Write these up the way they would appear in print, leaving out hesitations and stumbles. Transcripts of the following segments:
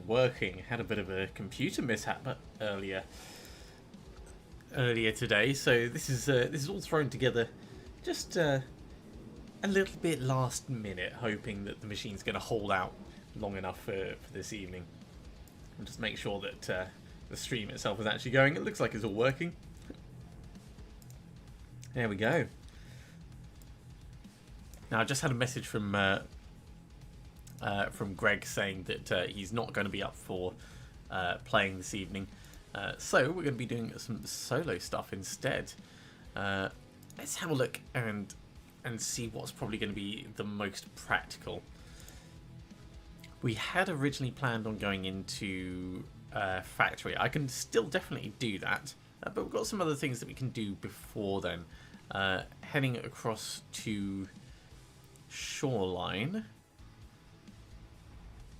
working. Had a bit of a computer mishap earlier today, so this is all thrown together just a little bit last minute, hoping that the machine's going to hold out long enough for this evening. And just make sure that the stream itself is actually going. It looks like it's all working. There we go. Now I just had a message from Greg saying that he's not going to be up for playing this evening. So we're going to be doing some solo stuff instead. Let's have a look and see what's probably going to be the most practical. We had originally planned on going into factory. I can still definitely do that, but we've got some other things that we can do before then. Heading across to Shoreline.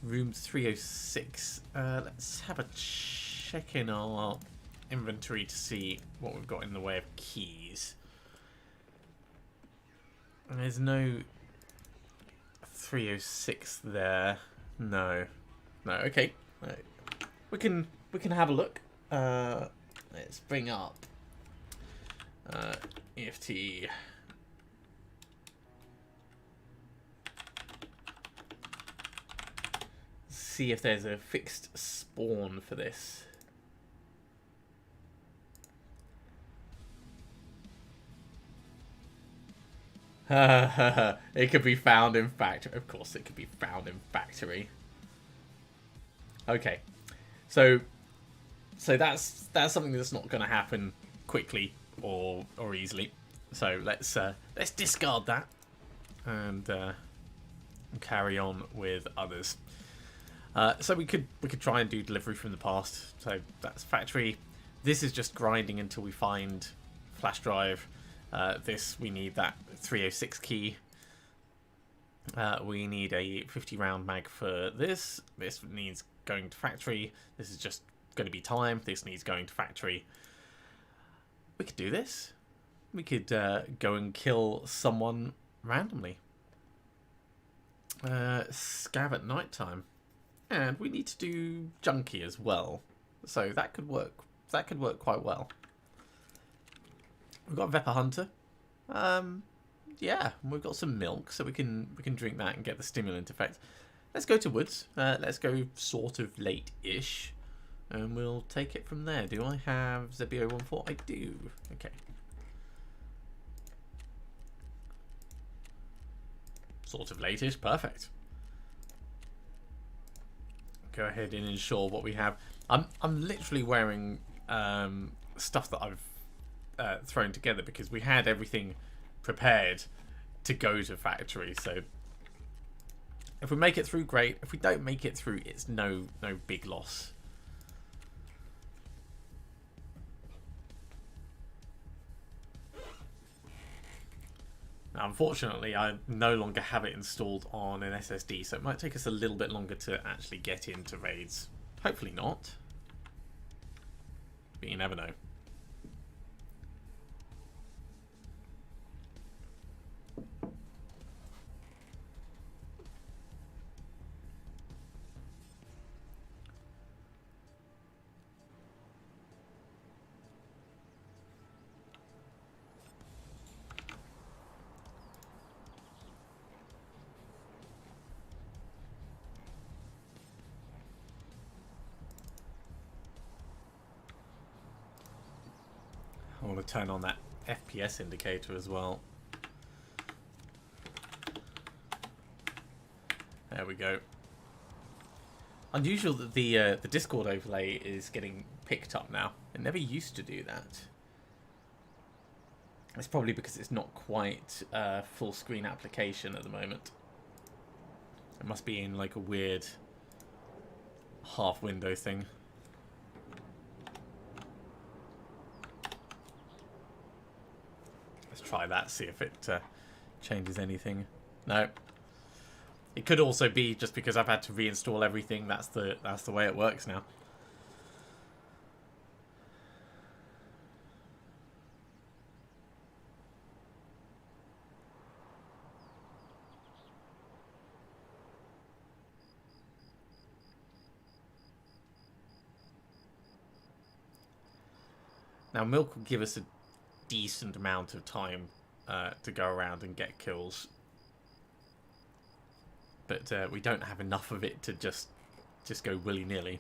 Room 306. Let's have a check in our inventory to see what we've got in the way of keys. And there's no 306 there. No. Okay. We can have a look. Let's bring up EFT. See if there's a fixed spawn for this. It could be found in factory. Of course it could be found in factory. Okay. So that's something that's not going to happen quickly or easily. So let's discard that and carry on with others. So we could try and do delivery from the past. So that's factory. This is just grinding until we find flash drive. This, we need that 306 key. We need a 50 round mag for this. This needs going to factory. This is just going to be time. This needs going to factory. We could do this. We could go and kill someone randomly. Scav at night time. And we need to do junkie as well. So that could work. That could work quite well. We've got Vepper Hunter. Yeah, we've got some milk, so we can drink that and get the stimulant effect. Let's go to woods. Let's go sort of late-ish, and we'll take it from there. Do I have Zebio14? I do. Okay. Sort of late-ish. Perfect. Go ahead and ensure what we have. I'm literally wearing stuff that I've thrown together because we had everything prepared to go to factory. So if we make it through, great. If we don't make it through, it's no big loss. Now, unfortunately, I no longer have it installed on an SSD, so it might take us a little bit longer to actually get into raids. Hopefully not, but you never know. I want to turn on that FPS indicator as well. There we go. Unusual that the Discord overlay is getting picked up now. It never used to do that. It's probably because it's not quite a full screen application at the moment. It must be in like a weird half window thing. Try that, see if it changes anything. No. It could also be just because I've had to reinstall everything. That's the way it works now. Now, milk will give us a decent amount of time to go around and get kills. But we don't have enough of it to just go willy-nilly.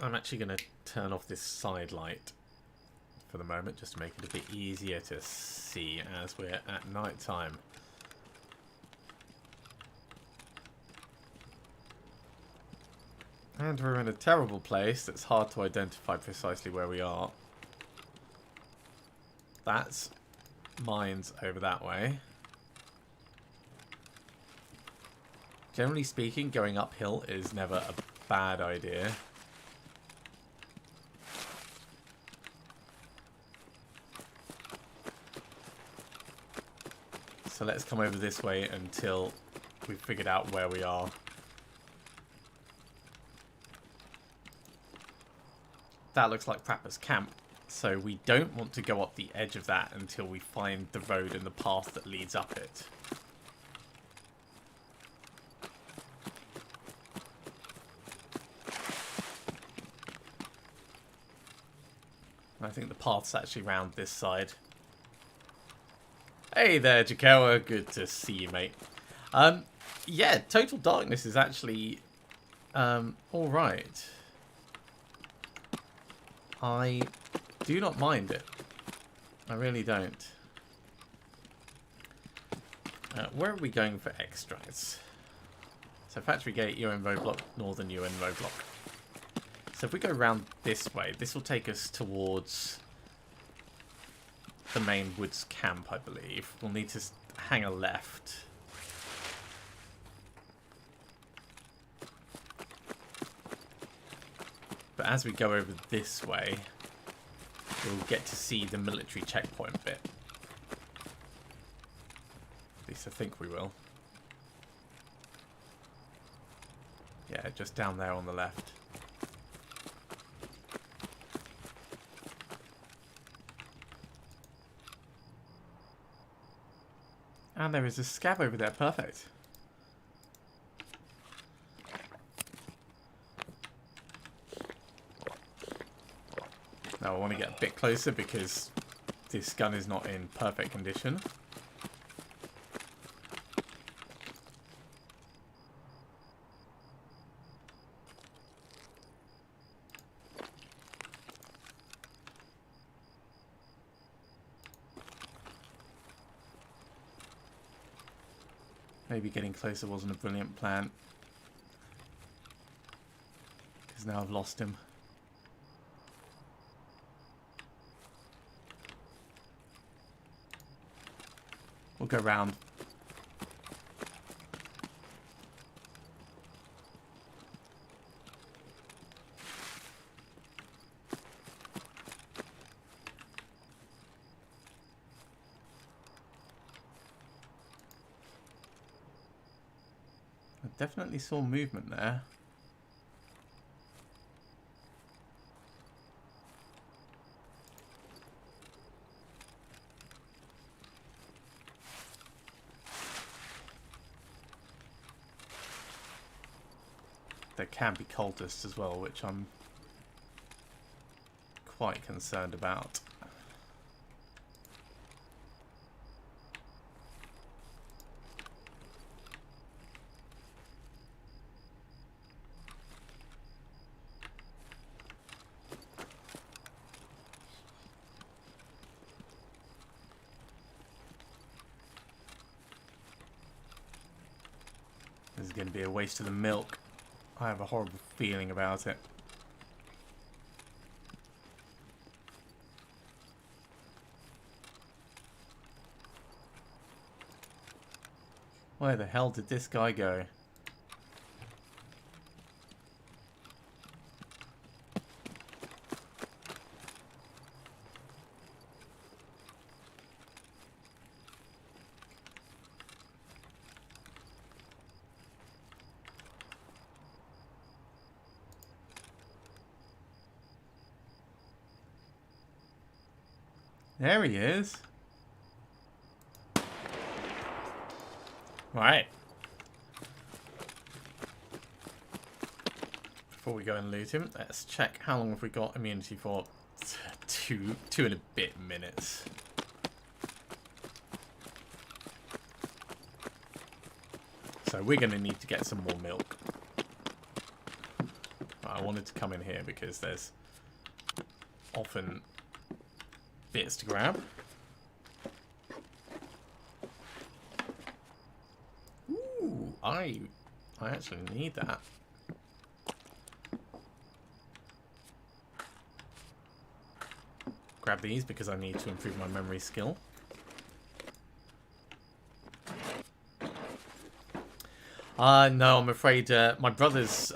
I'm actually going to turn off this side light for the moment, just to make it a bit easier to see as we're at night time. And we're in a terrible place that's hard to identify precisely where we are. That's mines over that way. Generally speaking, going uphill is never a bad idea. So let's come over this way until we've figured out where we are. That looks like Prappa's camp, so we don't want to go up the edge of that until we find the road and the path that leads up it. I think the path's actually round this side. Hey there, Jakawa. Good to see you, mate. Yeah, Total Darkness is actually alright. I do not mind it. I really don't. Where are we going for extracts? So Factory Gate, UN roadblock, Northern UN roadblock. So if we go around this way, this will take us towards the main woods camp, I believe. We'll need to hang a left. But as we go over this way, we'll get to see the military checkpoint bit. At least I think we will. Yeah, just down there on the left. And there is a scab over there. Perfect. Now I want to get a bit closer because this gun is not in perfect condition. Maybe getting closer wasn't a brilliant plan, because now I've lost him. We'll go round. I definitely saw movement there. There can be cultists as well, which I'm quite concerned about. This is going to be a waste of the milk. I have a horrible feeling about it. Where the hell did this guy go? There he is. Right. Before we go and loot him, let's check how long have we got immunity for. Two and a bit minutes. So we're going to need to get some more milk. I wanted to come in here because there's often bits to grab. Ooh, I actually need that. Grab these because I need to improve my memory skill. No, I'm afraid my brother's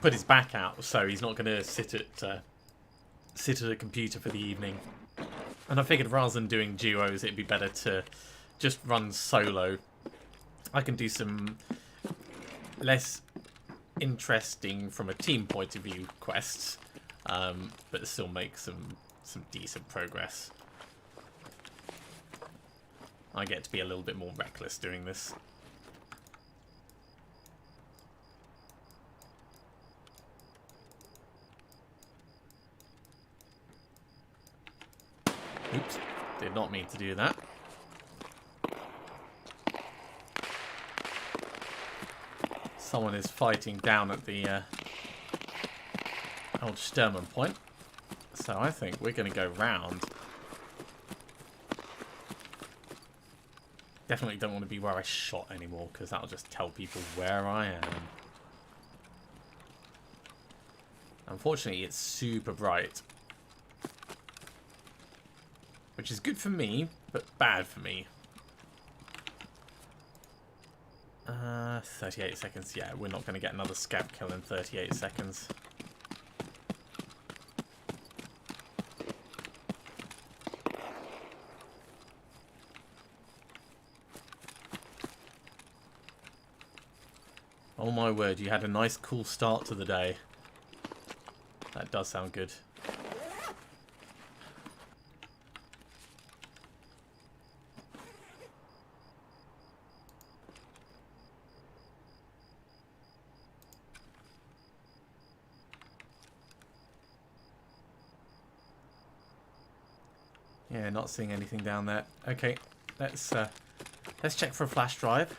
put his back out, so he's not going to sit at a computer for the evening. And I figured rather than doing duos, it'd be better to just run solo. I can do some less interesting from a team point of view quests, but still make some decent progress. I get to be a little bit more reckless doing this. Oops, did not mean to do that. Someone is fighting down at the old Sturman point. So I think we're going to go round. Definitely don't want to be where I shot anymore, because that'll just tell people where I am. Unfortunately, it's super bright. Which is good for me, but bad for me. 38 seconds. Yeah, we're not going to get another scab kill in 38 seconds. Oh my word, you had a nice cool start to the day. That does sound good. Yeah, not seeing anything down there. Okay, let's check for a flash drive.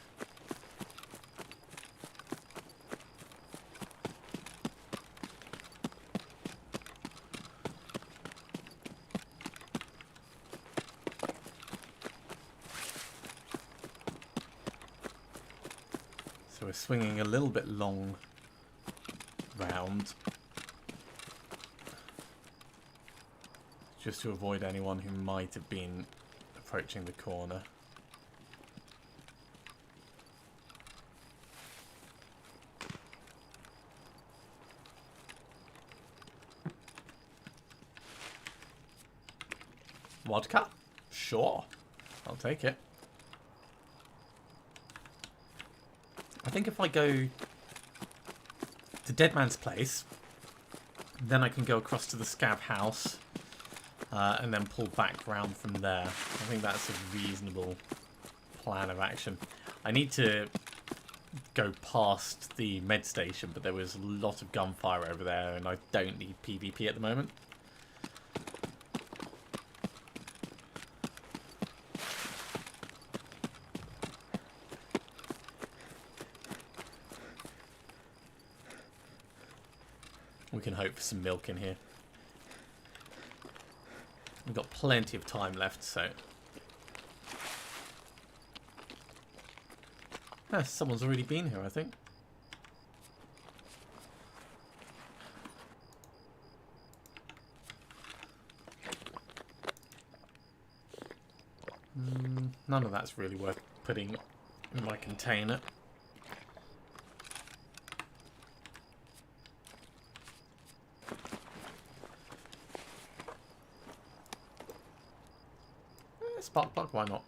So we're swinging a little bit long round, just to avoid anyone who might have been approaching the corner. Vodka? Sure. I'll take it. I think if I go to Dead Man's Place, then I can go across to the Scab House and then pull back round from there. I think that's a reasonable plan of action. I need to go past the med station, but there was a lot of gunfire over there and I don't need PvP at the moment. We can hope for some milk in here. We've got plenty of time left, so... Ah, someone's already been here, I think. None of that's really worth putting in my container. Spark plug, why not?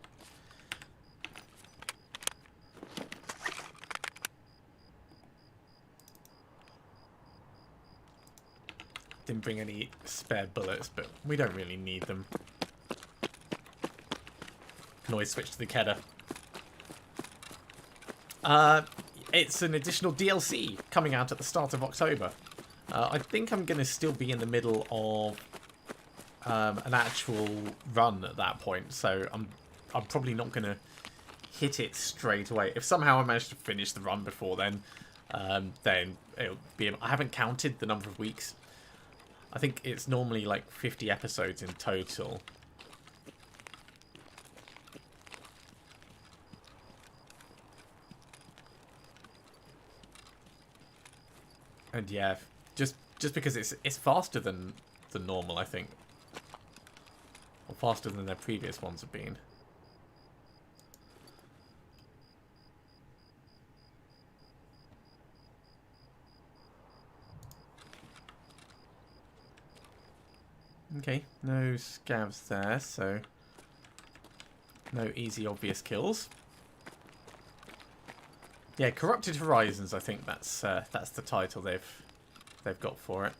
Didn't bring any spare bullets, but we don't really need them. Can always switch to the Kedda. It's an additional DLC coming out at the start of October. I think I'm going to still be in the middle of an actual run at that point, so I'm probably not going to hit it straight away. If somehow I manage to finish the run before then it'll be... I haven't counted the number of weeks. I think it's normally like 50 episodes in total. And yeah, just because it's faster than normal, I think. Or faster than their previous ones have been. Okay, no scavs there, so no easy, obvious kills. Yeah, Corrupted Horizons. I think that's the title they've got for it.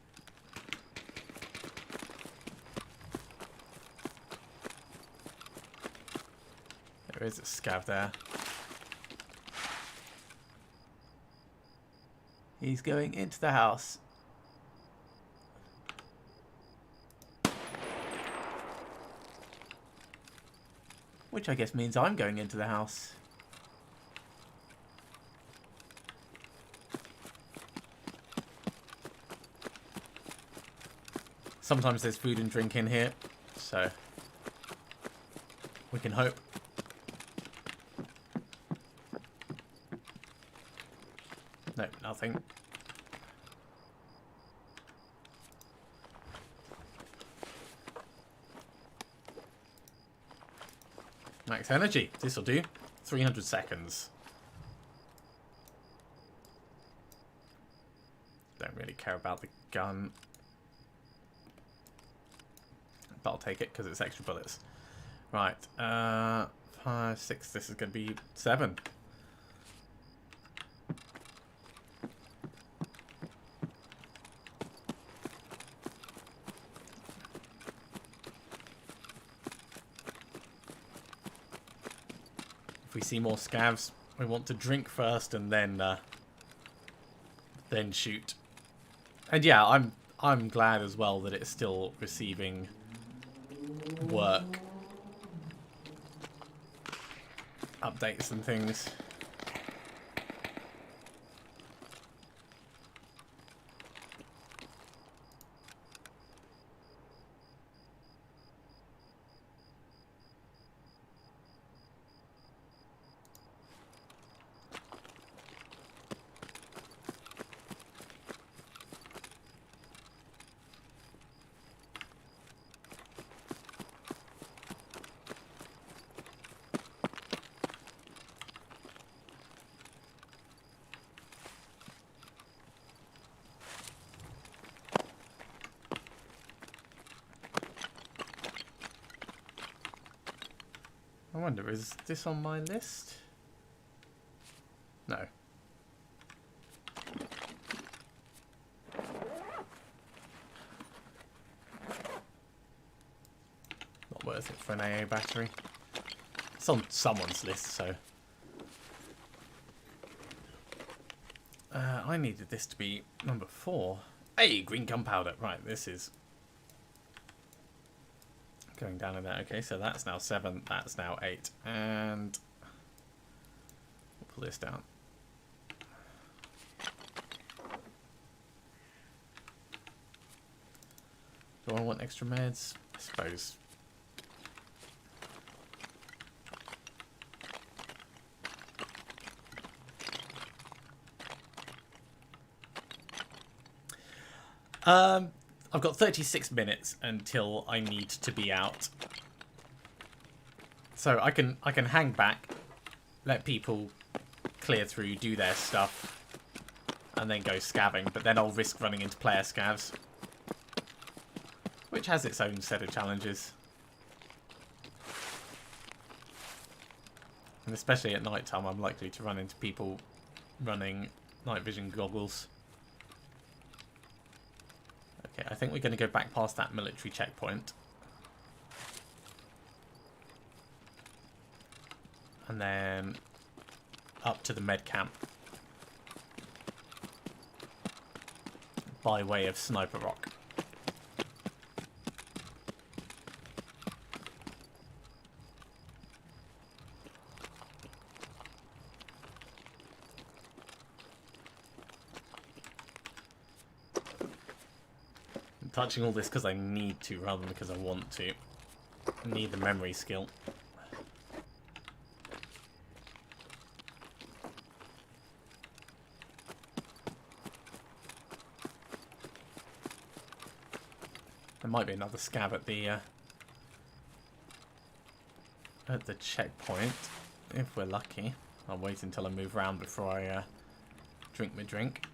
There is a scav there. He's going into the house. Which I guess means I'm going into the house. Sometimes there's food and drink in here, so we can hope. No, nothing. Max energy. This'll do. 300 seconds. Don't really care about the gun. But I'll take it because it's extra bullets. Right. 5, 6. This is going to be 7. If we see more scavs, we want to drink first and then shoot. And yeah, I'm glad as well that it's still receiving work updates and things. I wonder, is this on my list? No. Not worth it for an AA battery. It's on someone's list, so... I needed this to be number 4. Hey, green gunpowder. Right, this is... going down in there. Okay, so that's now 7. That's now 8. And... we'll pull this down. Do I want extra meds? I suppose. I've got 36 minutes until I need to be out. So I can hang back, let people clear through, do their stuff, and then go scavving, but then I'll risk running into player scavs, which has its own set of challenges. And especially at night time, I'm likely to run into people running night vision goggles. Okay, I think we're going to go back past that military checkpoint. And then up to the med camp by way of Sniper Rock. I'm touching all this because I need to rather than because I want to. I need the memory skill. There might be another scab at the checkpoint, if we're lucky. I'll wait until I move around before I drink my drink.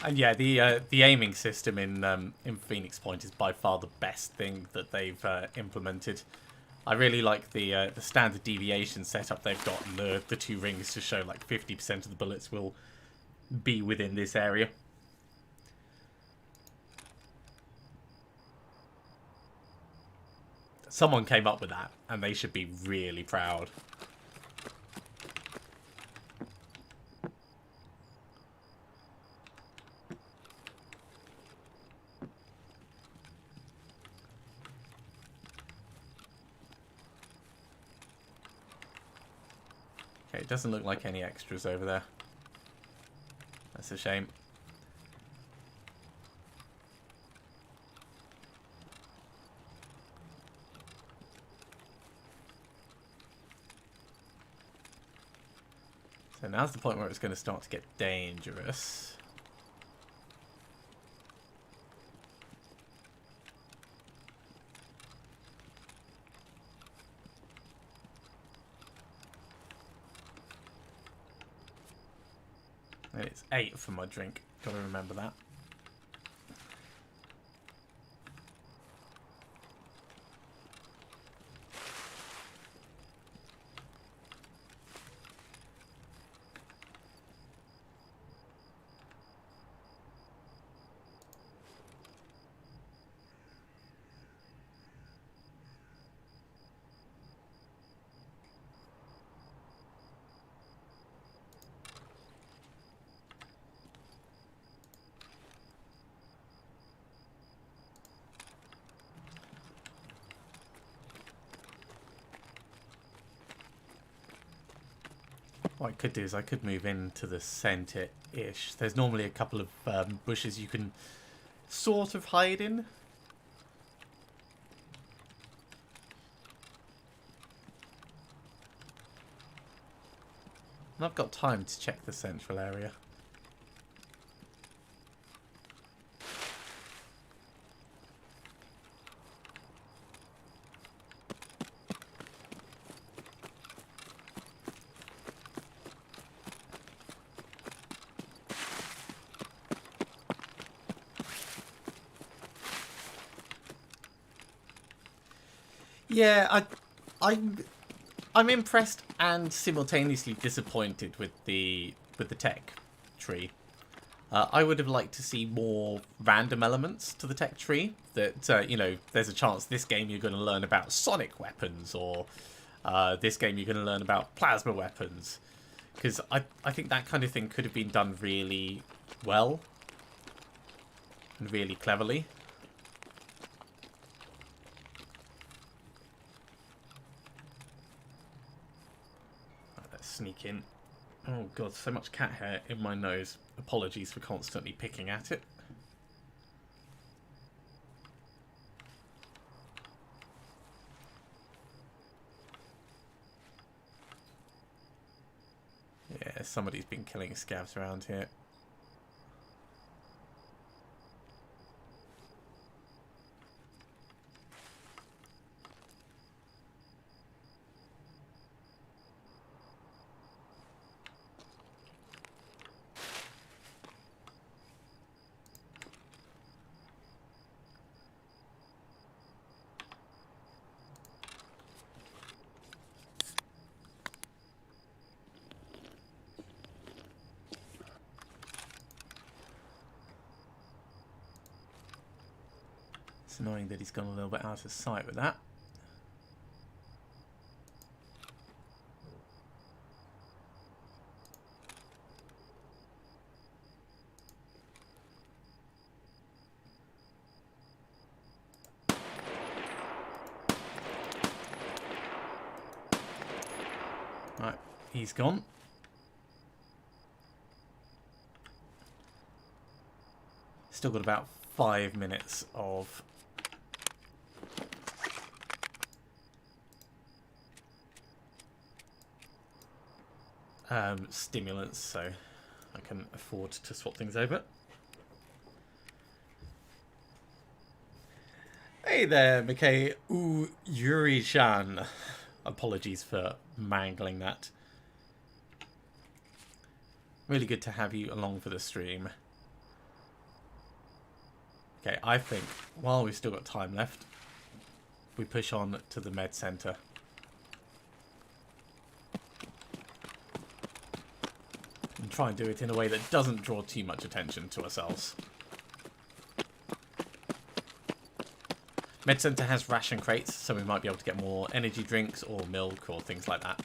And yeah, the aiming system in Phoenix Point is by far the best thing that they've implemented. I really like the standard deviation setup they've got, and the two rings to show like 50% of the bullets will be within this area. Someone came up with that, and they should be really proud. Okay, it doesn't look like any extras over there. That's a shame. So now's the point where it's going to start to get dangerous. And it's 8 for my drink. Got to remember that. What I could do is I could move into the centre-ish. There's normally a couple of bushes you can sort of hide in. And I've got time to check the central area. Yeah, I'm impressed and simultaneously disappointed with the tech tree. I would have liked to see more random elements to the tech tree. That you know, there's a chance this game you're going to learn about sonic weapons, or this game you're going to learn about plasma weapons. Because I think that kind of thing could have been done really well and really cleverly. Sneak in. Oh god, so much cat hair in my nose. Apologies for constantly picking at it. Yeah, somebody's been killing scavs around here. It's annoying that he's gone a little bit out of sight with that. Right, he's gone. Still got about 5 minutes of stimulants, so I can afford to swap things over. Hey there, Mikay Yuri-chan. Apologies for mangling that. Really good to have you along for the stream. Okay, I think while we've still got time left, we push on to the med center. And try and do it in a way that doesn't draw too much attention to ourselves. Med center has ration crates, so we might be able to get more energy drinks or milk or things like that.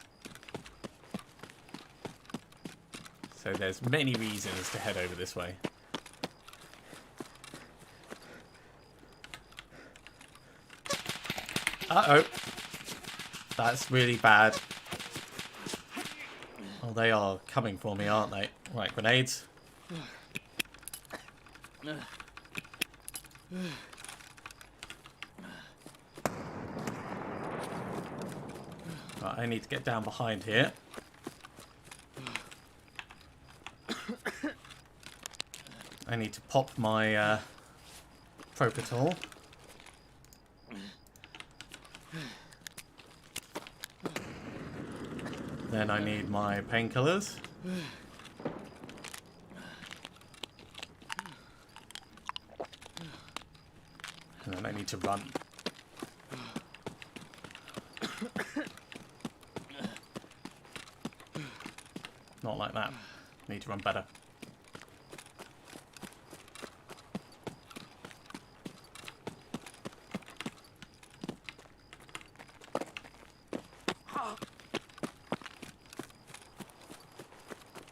So there's many reasons to head over this way. Uh-oh. That's really bad. Oh, they are coming for me, aren't they? Right, grenades. Right, I need to get down behind here. I need to pop my Propitol. Then I need my painkillers. And then I need to run. Not like that. Need to run better.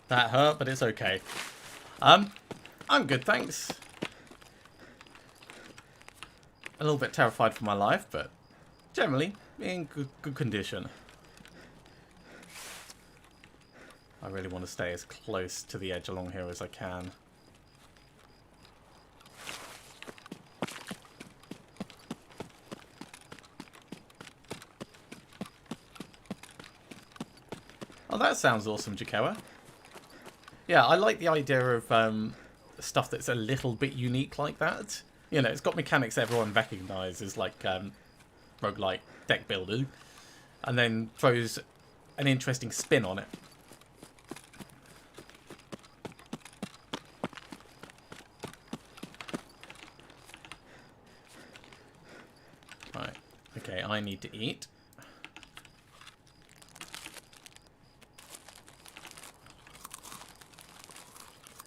That hurt, but it's okay. I'm good, thanks. A little bit terrified for my life, but generally in good condition. I really want to stay as close to the edge along here as I can. Oh, that sounds awesome, Jakewa. Yeah, I like the idea of stuff that's a little bit unique like that. You know, it's got mechanics everyone recognises, like roguelike deck builder, and then throws an interesting spin on it. Right, okay, I need to eat.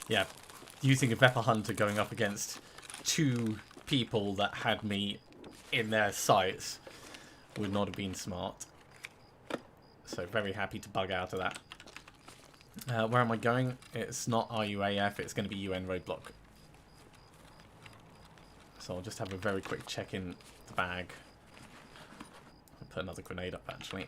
Yeah, using a Vepper Hunter going up against two people that had me in their sights would not have been smart. So very happy to bug out of that. Where am I going? It's not RUAF, it's going to be UN roadblock. So I'll just have a very quick check in the bag. I'll put another grenade up actually.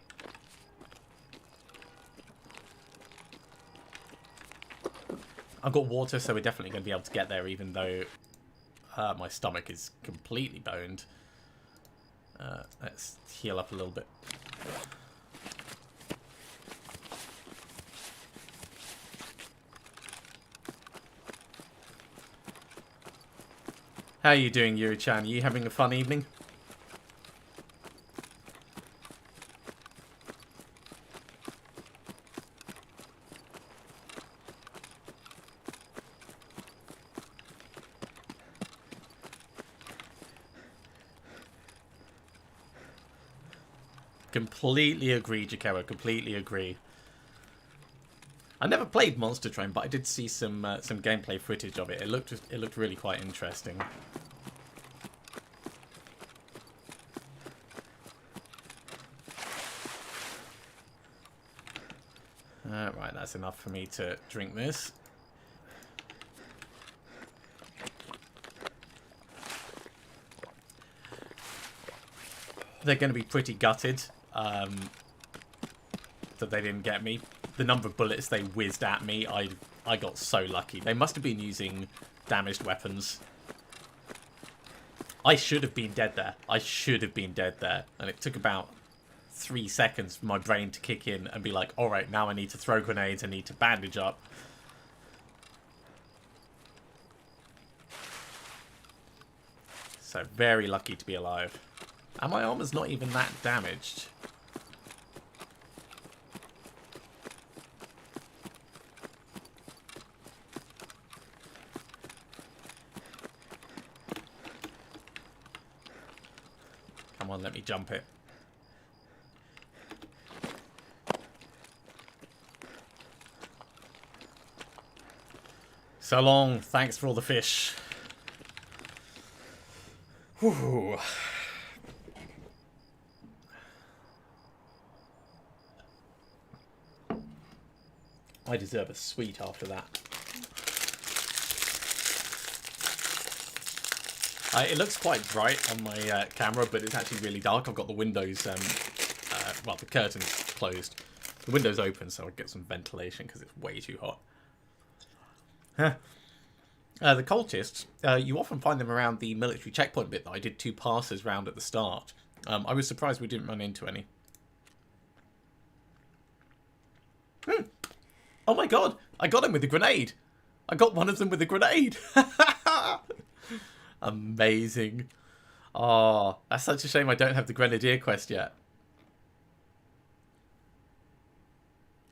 I've got water, so we're definitely going to be able to get there, even though my stomach is completely boned. Let's heal up a little bit. How are you doing, Yuri-chan? Are you having a fun evening? Completely agree, Jakewa. Completely agree. I never played Monster Train, but I did see some gameplay footage of it. It looked really quite interesting. Right, that's enough for me to drink this. They're going to be pretty gutted that they didn't get me. The number of bullets they whizzed at me, I got so lucky. They must have been using damaged weapons. I should have been dead there. I should have been dead there. And it took about 3 seconds for my brain to kick in and be like, alright, now I need to throw grenades, I need to bandage up. So very lucky to be alive. And my armor's not even that damaged. Come on, let me jump it. So long. Thanks for all the fish. Whew. I deserve a sweet after that. It looks quite bright on my camera, but it's actually really dark. I've got the windows, well, the curtains closed. The window's open, so I get some ventilation because it's way too hot. The cultists, you often find them around the military checkpoint bit that I did 2 passes round at the start. I was surprised we didn't run into any. Oh my god, I got him with a grenade. I got one of them with a grenade. Amazing. Oh, that's such a shame I don't have the Grenadier quest yet.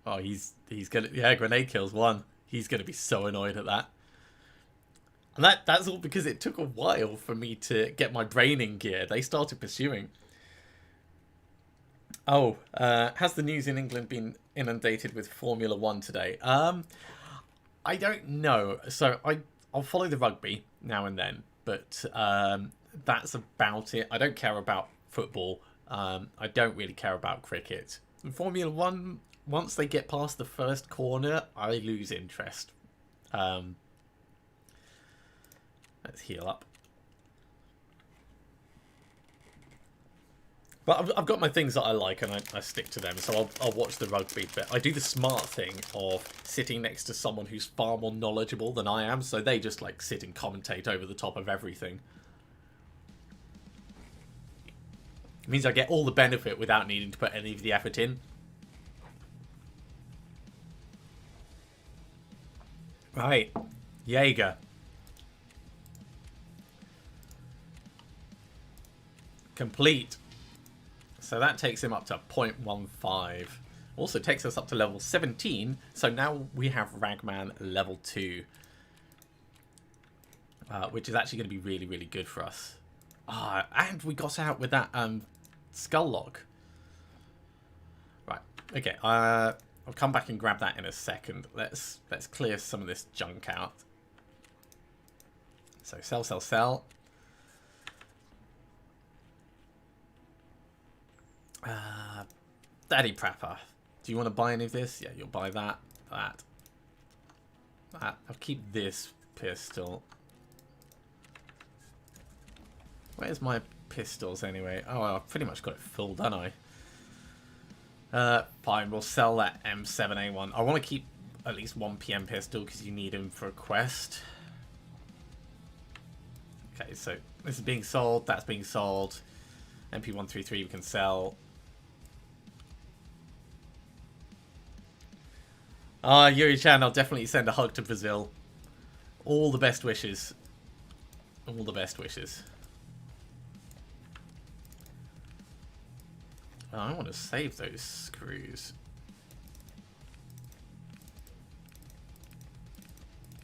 Oh, he's gonna, yeah, grenade kills 1. He's gonna be so annoyed at that. And that's all because it took a while for me to get my brain in gear. They started pursuing. Oh, has the news in England been inundated with Formula 1 today? I don't know. So I'll follow the rugby now and then, but that's about it. I don't care about football. I don't really care about cricket. In Formula 1, once they get past the first corner, I lose interest. Let's heal up. But I've got my things that I like, and I stick to them, so I'll watch the rugby. But I do the smart thing of sitting next to someone who's far more knowledgeable than I am, so they just like sit and commentate over the top of everything. It means I get all the benefit without needing to put any of the effort in. Right, Jaeger. Complete. So that takes him up to 0.15. Also takes us up to level 17. So now we have Ragman level 2. Which is actually going to be really, really good for us. And we got out with that skull log. Right. Okay. I'll come back and grab that in a second. Let's clear some of this junk out. So sell. Daddy Prapper. Do you want to buy any of this? Yeah, you'll buy that. I'll keep this pistol. Where's my pistols anyway? Oh, I've pretty much got it full, don't I? Fine, we'll sell that M7A1. I want to keep at least 1 PM pistol because you need him for a quest. Okay, so this is being sold. That's being sold. MP133 we can sell. Yuri-chan, I'll definitely send a hug to Brazil. All the best wishes. All the best wishes. Oh, I want to save those screws.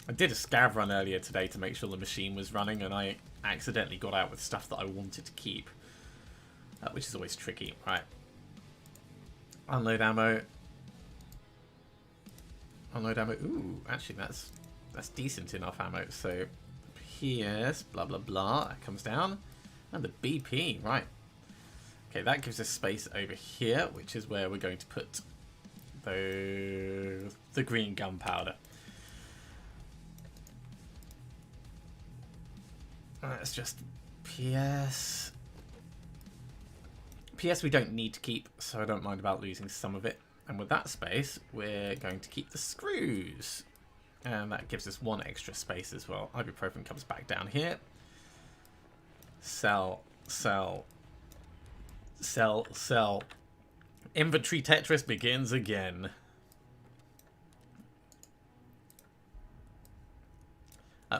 I did a scav run earlier today to make sure the machine was running, and I accidentally got out with stuff that I wanted to keep. Which is always tricky. Right. Unload ammo. Unload ammo. Ooh, actually that's decent enough ammo. So PS, blah blah blah. That comes down. And the BP, right. Okay, that gives us space over here, which is where we're going to put the green gunpowder. Let's just PS. PS we don't need to keep, so I don't mind about losing some of it. And with that space, we're going to keep the screws. And that gives us one extra space as well. Ibuprofen comes back down here. Sell, sell, sell, sell. Inventory Tetris begins again.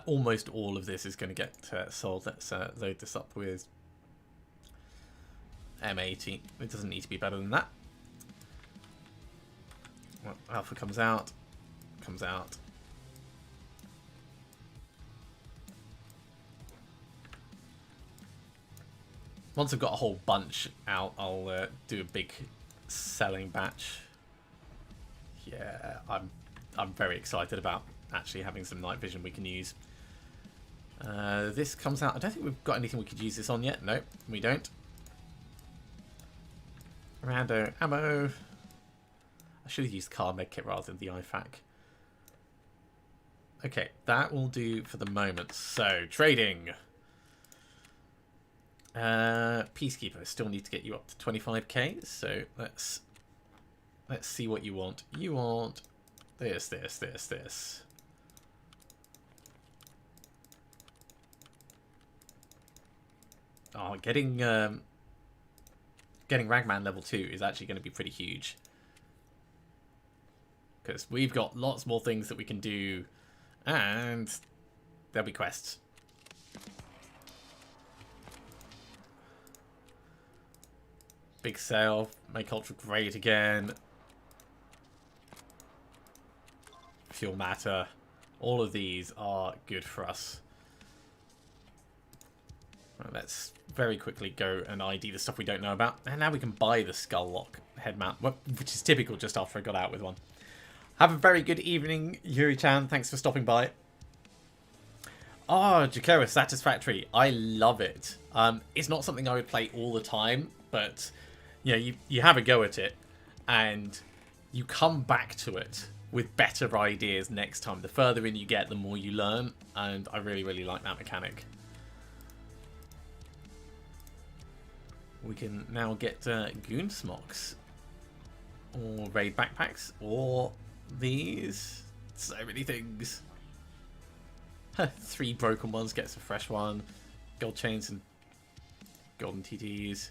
Almost all of this is going to get sold. Let's load this up with M80. It doesn't need to be better than that. Well, Alpha comes out. Comes out. Once I've got a whole bunch out, I'll do a big selling batch. Yeah, I'm very excited about actually having some night vision we can use. This comes out. I don't think we've got anything we could use this on yet. No, we don't. Rando ammo. I should have used car medkit rather than the IFAK. Okay, that will do for the moment. So, trading. Peacekeeper, still need to get you up to 25k. So let's see what you want. You want this, this, this, this. Oh, getting Ragman level 2 is actually going to be pretty huge. Because we've got lots more things that we can do. And there'll be quests. Big sale. Make Ultra great again. Fuel matter. All of these are good for us. Right, let's very quickly go and ID the stuff we don't know about. And now we can buy the Skull Lock head mount, which is typical just after I got out with one. Have a very good evening, Yuri-chan. Thanks for stopping by. Oh, Jakera Satisfactory. I love it. It's not something I would play all the time, but you know, you have a go at it, and you come back to it with better ideas next time. The further in you get, the more you learn, and I really, really like that mechanic. We can now get Goon Smocks, or Raid Backpacks, or these. So many things. 3 broken ones gets a fresh one. Gold chains and golden TTs.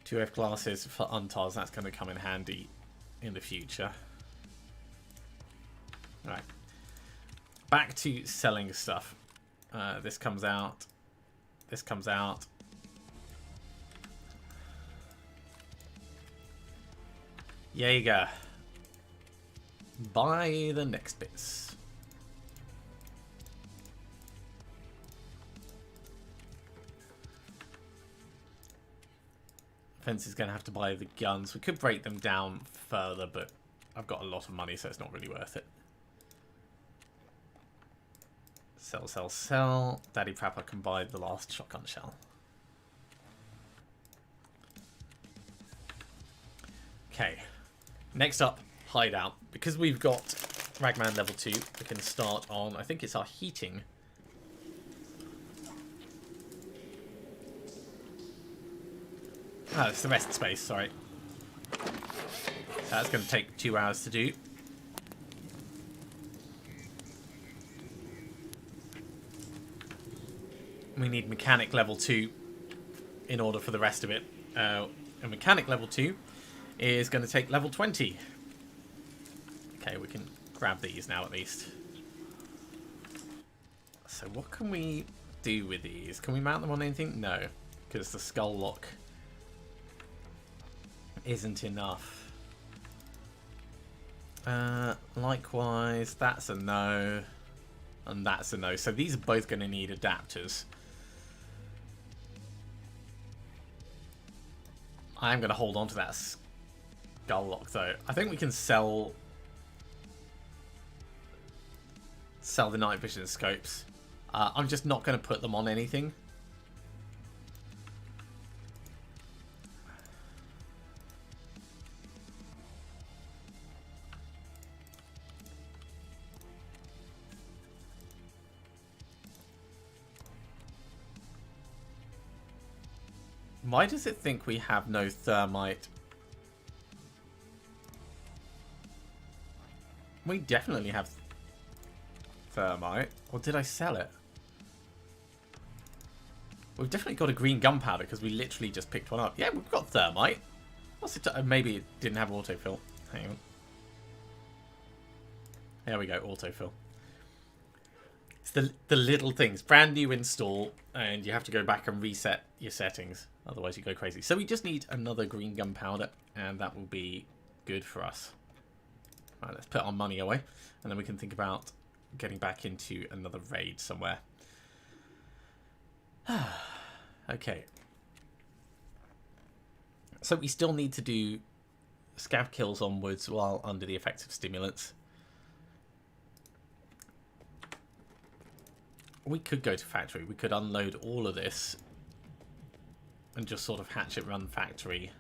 2 F classes for Untars. That's going to come in handy in the future. Right. Back to selling stuff. This comes out. This comes out. Jaeger. Buy the next bits. Fence is going to have to buy the guns. We could break them down further, but I've got a lot of money, so it's not really worth it. Sell, sell, sell. Daddy Prapper can buy the last shotgun shell. Okay. Next up, hideout. Because we've got Ragman level 2, we can start on, I think it's our heating. Oh, it's the rest space, sorry. That's going to take 2 hours to do. We need mechanic level 2 in order for the rest of it. And mechanic level 2 is going to take level 20. Okay, we can grab these now at least. So what can we do with these? Can we mount them on anything? No, because the Skull Lock isn't enough. Likewise, that's a no. And that's a no. So these are both going to need adapters. I'm going to hold on to that Skull Lock though. I think we can sell the night vision scopes. I'm just not going to put them on anything. Why does it think we have no thermite? We definitely have thermite. Or did I sell it? We've definitely got a green gunpowder because we literally just picked one up. Yeah, we've got thermite. What's it? Maybe it didn't have autofill. Hang on. There we go, autofill. It's the little things. Brand new install, and you have to go back and reset your settings. Otherwise you go crazy. So we just need another green gunpowder, and that will be good for us. Right, let's put our money away, and then we can think about getting back into another raid somewhere. Okay. So we still need to do scav kills onwards while under the effects of stimulants. We could go to factory. We could unload all of this and just sort of hatchet run factory.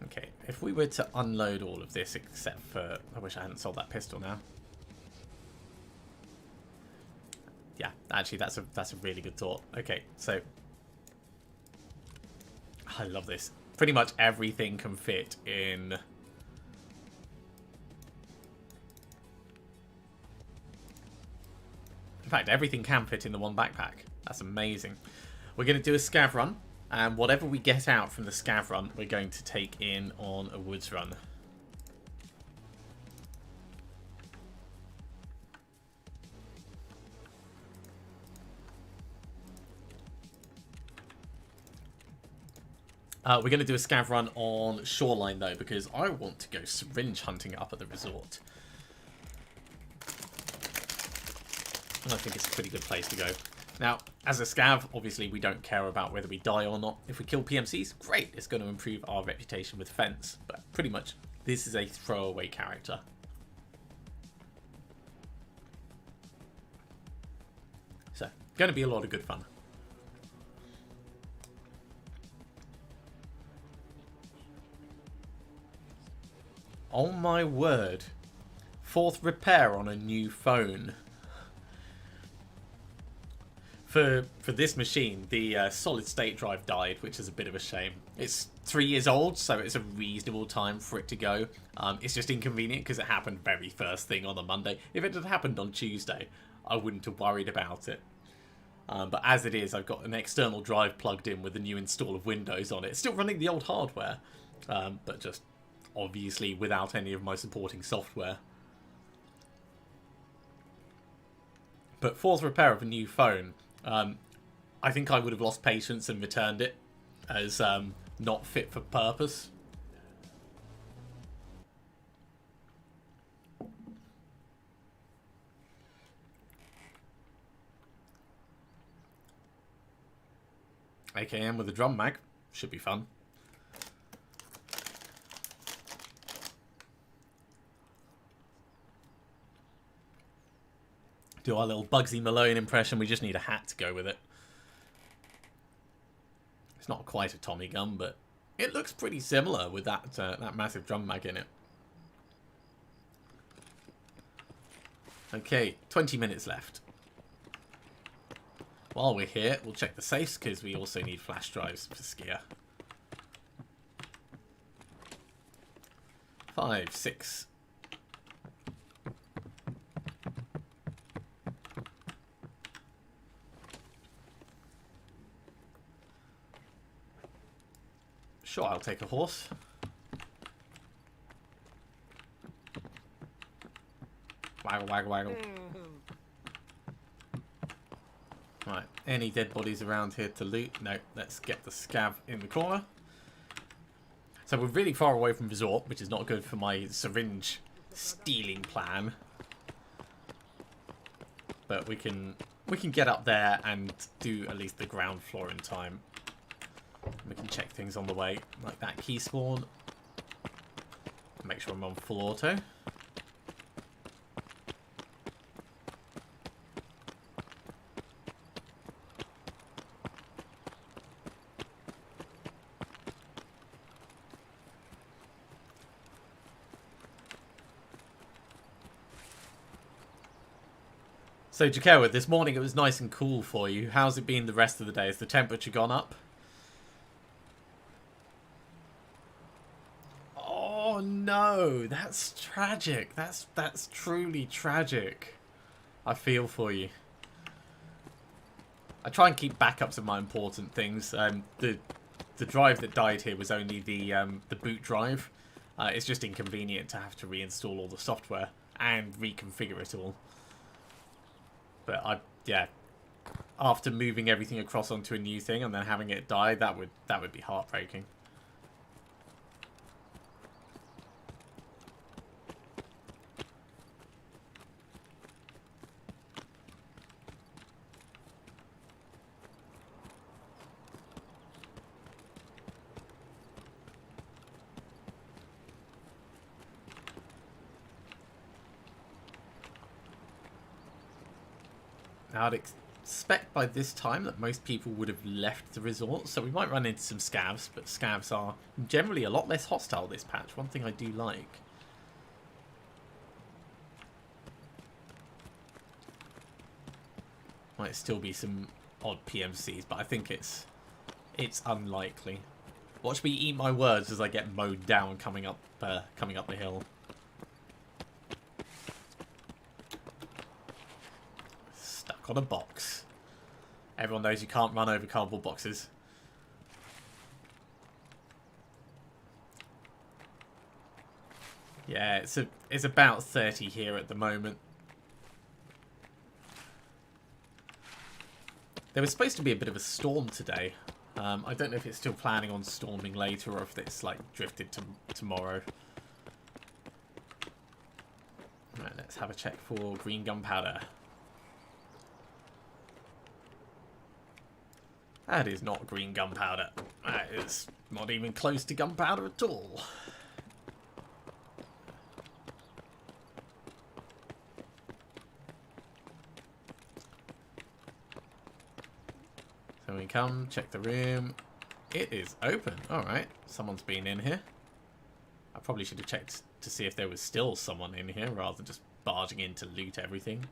Okay, if we were to unload all of this except for... I wish I hadn't sold that pistol now. Yeah, actually that's a really good thought. Okay, so I love this. Pretty much everything can fit in. In fact, everything can fit in the one backpack. That's amazing. We're going to do a scav run, and whatever we get out from the scav run, we're going to take in on a woods run. We're going to do a scav run on Shoreline, though, because I want to go syringe hunting up at the resort. And I think it's a pretty good place to go. Now, as a scav, obviously we don't care about whether we die or not. If we kill PMCs, great. It's going to improve our reputation with Fence. But pretty much, this is a throwaway character. So, going to be a lot of good fun. Oh my word. 4th repair on a new phone. For this machine, the solid state drive died, which is a bit of a shame. It's 3 years old, so it's a reasonable time for it to go. It's just inconvenient because it happened very first thing on a Monday. If it had happened on Tuesday, I wouldn't have worried about it. But as it is, I've got an external drive plugged in with a new install of Windows on it. It's still running the old hardware, but just obviously without any of my supporting software. But 4th repair of a new phone, I think I would have lost patience and returned it as not fit for purpose. AKM with a drum mag. Should be fun. Do our little Bugsy Malone impression. We just need a hat to go with it. It's not quite a Tommy gun, but it looks pretty similar with that that massive drum mag in it. Okay, 20 minutes left. While we're here, we'll check the safes because we also need flash drives for Skier. 5, 6. Sure, I'll take a horse. Waggle, waggle, waggle. Right, any dead bodies around here to loot? No, let's get the scav in the corner. So we're really far away from resort, which is not good for my syringe stealing plan. But we can get up there and do at least the ground floor in time. We can check things on the way, like that key spawn. Make sure I'm on full auto. So, Jakewa, this morning it was nice and cool for you. How's it been the rest of the day? Has the temperature gone up? Oh no, that's tragic. That's truly tragic. I feel for you. I try and keep backups of my important things. The drive that died here was only the boot drive. It's just inconvenient to have to reinstall all the software and reconfigure it all. But yeah, after moving everything across onto a new thing and then having it die, that would be heartbreaking. Now, I'd expect by this time that most people would have left the resort, so we might run into some scavs, but scavs are generally a lot less hostile this patch, one thing I do like. Might still be some odd PMCs, but I think it's unlikely. Watch me eat my words as I get mowed down coming up the hill. On a box. Everyone knows you can't run over cardboard boxes. Yeah, it's about 30 here at the moment. There was supposed to be a bit of a storm today. I don't know if it's still planning on storming later or if it's like drifted to tomorrow. Right, let's have a check for green gunpowder. That is not green gunpowder. That is not even close to gunpowder at all. So we come, check the room. It is open. Alright, someone's been in here. I probably should have checked to see if there was still someone in here rather than just barging in to loot everything.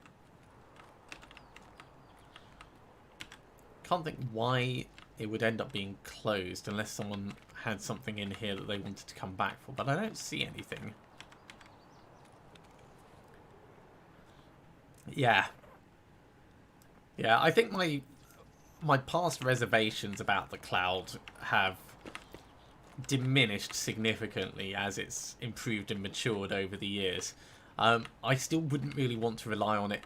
Can't think why it would end up being closed unless someone had something in here that they wanted to come back for, but I don't see anything. Yeah, I think my past reservations about the cloud have diminished significantly as it's improved and matured over the years. I still wouldn't really want to rely on it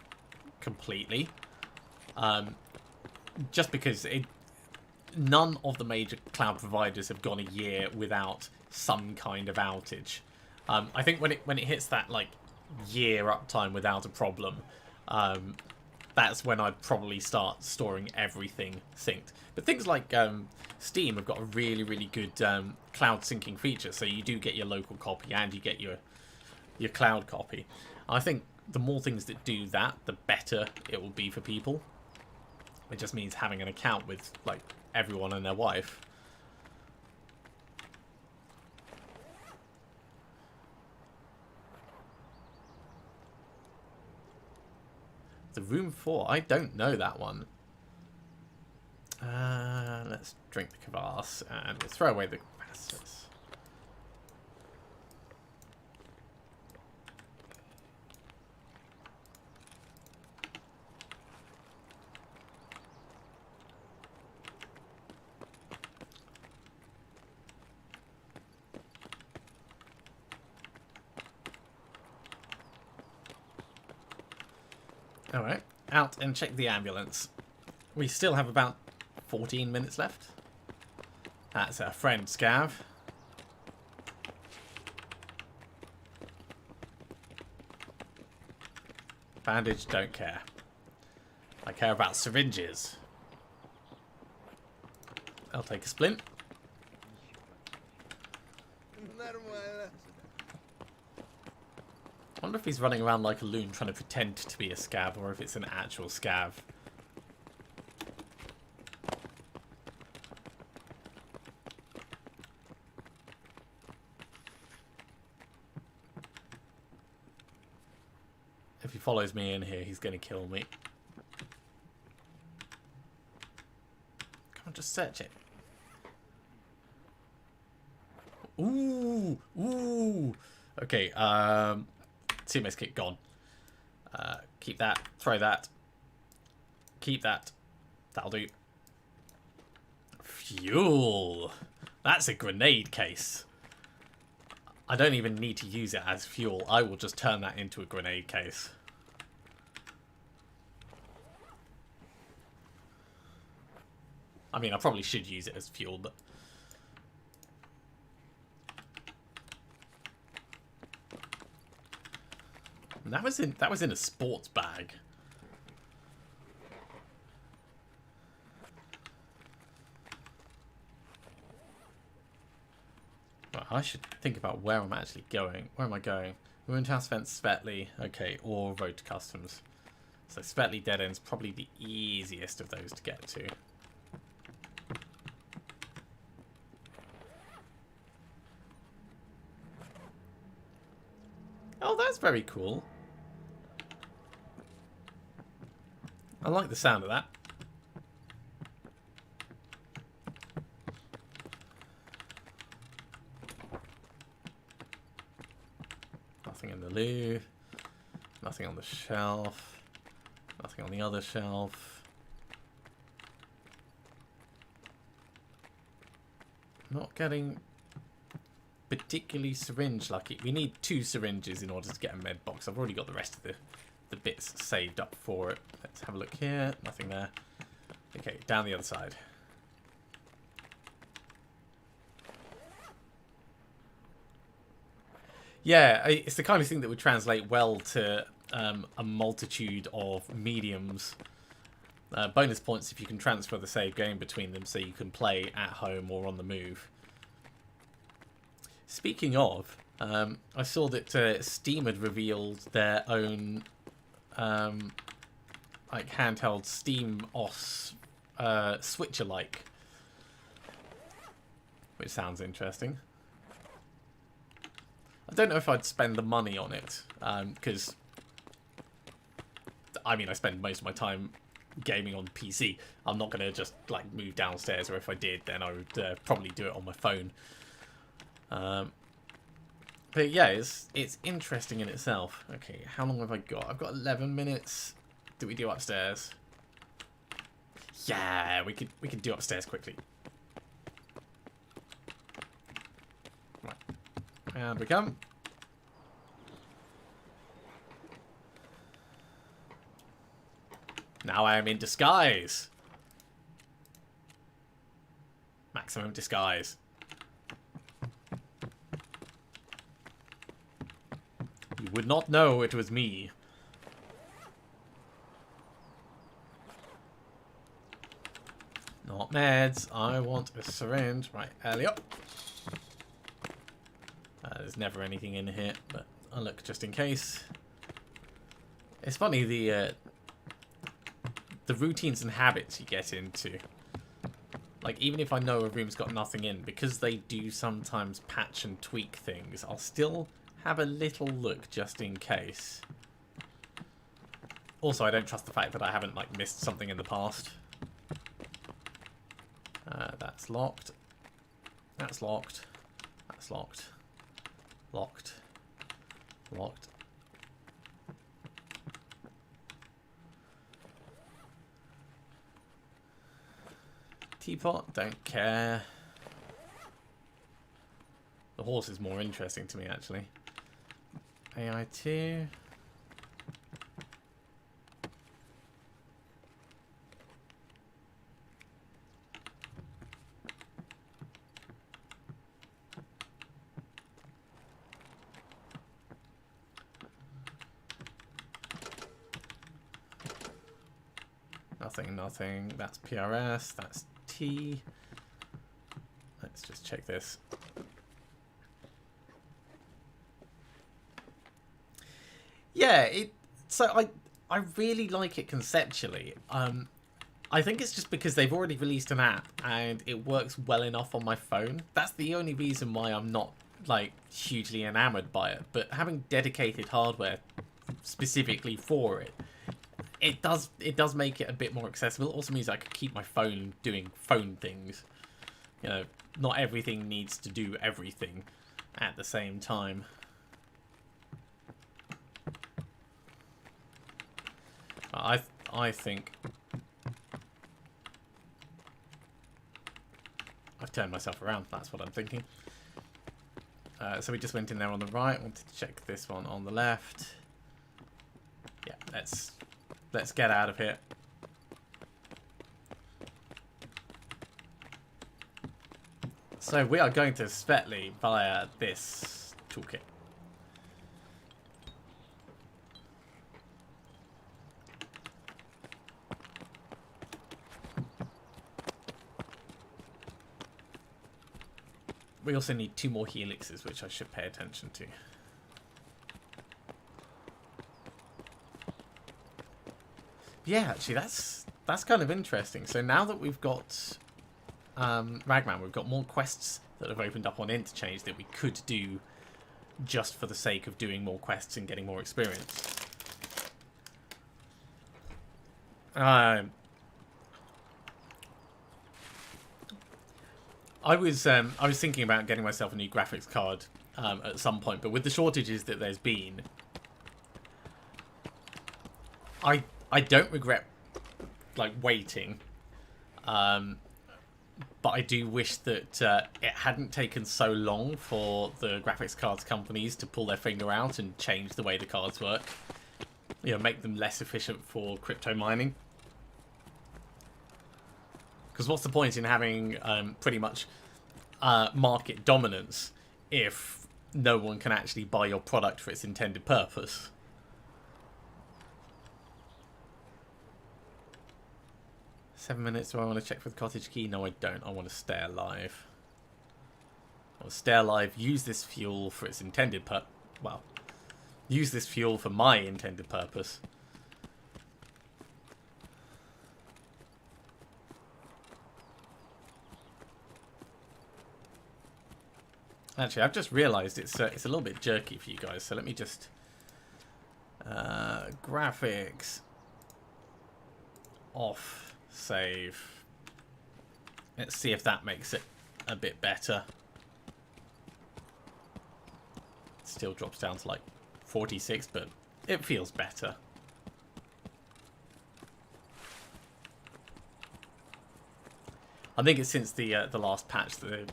completely. Just because none of the major cloud providers have gone a year without some kind of outage. I think when it hits that like year uptime without a problem, that's when I'd probably start storing everything synced. But things like Steam have got a really good cloud syncing feature, so you do get your local copy and you get your cloud copy. I think the more things that do that, the better it will be for people. It just means having an account with, like, everyone and their wife. The room 4, I don't know that one. Let's drink the kvass and we'll throw away the capacitors. Alright, out and check the ambulance. We still have about 14 minutes left. That's our friend Scav. Bandage, don't care. I care about syringes. I'll take a splint. I wonder if he's running around like a loon trying to pretend to be a scav or if it's an actual scav. If he follows me in here, he's going to kill me. I'll just search it. Ooh, ooh. Okay, CMS kit gone. Keep that, throw that. Keep that. That'll do. Fuel. That's a grenade case. I don't even need to use it as fuel. I will just turn that into a grenade case. I mean, I probably should use it as fuel, but... And that was in a sports bag. Well, I should think about where I'm actually going. Where am I going? Ruined House Fence, Svetley. Okay, or Road to Customs. So Svetley Dead End's probably the easiest of those to get to. Oh, that's very cool. I like the sound of that. Nothing in the loo. Nothing on the shelf. Nothing on the other shelf. Not getting particularly syringe lucky. We need 2 syringes in order to get a med box. I've already got the rest of the bits saved up for it. Let's have a look here. Nothing there. Okay, down the other side. Yeah, it's the kind of thing that would translate well to a multitude of mediums. Bonus points if you can transfer the save game between them so you can play at home or on the move. Speaking of, I saw that Steam had revealed their own like handheld Steam OS switcher-like, which sounds interesting. I don't know if I'd spend the money on it, because I mean I spend most of my time gaming on PC. I'm not going to just like move downstairs, or if I did then I would probably do it on my phone. But yeah, it's interesting in itself. Okay, how long have I got? I've got 11 minutes. Do we do upstairs? Yeah, we could do upstairs quickly. Right. And we come. Now I am in disguise. Maximum disguise. You would not know it was me. Not meds. I want a syringe. Right, early up. There's never anything in here, but I'll look just in case. It's funny the routines and habits you get into. Like, even if I know a room's got nothing in, because they do sometimes patch and tweak things, I'll still have a little look just in case. Also, I don't trust the fact that I haven't like missed something in the past. That's locked. That's locked. That's locked. Locked. Locked. Teapot, don't care. The horse is more interesting to me, actually. AI2. Nothing, nothing. That's PRS. That's T. Let's just check this. Yeah, so I really like it conceptually. I think it's just because they've already released an app and it works well enough on my phone. That's the only reason why I'm not like hugely enamored by it. But having dedicated hardware specifically for it, it does make it a bit more accessible. It also means I could keep my phone doing phone things. You know, not everything needs to do everything at the same time. I think I've turned myself around. That's what I'm thinking. So we just went in there on the right. Wanted to check this one on the left. Yeah, let's get out of here. So we are going to Svetli via this toolkit. We also need 2 more helixes, which I should pay attention to. Yeah, actually, that's kind of interesting. So now that we've got Ragman, we've got more quests that have opened up on Interchange that we could do just for the sake of doing more quests and getting more experience. I was thinking about getting myself a new graphics card at some point, but with the shortages that there's been, I don't regret like waiting, but I do wish that it hadn't taken so long for the graphics cards companies to pull their finger out and change the way the cards work. You know, make them less efficient for crypto mining. Because what's the point in having pretty much market dominance if no one can actually buy your product for its intended purpose? Seven minutes. Do I want to check for the cottage key? No, I don't. I want to stay alive. I want to stay alive, use this fuel for its intended well, use this fuel for my intended purpose. Actually, I've just realised it's a little bit jerky for you guys, so let me just graphics off, save. Let's see if that makes it a bit better. It still drops down to like 46, but it feels better. I think it's since the last patch that the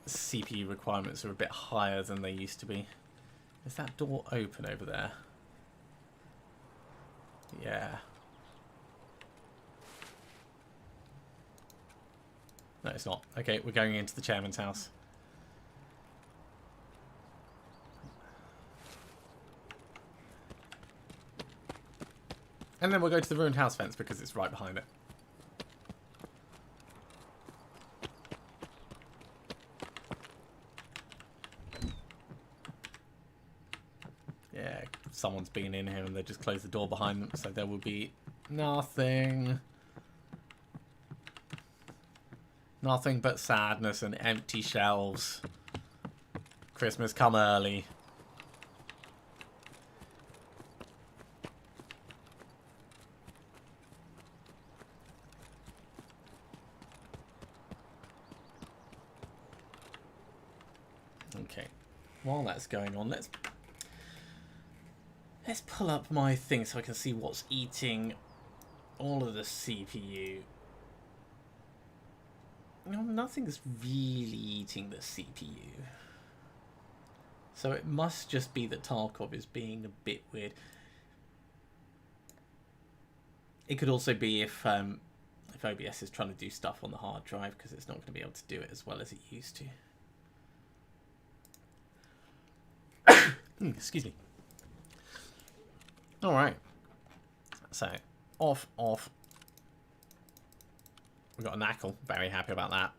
CPU requirements are a bit higher than they used to be. Is that door open over there? Yeah. No, it's not. Okay, we're going into the chairman's house. And then we'll go to the ruined house fence because it's right behind it. Yeah, someone's been in here and they just closed the door behind them, so there will be nothing. Nothing but sadness and empty shelves. Christmas come early. Okay, while that's going on, let's pull up my thing so I can see what's eating all of the CPU. No, nothing's really eating the CPU. So it must just be that Tarkov is being a bit weird. It could also be if OBS is trying to do stuff on the hard drive, because it's not going to be able to do it as well as it used to. Excuse me. Alright. So, off. We've got a knackle. Very happy about that.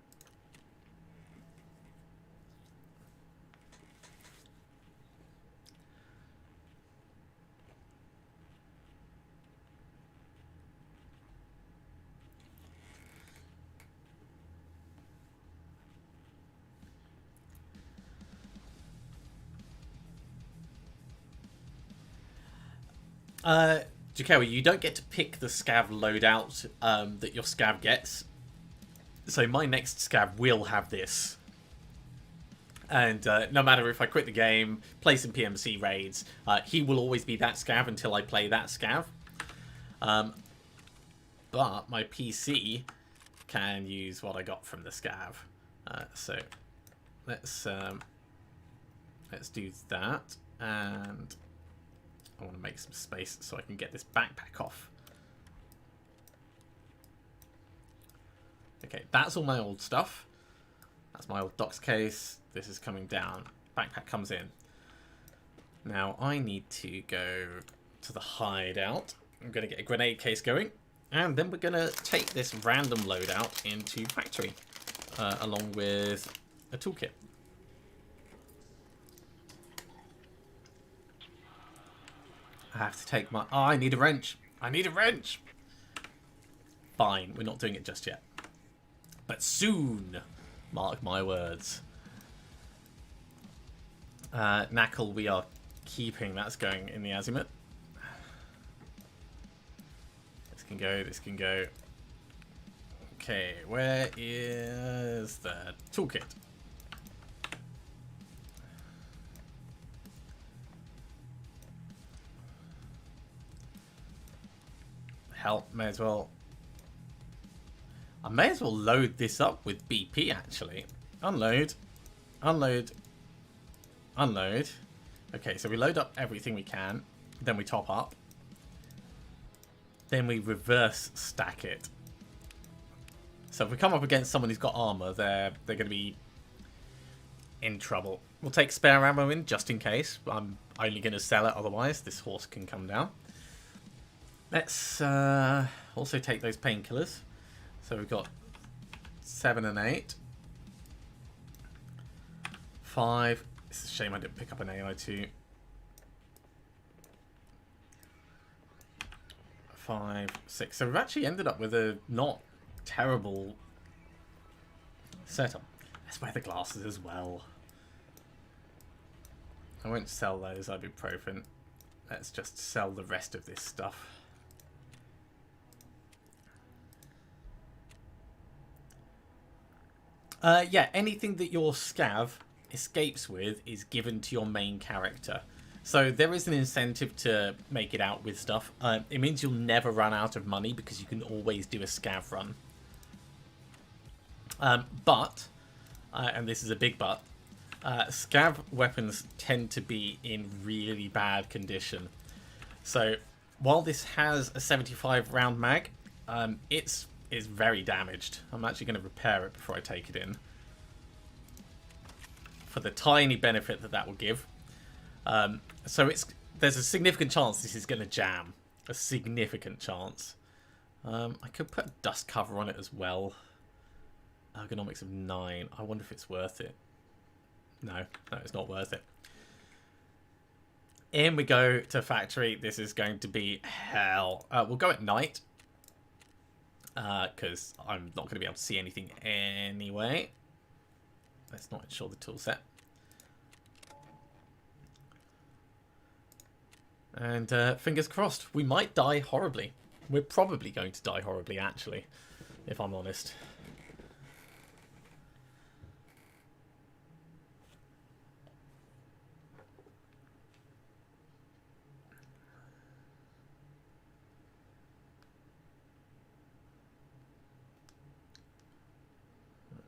Jakawa, you don't get to pick the scav loadout that your scav gets. So my next scav will have this. And no matter if I quit the game, play some PMC raids, he will always be that scav until I play that scav. But my PC can use what I got from the scav. So let's do that. And I want to make some space so I can get this backpack off. Okay, that's all my old stuff. That's my old docs case. This is coming down. Backpack comes in. Now I need to go to the hideout. I'm going to get a grenade case going. And then we're going to take this random loadout into factory. Along with a toolkit. I have to take my... Oh, I need a wrench. I need a wrench. Fine, we're not doing it just yet. But soon. Mark my words. Knuckle we are keeping. That's going in the azimuth. This can go. This can go. Okay, where is the toolkit? Hell, may as well... I may as well load this up with BP, actually. Unload. Unload. Unload. Okay, so we load up everything we can. Then we top up. Then we reverse stack it. So if we come up against someone who's got armor, they're going to be in trouble. We'll take spare ammo in, just in case. I'm only going to sell it, otherwise this horse can come down. Let's also take those painkillers. So we've got 7 and 8. 5. It's a shame I didn't pick up an AI2. 5, 6. So we've actually ended up with a not terrible setup. Let's wear the glasses as well. I won't sell those ibuprofen. Let's just sell the rest of this stuff. Yeah, anything that your scav escapes with is given to your main character. So there is an incentive to make it out with stuff. It means you'll never run out of money because you can always do a scav run. But, and this is a big but, scav weapons tend to be in really bad condition. So while this has a 75 round mag, it's very damaged. I'm actually going to repair it before I take it in. For the tiny benefit that will give. So there's a significant chance this is going to jam. A significant chance. I could put a dust cover on it as well. Ergonomics of 9. I wonder if it's worth it. No, it's not worth it. In we go to factory. This is going to be hell. We'll go at night. Because I'm not going to be able to see anything anyway. Let's not install the tool set. And fingers crossed, we might die horribly. We're probably going to die horribly, actually, if I'm honest.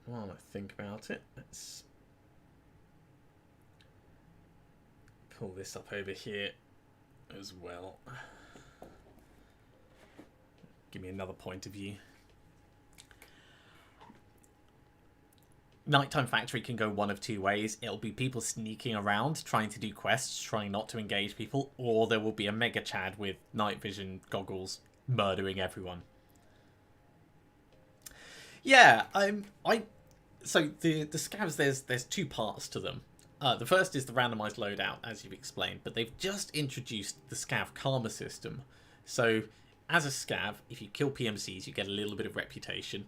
While I think about it, let's pull this up over here as well. Give me another point of view. Nighttime factory can go one of two ways. It'll be people sneaking around, trying to do quests, trying not to engage people, or there will be a mega chad with night vision goggles murdering everyone. Yeah, so the scavs, there's two parts to them. The first is the randomized loadout, as you've explained, but they've just introduced the scav karma system. So as a scav, if you kill PMCs, you get a little bit of reputation.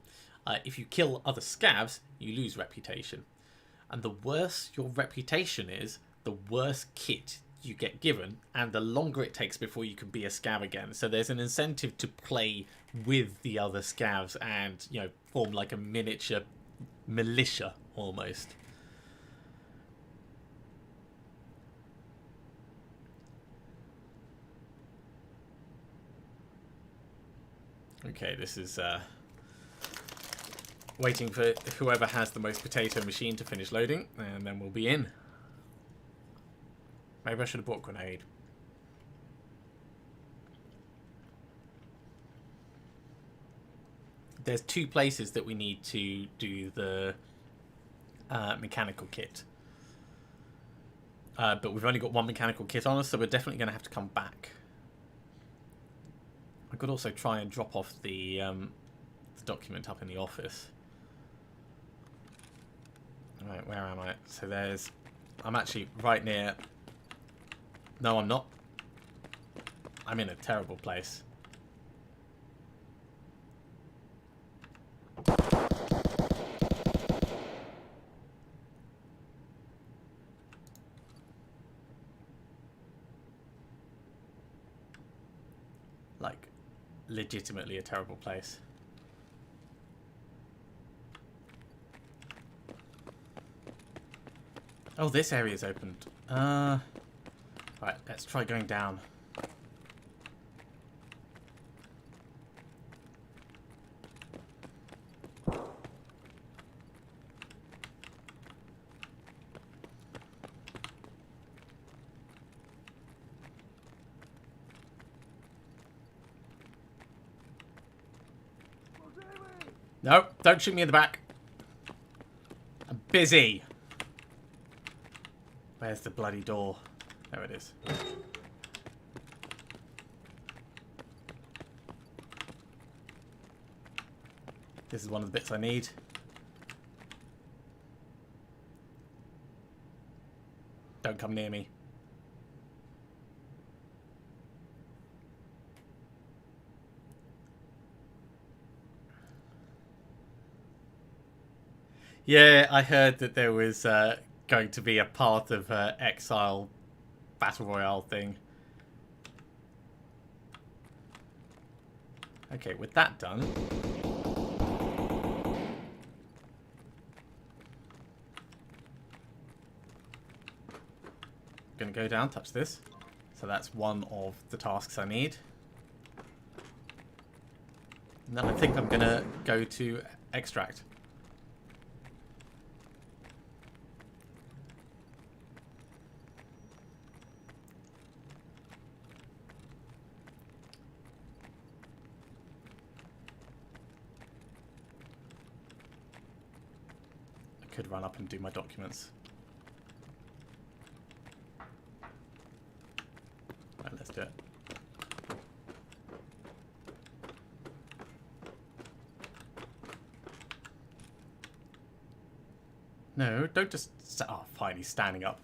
If you kill other scavs, you lose reputation. And the worse your reputation is, the worse kit you get given, and the longer it takes before you can be a scav again. So there's an incentive to play with the other scavs and, you know, form like a miniature militia almost. Okay, this is waiting for whoever has the most potato machine to finish loading, and then we'll be in. Maybe I should have bought a grenade. There's 2 places that we need to do the mechanical kit. But we've only got 1 mechanical kit on us, so we're definitely going to have to come back. I could also try and drop off the document up in the office. Right, where am I? So there's... I'm actually right near... No, I'm not. I'm in a terrible place. Like, legitimately a terrible place. Oh, this area's opened. Right, let's try going down. No, don't shoot me in the back. I'm busy. Where's the bloody door? There it is. This is one of the bits I need. Don't come near me. Yeah, I heard that there was going to be a part of Exile Battle Royale thing. Okay, with that done... Gonna go down, touch this. So that's one of the tasks I need. And then I think I'm gonna go to extract. I could run up and do my documents. Right, let's do it. No, don't just... Oh, fine, he's standing up.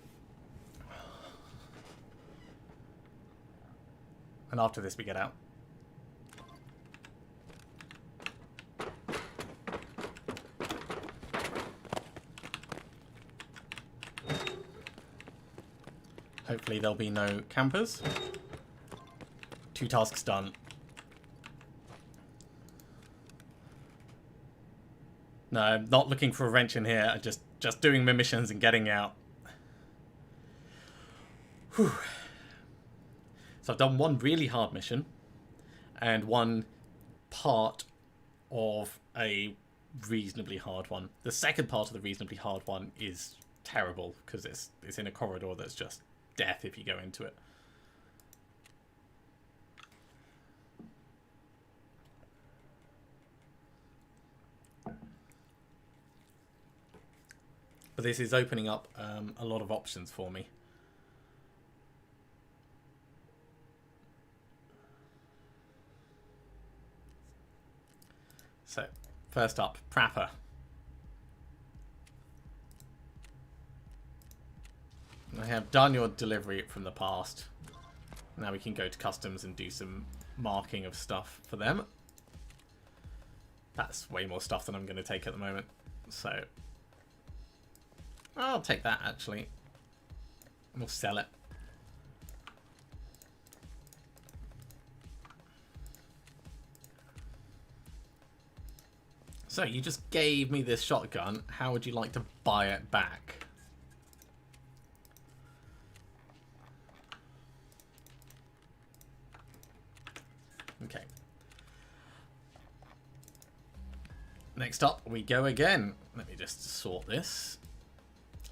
And after this, we get out. Hopefully there'll be no campers. 2 tasks done. No, I'm not looking for a wrench in here. I'm just doing my missions and getting out. Whew. So I've done 1 really hard mission and 1 part of a reasonably hard one. The second part of the reasonably hard one is terrible because it's in a corridor that's just death if you go into it. But this is opening up a lot of options for me. So, first up, Prapper. I have done your delivery from the past. Now we can go to customs and do some marking of stuff for them. That's way more stuff than I'm going to take at the moment. So, I'll take that actually. We'll sell it. So you just gave me this shotgun. How would you like to buy it back? Okay. Next up, we go again. Let me just sort this.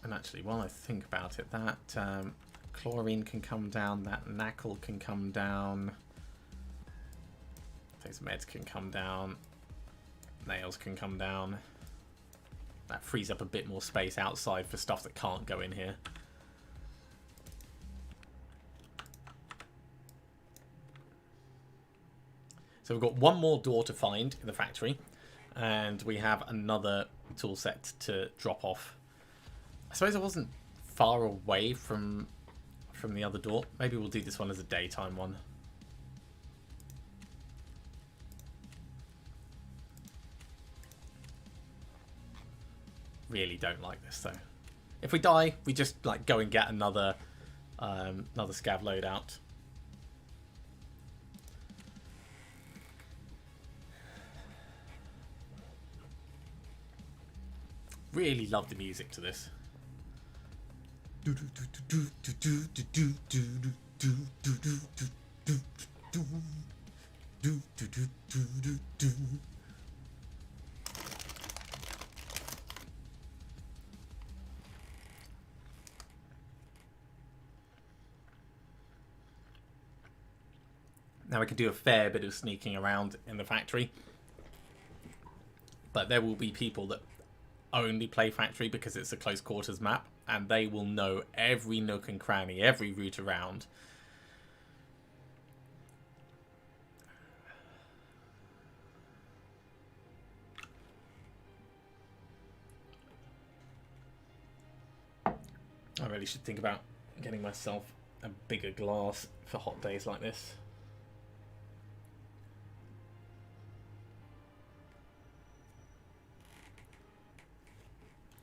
And actually, while I think about it, that chlorine can come down, that knuckle can come down. Those meds can come down. Nails can come down. That frees up a bit more space outside for stuff that can't go in here. So we've got one more door to find in the factory, and we have another tool set to drop off. I suppose I wasn't far away from the other door. Maybe we'll do this one as a daytime one. Really don't like this though. If we die, we just like go and get another scav loadout. Really love the music to this. Now we can do a fair bit of sneaking around in the factory, but there will be people that only play factory because it's a close quarters map, and they will know every nook and cranny, every route around. I really should think about getting myself a bigger glass for hot days like this.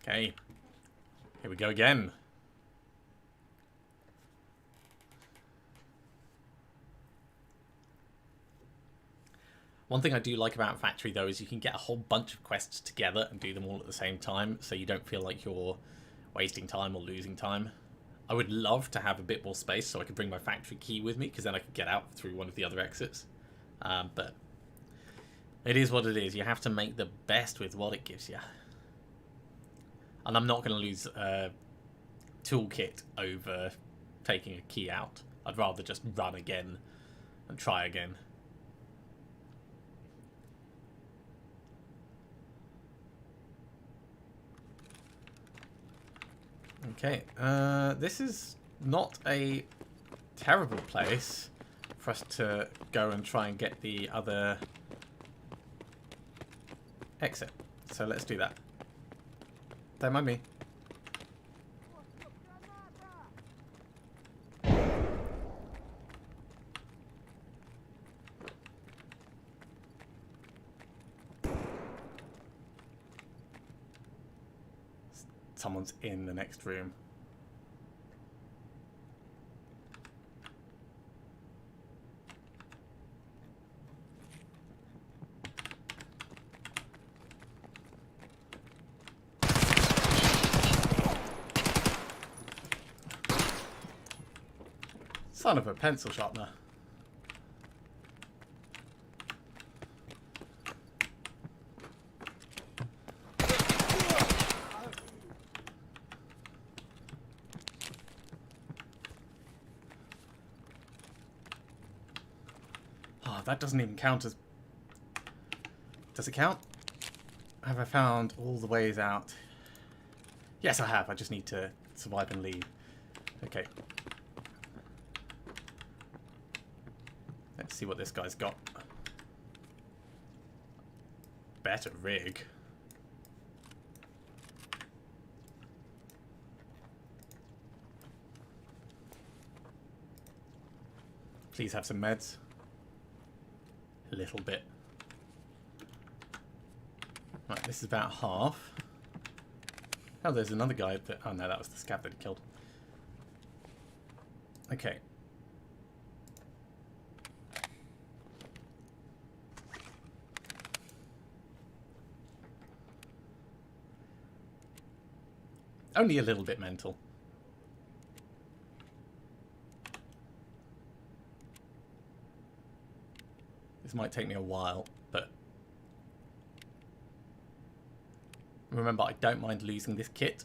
Okay, here we go again. One thing I do like about Factory though is you can get a whole bunch of quests together and do them all at the same time, so you don't feel like you're wasting time or losing time. I would love to have a bit more space so I could bring my factory key with me, because then I could get out through one of the other exits. But it is what it is. You have to make the best with what it gives you. And I'm not going to lose a toolkit over taking a key out. I'd rather just run again and try again. Okay, this is not a terrible place for us to go and try and get the other exit. So let's do that. Don't mind me. Someone's in the next room. Son of a pencil sharpener. Oh, that doesn't even count as... Does it count? Have I found all the ways out? Yes, I have. I just need to survive and leave. Okay. Let's see what this guy's got. Better rig. Please have some meds. A little bit. Right, this is about half. Oh, there's another guy that... Oh no, that was the scav that he killed. Okay. Only a little bit mental. This might take me a while, but remember, I don't mind losing this kit.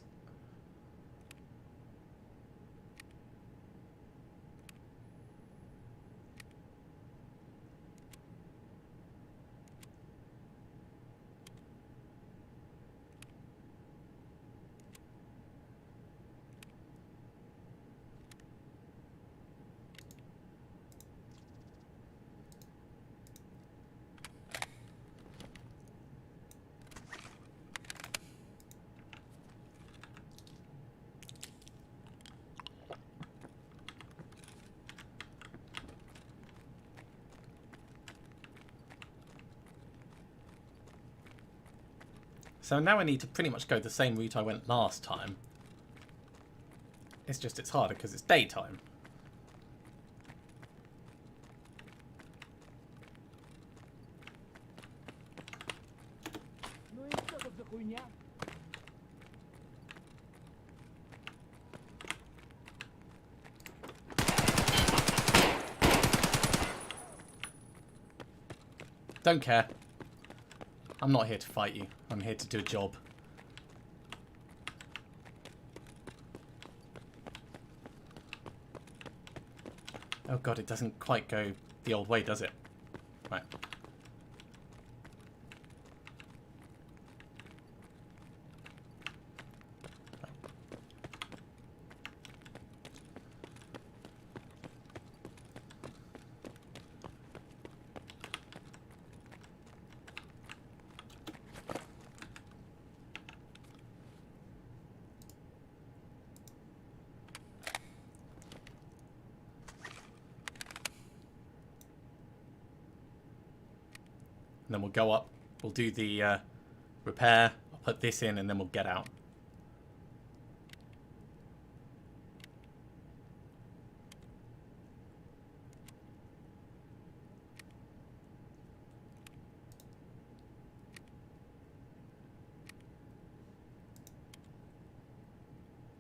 So now I need to pretty much go the same route I went last time. It's just it's harder because it's daytime. Don't care. I'm not here to fight you. I'm here to do a job. Oh god, it doesn't quite go the old way, does it? Right. And then we'll go up, we'll do the repair, I'll put this in, and then we'll get out.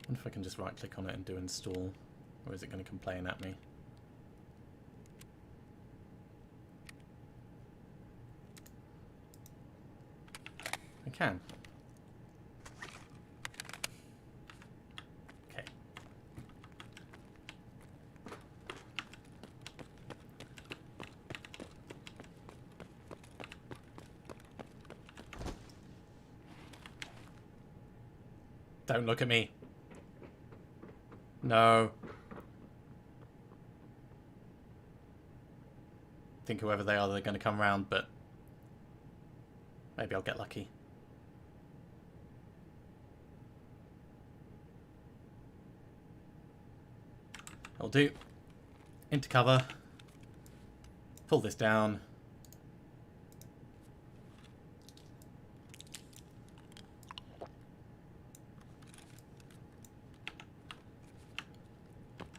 I wonder if I can just right click on it and do install, or is it going to complain at me? I can. Okay. Don't look at me. No. I think whoever they are, they're going to come around, but maybe I'll get lucky. I'll do. Into cover. Pull this down.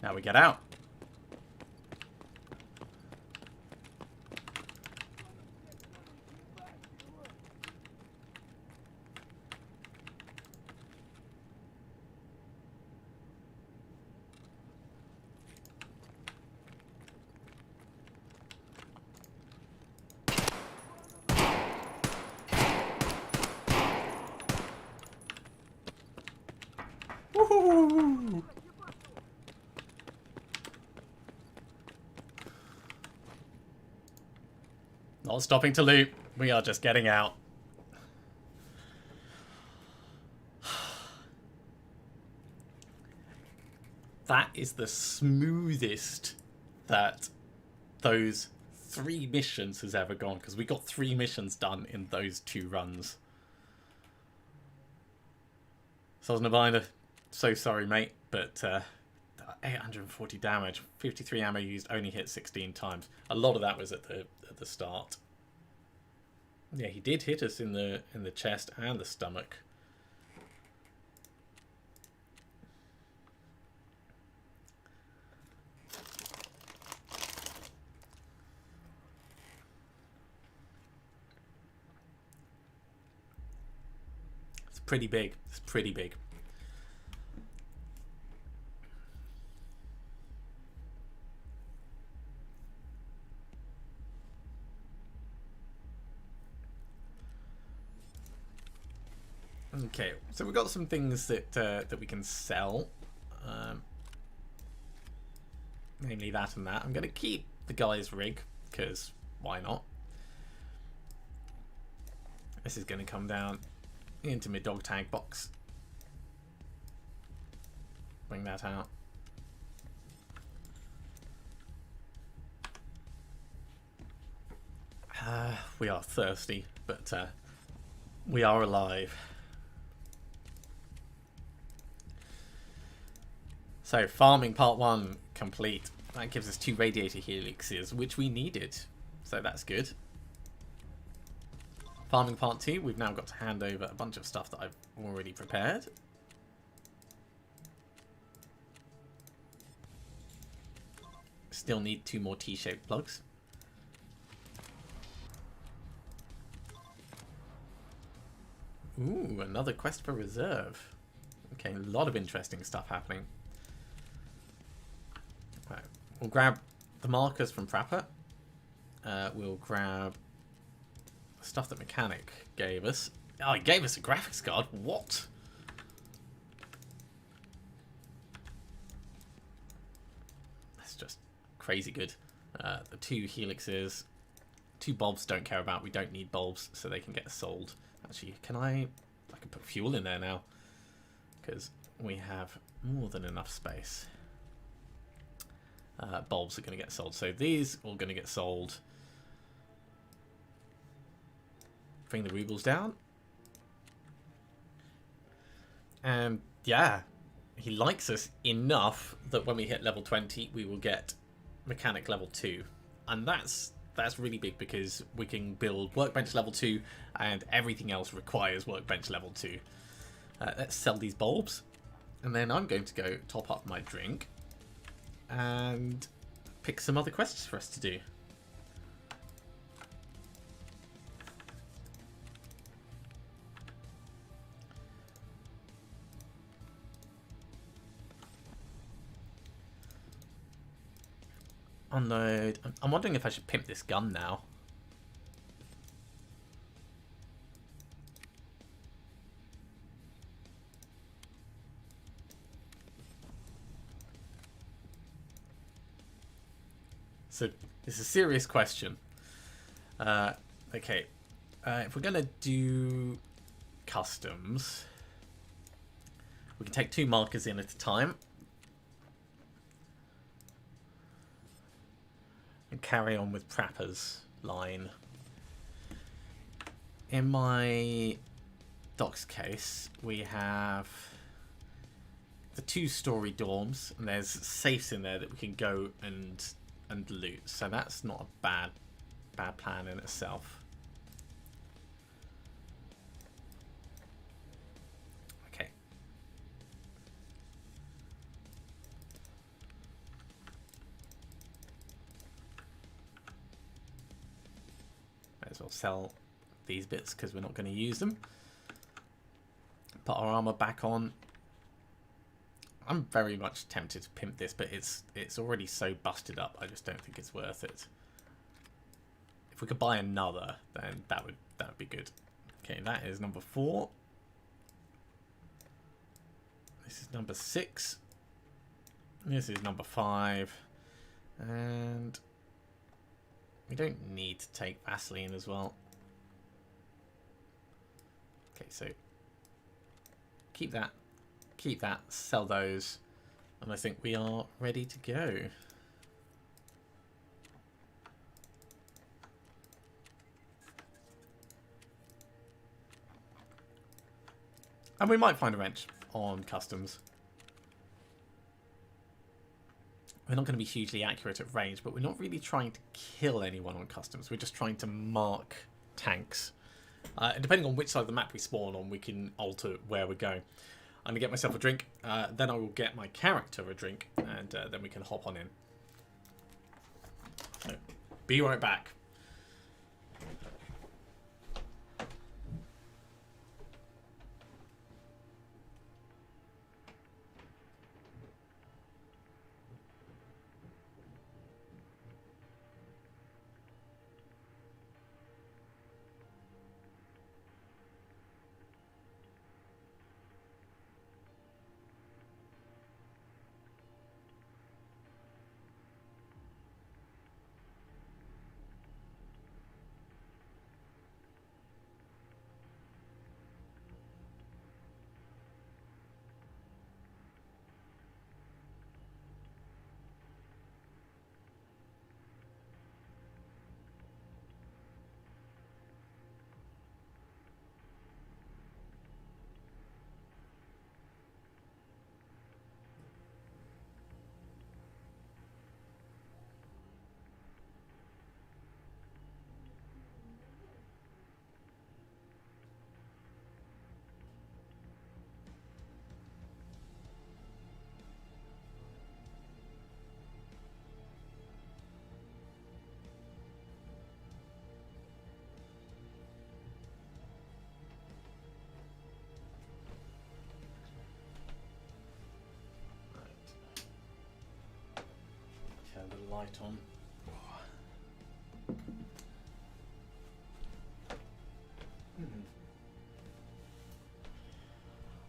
Now we get out. Woohoo! Not stopping to loot. We are just getting out. That is the smoothest that those 3 missions has ever gone, because we got 3 missions done in those 2 runs. Sosnabinder, so sorry mate, but 840 damage, 53 ammo used, only hit 16 times. A lot of that was at the start. Yeah, he did hit us in the chest and the stomach. It's pretty big. It's pretty big. Okay, so we've got some things that that we can sell. Namely that and that. I'm going to keep the guy's rig, because why not? This is going to come down into my dog tag box. Bring that out. We are thirsty, but we are alive. So, farming part 1 complete. That gives us 2 radiator helixes, which we needed. So that's good. Farming part 2, we've now got to hand over a bunch of stuff that I've already prepared. Still need 2 more T-shaped plugs. Ooh, another quest for reserve. Okay, a lot of interesting stuff happening. Right, we'll grab the markers from Frapper. We'll grab the stuff that Mechanic gave us. Oh, he gave us a graphics card. What? That's just crazy good. The 2 helixes. 2 bulbs don't care about. We don't need bulbs, so they can get sold. Actually, I can put fuel in there now, because we have more than enough space. Bulbs are going to get sold, so these are all going to get sold. Bring the rubles down. And yeah, he likes us enough that when we hit level 20, we will get mechanic level 2. And that's really big, because we can build workbench level 2 and everything else requires workbench level 2. Let's sell these bulbs, and then I'm going to go top up my drink and pick some other quests for us to do. Unload. I'm wondering if I should pimp this gun now. So, it's a serious question. Okay. If we're going to do customs, we can take 2 markers in at a time. And carry on with Prapper's line. In my docks case, we have the 2-story dorms, and there's safes in there that we can go and loot. So that's not a bad plan in itself. Okay. Might as well sell these bits because we're not going to use them. Put our armor back on. I'm very much tempted to pimp this, but it's already so busted up. I just don't think it's worth it. If we could buy another, then that would be good. Okay, that is number 4. This is number 6. This is number 5, and we don't need to take Vaseline as well. Okay, so keep that, sell those, and I think we are ready to go. And we might find a wrench on customs. We're not going to be hugely accurate at range, but we're not really trying to kill anyone on customs. We're just trying to mark tanks. Depending on which side of the map we spawn on, we can alter where we're going. I'm going to get myself a drink, then I will get my character a drink, and then we can hop on in. So, be right back. the light on.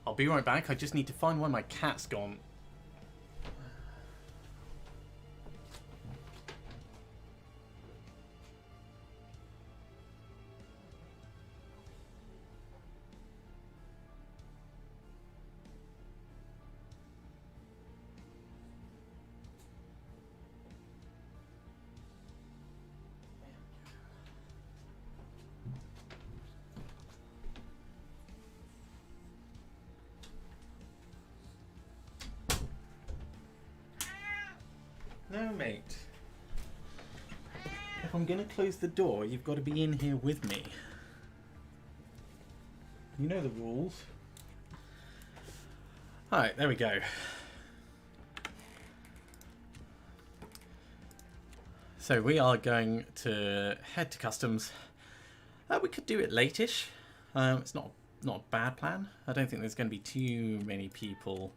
I'll be right back. I just need to find where my cat's gone. No, mate. If I'm going to close the door, you've got to be in here with me. You know the rules. Alright, there we go. So we are going to head to customs. We could do it late-ish. It's not a bad plan. I don't think there's going to be too many people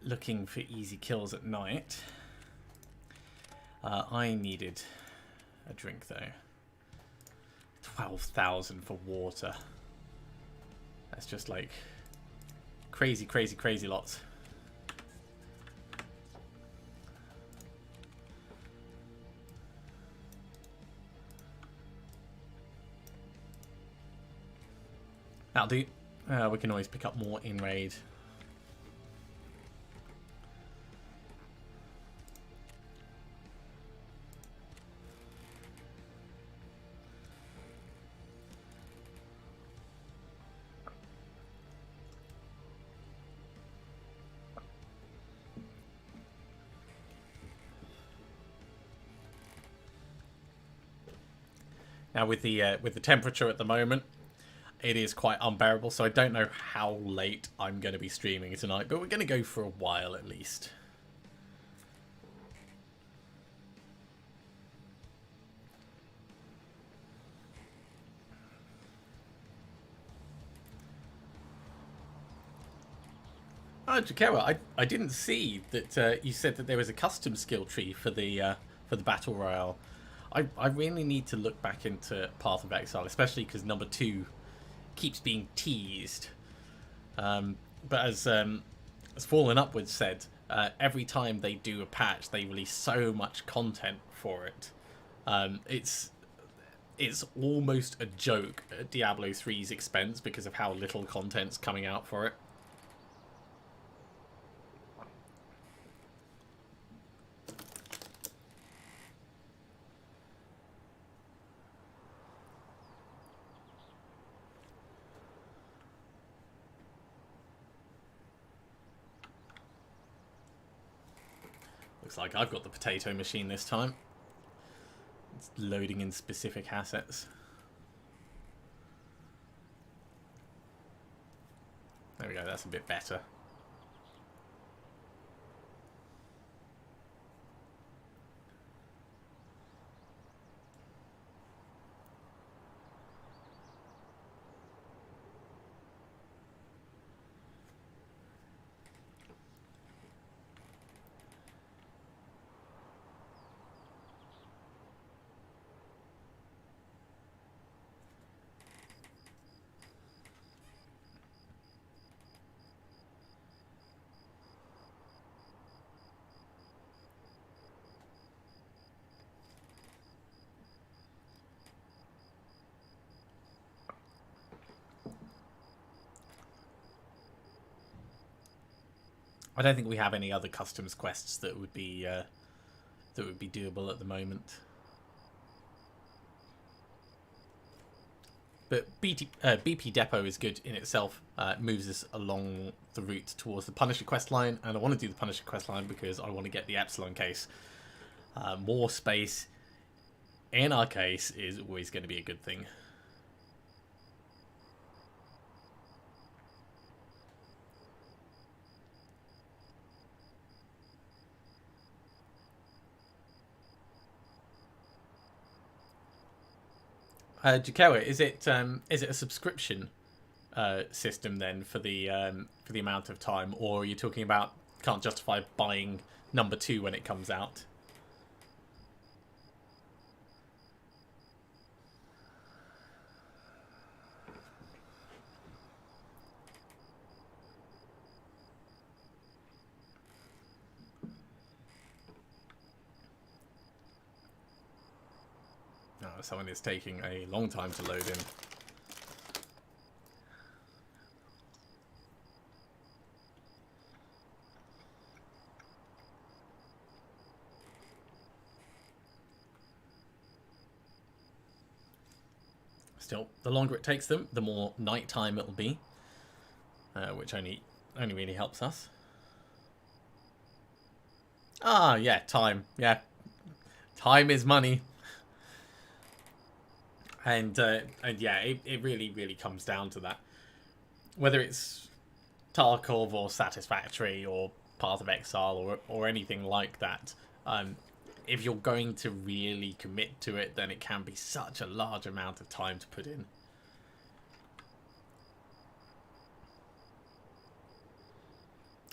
looking for easy kills at night. I needed a drink though. 12,000 for water. That's just like crazy, crazy, crazy lots. That'll do. We can always pick up more in raid. Now with the temperature at the moment, it is quite unbearable, so I don't know how late I'm going to be streaming tonight, but we're going to go for a while at least. Oh, Jakera, I didn't see that you said that there was a custom skill tree for the Battle Royale. I really need to look back into Path of Exile, especially because number 2 keeps being teased. But as Fallen Upwards said, every time they do a patch, they release so much content for it. It's almost a joke at Diablo 3's expense because of how little content's coming out for it. Looks like I've got the potato machine this time. It's loading in specific assets. There we go, that's a bit better. I don't think we have any other customs quests that would be doable at the moment. But BP Depot is good in itself. It moves us along the route towards the Punisher quest line, and I want to do the Punisher quest line because I want to get the Epsilon case. More space, in our case, is always going to be a good thing. Jakewa, is it a subscription system then for the amount of time, or are you talking about can't justify buying number 2 when it comes out. Oh, someone is taking a long time to load in. Still, the longer it takes them, the more nighttime it'll be, which only really helps us. Ah, yeah, time. Yeah, time is money. And yeah, it really comes down to that. Whether it's Tarkov or Satisfactory or Path of Exile or anything like that, if you're going to really commit to it, then it can be such a large amount of time to put in.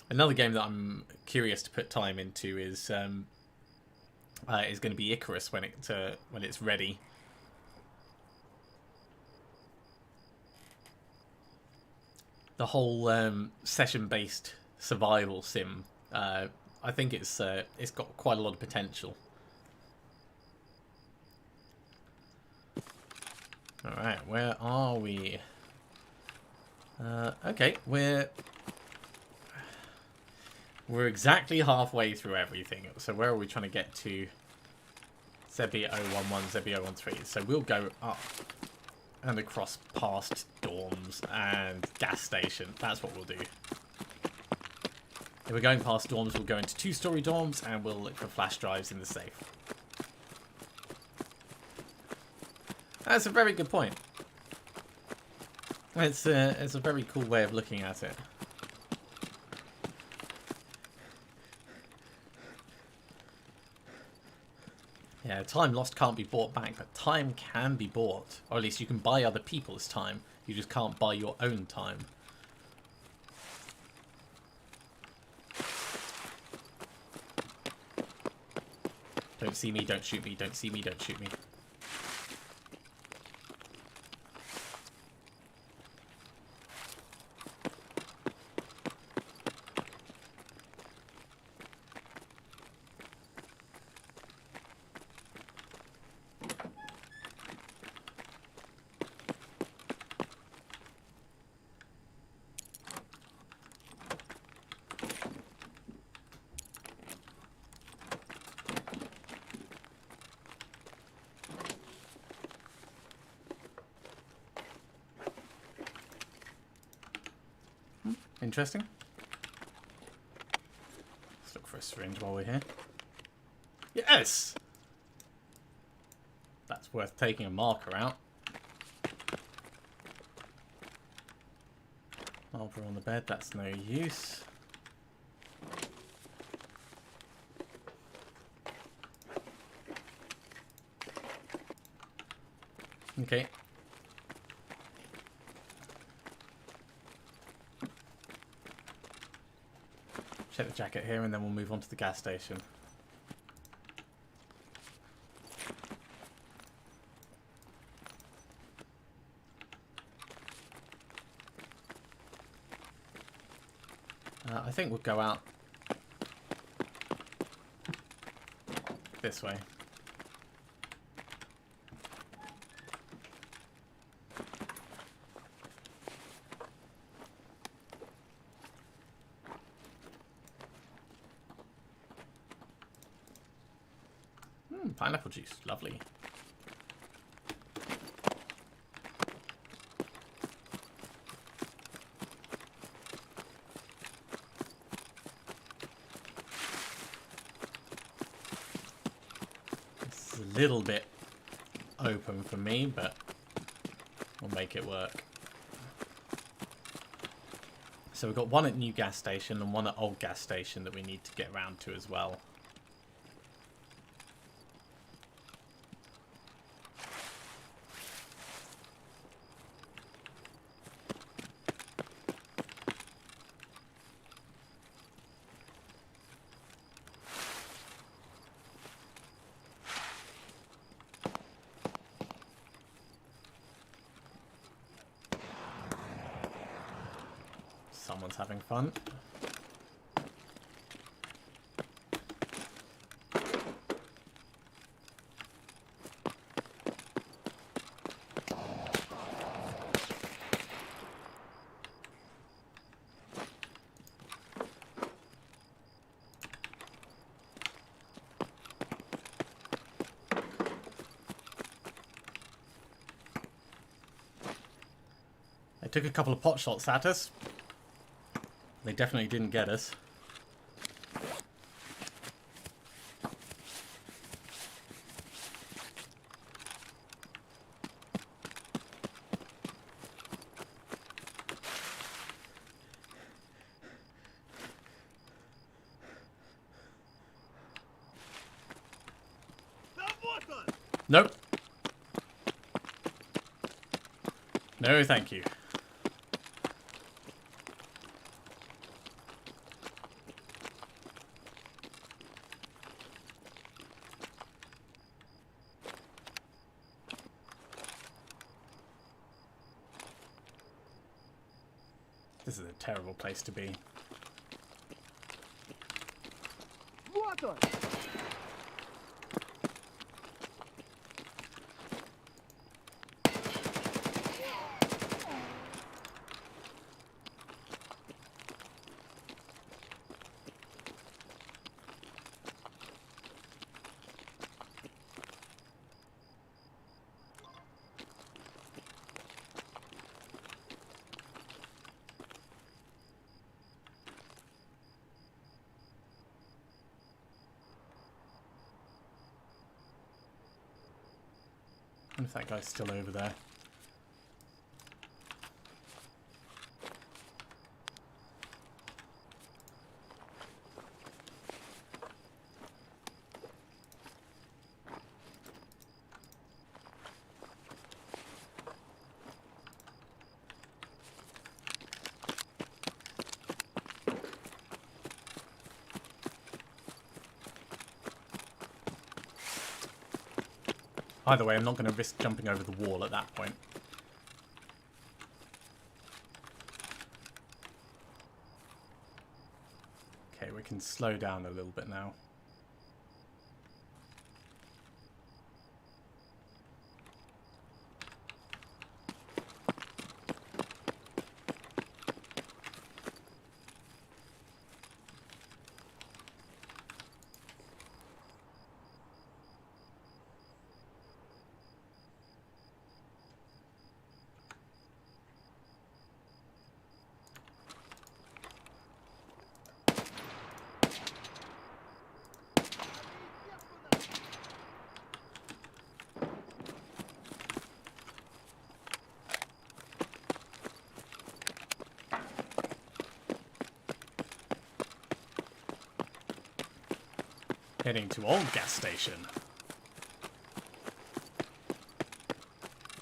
Another game that I'm curious to put time into is going to be Icarus when it's ready. The whole session-based survival sim, I think it's got quite a lot of potential. All right, where are we? Okay, we're exactly halfway through everything. So where are we trying to get to? Zebi 011, Zebi 013. So we'll go up and across past dorms and gas station. That's what we'll do. If we're going past dorms, we'll go into 2-story dorms and we'll look for flash drives in the safe. That's a very good point. It's a very cool way of looking at it. Yeah, time lost can't be bought back, but time can be bought. Or at least you can buy other people's time. You just can't buy your own time. Don't see me, don't shoot me, don't see me, don't shoot me. Interesting. Let's look for a syringe while we're here. Yes! That's worth taking a marker out. Marker on the bed, that's no use. Okay. Check the jacket here and then we'll move on to the gas station. I think we'll go out this way. Pineapple juice, lovely. It's a little bit open for me, but we'll make it work. So we've got one at new gas station and one at old gas station that we need to get around to as well. Someone's having fun. They took a couple of pot shots at us. They definitely didn't get us. Nope. No, thank you. This is a terrible place to be. Water. I wonder if that guy's still over there. Either way, I'm not going to risk jumping over the wall at that point. Okay, we can slow down a little bit now. Heading to old gas station.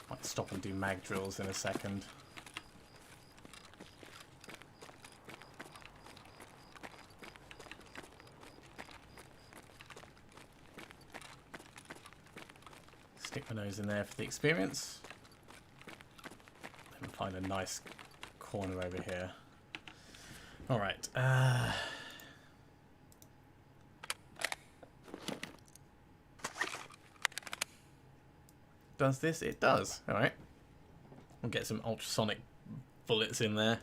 Might stop and do mag drills in a second. Stick my nose in there for the experience. Then find a nice corner over here. Alright, does this? It does. Alright. We'll get some ultrasonic bullets in there.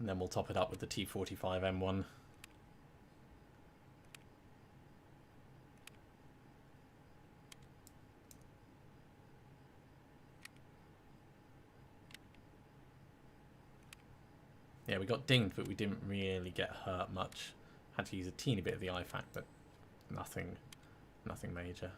And then we'll top it up with the T45M1. Yeah, we got dinged, but we didn't really get hurt much. Had to use a teeny bit of the IFAK, but nothing major.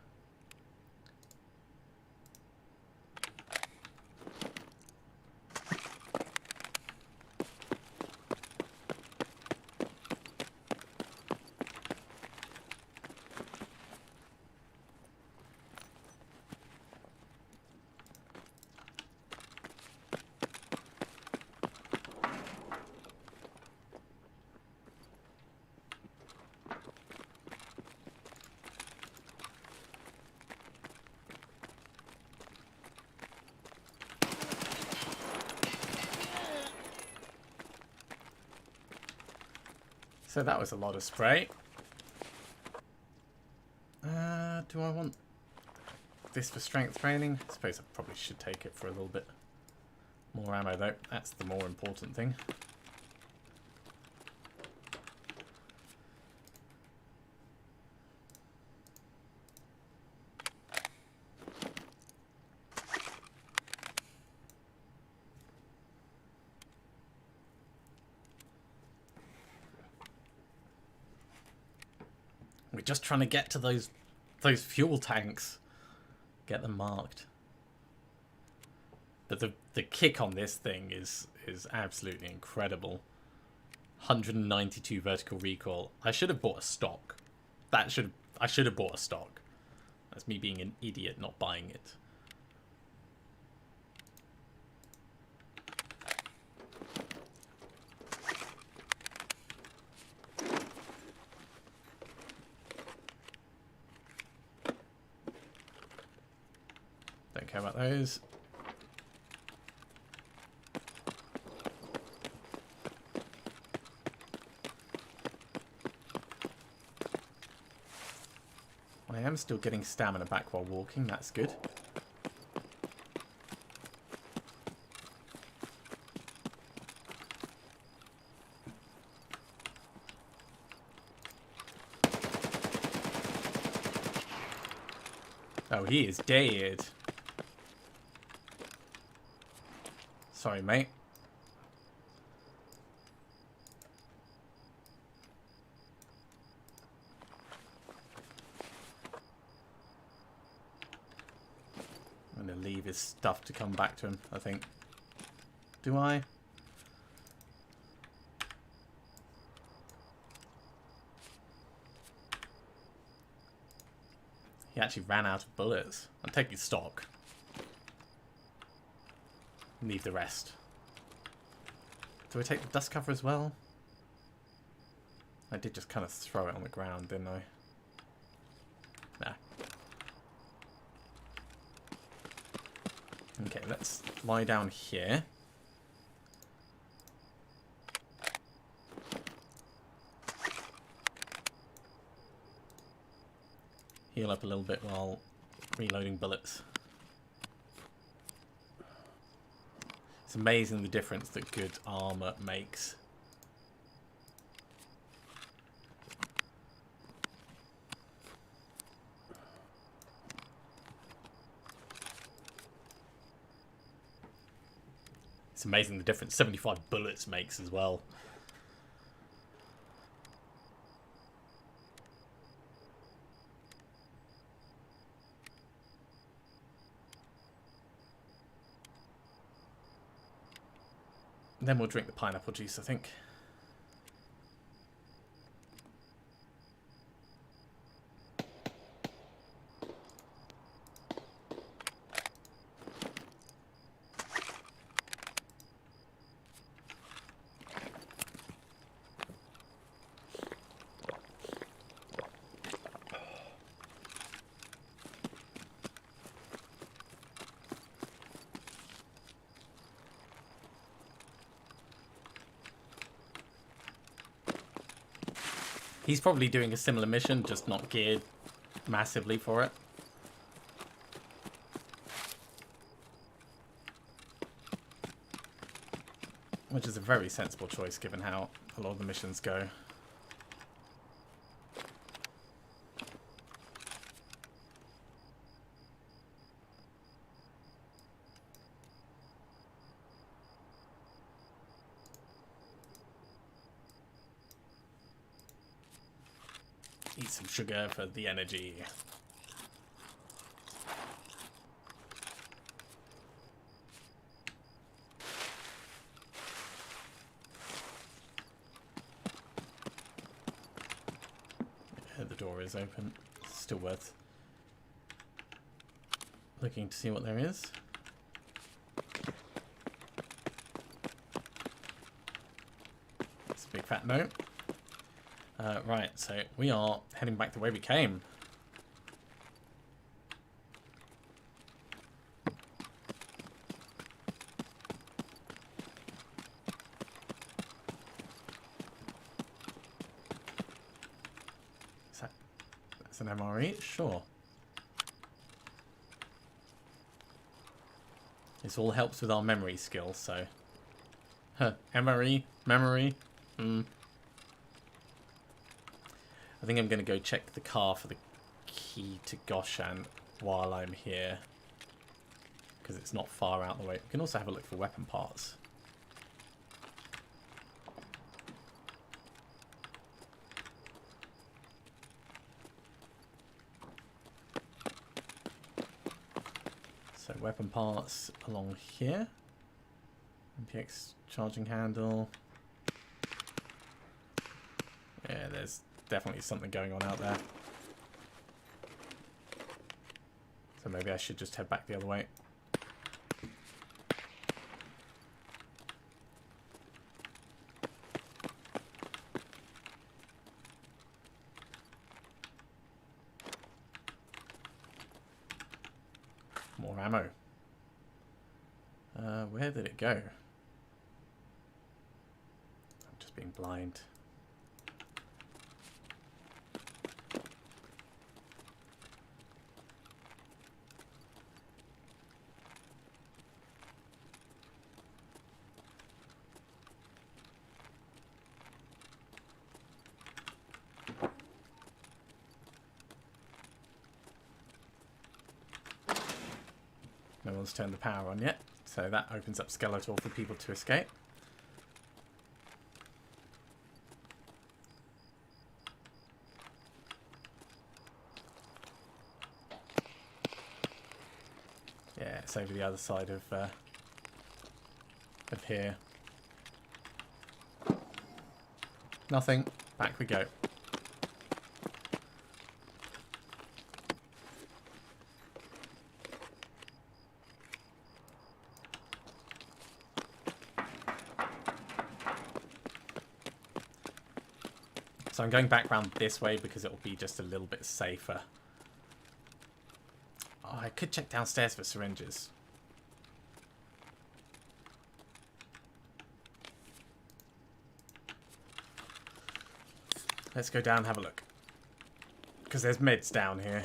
So that was a lot of spray. Do I want this for strength training? I suppose I probably should take it for a little bit more ammo though. That's the more important thing. We're just trying to get to those fuel tanks. Get them marked. But the kick on this thing is absolutely incredible. 192 vertical recoil. I should have bought a stock. I should have bought a stock. That's me being an idiot not buying it. Don't care about those. I am still getting stamina back while walking, that's good. Oh, he is dead. Sorry, mate. I'm going to leave his stuff to come back to him, I think. Do I? He actually ran out of bullets. I'm taking stock. Leave the rest. Do I take the dust cover as well? I did just kind of throw it on the ground, didn't I? Nah. Okay, let's lie down here. Heal up a little bit while reloading bullets. It's amazing the difference that good armor makes. It's amazing the difference 75 bullets makes as well. Then we'll drink the pineapple juice, I think. He's probably doing a similar mission, just not geared massively for it. Which is a very sensible choice given how a lot of the missions go. Eat some sugar for the energy. Yeah, the door is open. Still worth looking to see what there is. It's a big fat no. Right, so we are heading back the way we came. It's an MRE, sure. This all helps with our memory skills, so... MRE, memory. I think I'm going to go check the car for the key to Goshan while I'm here. Because it's not far out the way. We can also have a look for weapon parts. So weapon parts along here. MPX charging handle. Yeah, there's definitely something going on out there. So maybe I should just head back the other way. More ammo. Where did it go? I'm just being blind. No one's turned the power on yet, so that opens up Skeletor for people to escape. Yeah, it's over the other side of here. Nothing. Back we go. So I'm going back round this way because it will be just a little bit safer. Oh, I could check downstairs for syringes. Let's go down and have a look. Because there's meds down here.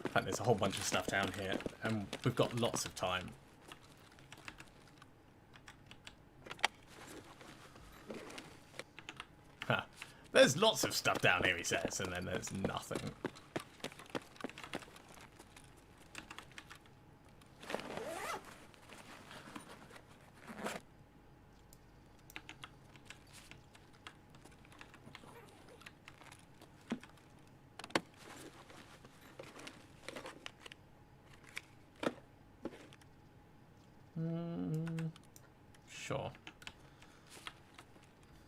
In fact, there's a whole bunch of stuff down here. And we've got lots of time. There's lots of stuff down here, he says, and then there's nothing. Sure.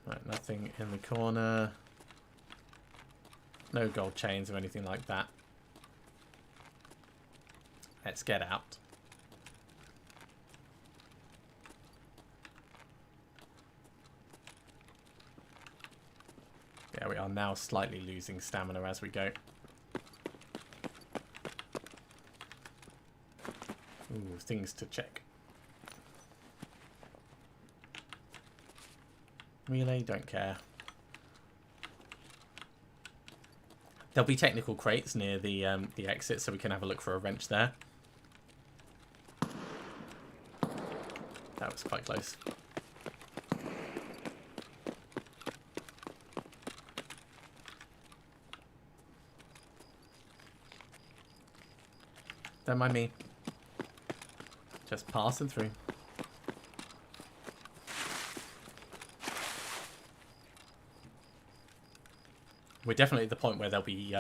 Right, nothing in the corner. No gold chains or anything like that. Let's get out. Yeah, we are now slightly losing stamina as we go. Ooh, things to check. Relay, don't care. There'll be technical crates near the exit, so we can have a look for a wrench there. That was quite close. Don't mind me. Just passing through. We're definitely at the point where there'll be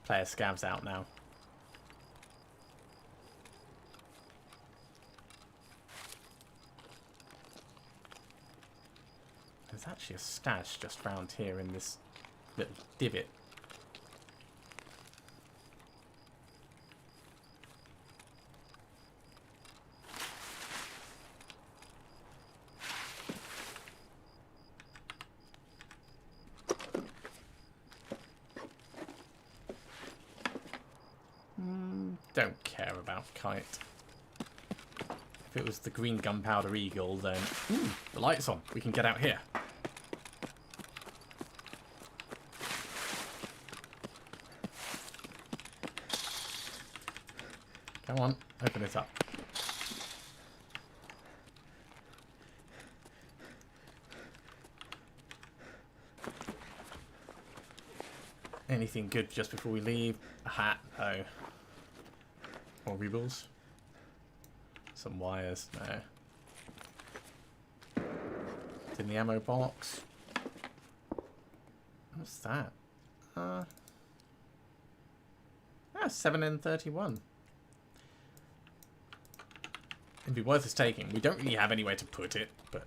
player scavs out now. There's actually a stash just round here in this little divot. Don't care about Kite. If it was the green gunpowder eagle, then... Ooh, the light's on. We can get out here. Come on, open it up. Anything good just before we leave? A hat? No. More rubles? Some wires? No. It's in the ammo box. What's that? 7N31. It'd be worth us taking. We don't really have anywhere to put it, but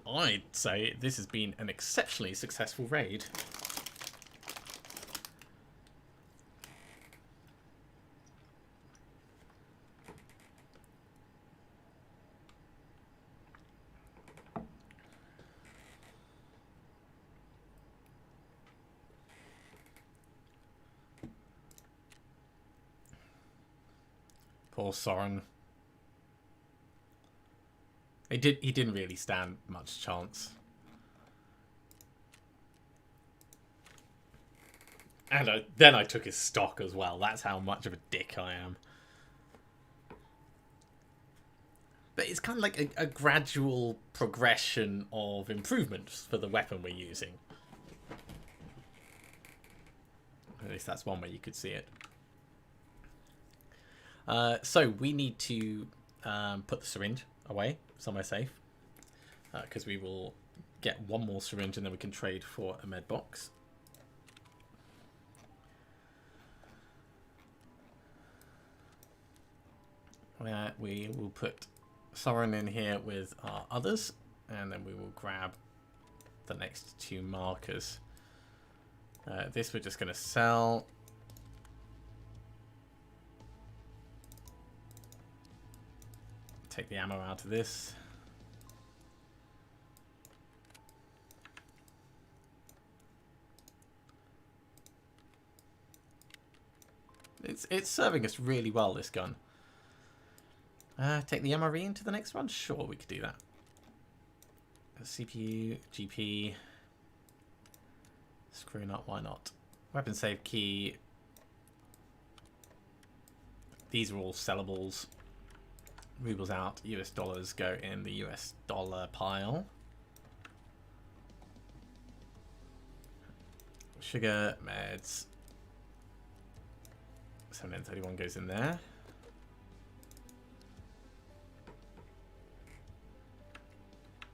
I'd say this has been an exceptionally successful raid. Poor Soren. He didn't really stand much chance. And then I took his stock as well. That's how much of a dick I am. But it's kind of like a gradual progression of improvements for the weapon we're using. At least that's one way you could see it. So we need to put the syringe away somewhere safe, because we will get one more syringe and then we can trade for a med box. We will put Soren in here with our others, and then we will grab the next two markers. This we're just going to sell. Take the ammo out of this. It's serving us really well, this gun. Take the MRE into the next one? Sure, we could do that. CPU, GP. Screw not, why not? Weapon save key. These are all sellables. Rubles out, US dollars go in the US dollar pile. Sugar, meds. 7N31 goes in there.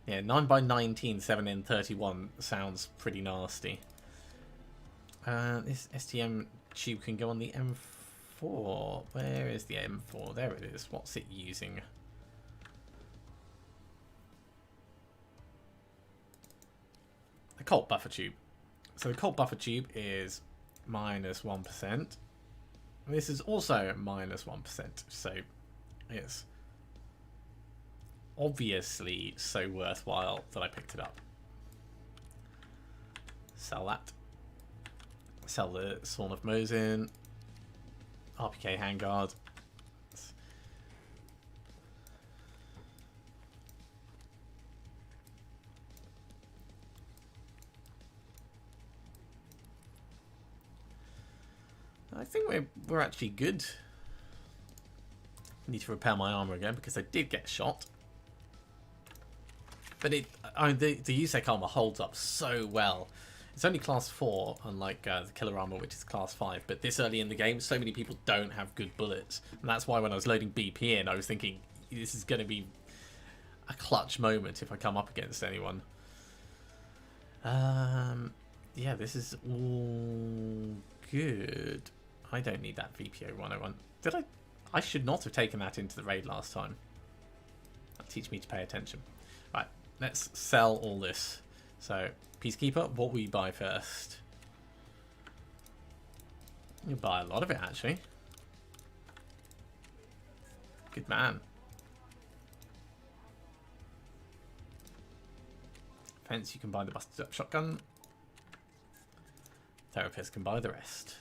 Yeah, 9x19 7N31 sounds pretty nasty. This STM tube can go on the M4. Where is the M4? There it is. What's it using? The Colt buffer tube. So the Colt buffer tube is -1%. This is also -1%. So it's obviously so worthwhile that I picked it up. Sell that. Sell the Sworn of Mosin. RPK handguard. I think we're actually good. Need to repair my armor again because I did get shot. But the USEC armor holds up so well. It's only class 4, unlike the killer armor, which is class 5. But this early in the game, so many people don't have good bullets. And that's why when I was loading BP in, I was thinking, this is going to be a clutch moment if I come up against anyone. Yeah, this is all good. I don't need that VPO 101. Did I? I should not have taken that into the raid last time. That'll teach me to pay attention. Right, let's sell all this. So, Peacekeeper, what will you buy first? You buy a lot of it, actually. Good man. Fence, you can buy the busted up shotgun. Therapist can buy the rest.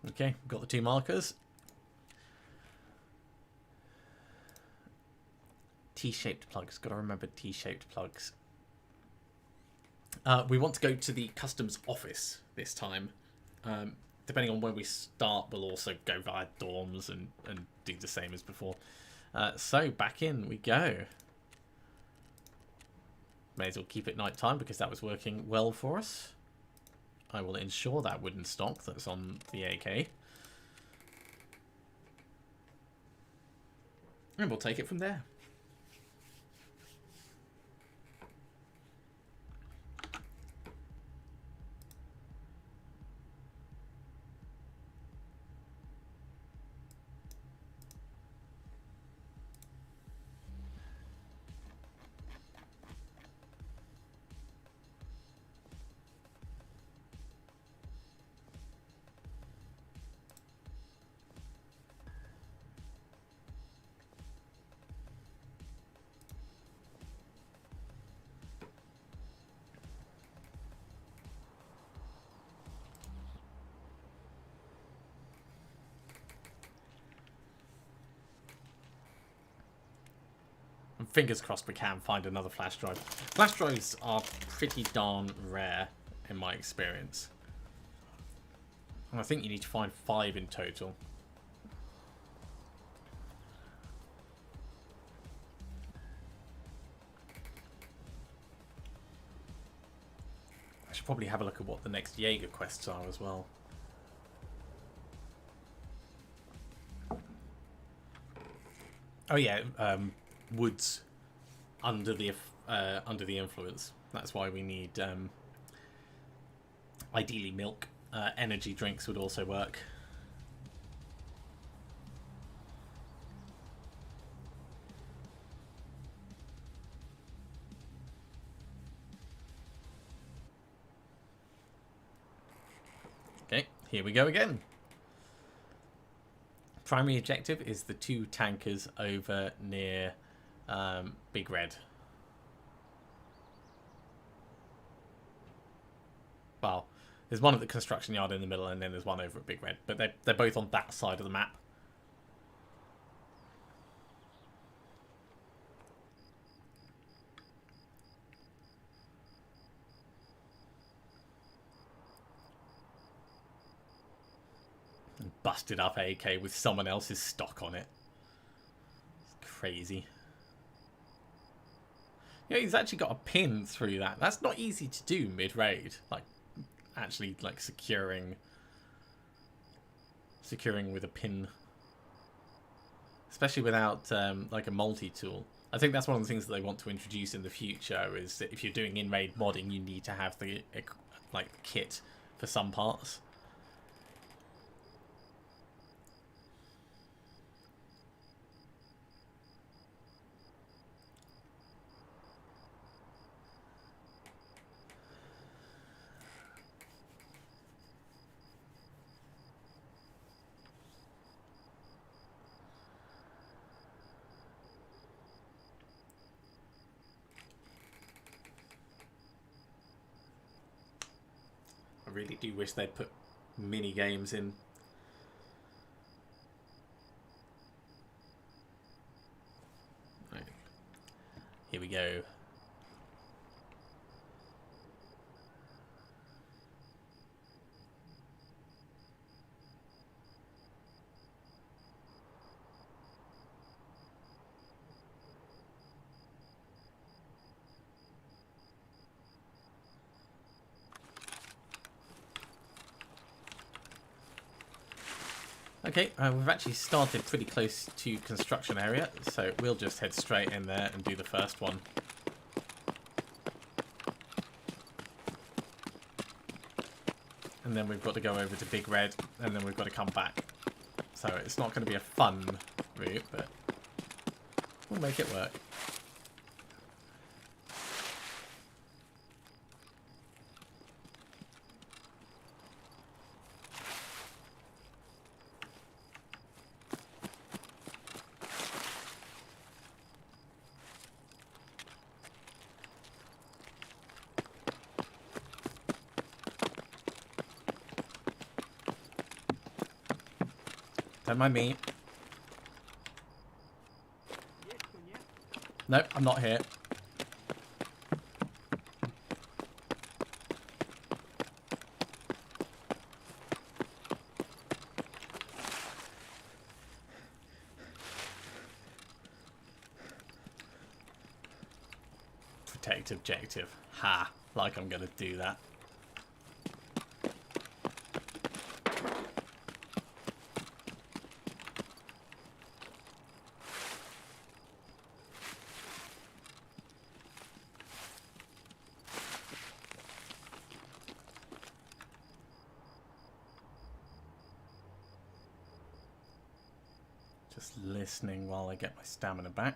Okay, got the two markers. T-shaped plugs. Got to remember T-shaped plugs. We want to go to the customs office this time. Depending on when we start, we'll also go via dorms and do the same as before. So back in we go. May as well keep it night time because that was working well for us. I will ensure that wooden stock that's on the AK. And we'll take it from there. And fingers crossed we can find another flash drive. Flash drives are pretty darn rare in my experience. And I think you need to find 5 in total. I should probably have a look at what the next Jaeger quests are as well. Oh yeah, woods under the influence. That's why we need ideally milk. Energy drinks would also work. Okay, here we go again. Primary objective is the 2 tankers over near Big Red. Well, there's one at the construction yard in the middle, and then there's one over at Big Red. But they're both on that side of the map. Busted up AK with someone else's stock on it. It's crazy. Yeah, he's actually got a pin through that. That's not easy to do mid-raid. Like, actually, like, securing with a pin. Especially without, like, a multi-tool. I think that's one of the things that they want to introduce in the future, is that if you're doing in-raid modding, you need to have the, like, kit for some parts. I really do wish they'd put mini games in. Right. Here we go. Okay, we've actually started pretty close to construction area, so we'll just head straight in there and do the first one. And then we've got to go over to Big Red, and then we've got to come back. So it's not going to be a fun route, but we'll make it work. Don't mind me. Nope, I'm not here. Protect objective. Ha! Like I'm gonna do that. Just listening while I get my stamina back.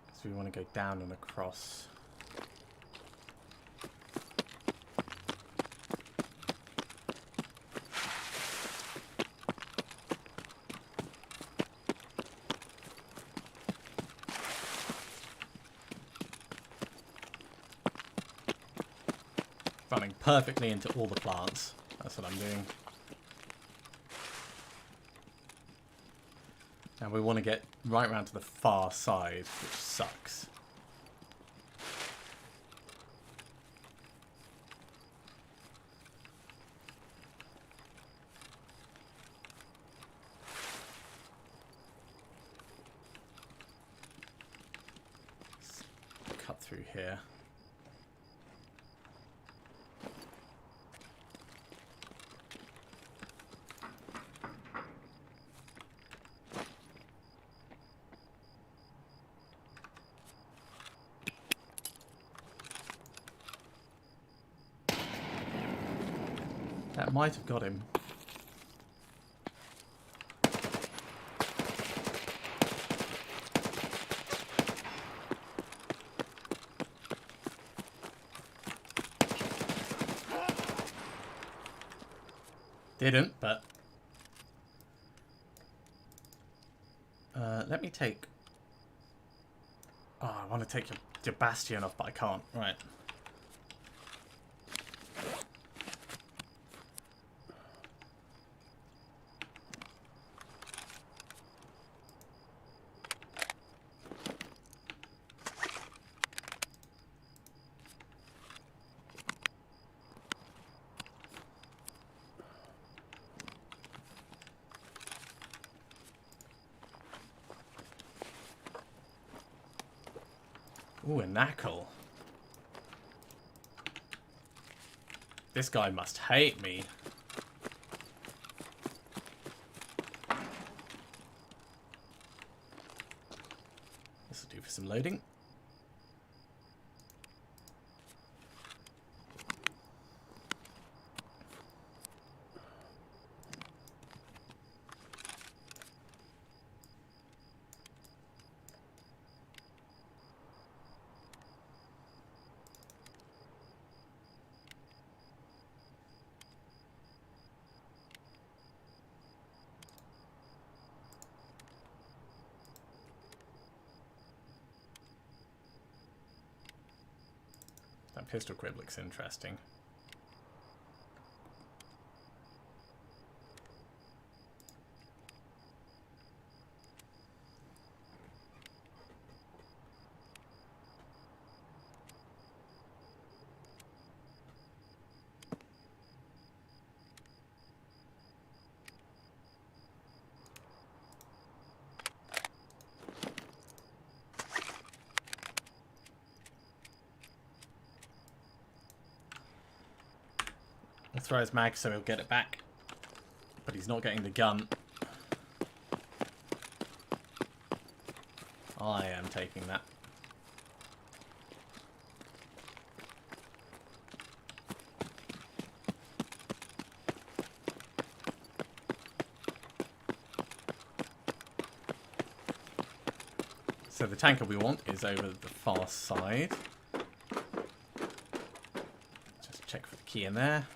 Because we want to go down and across. Running perfectly into all the plants. That's what I'm doing. And we want to get right round to the far side, which sucks. Let's cut through here. That might have got him. Didn't, but... let me take... Oh, I want to take your bastion off, but I can't. Right. Ooh, a knackle. This guy must hate me. This will do for some loading. That pistol grip looks interesting. I'll throw his mag so he'll get it back. But he's not getting the gun. I am taking that. So the tanker we want is over the far side. Just check for the key in there.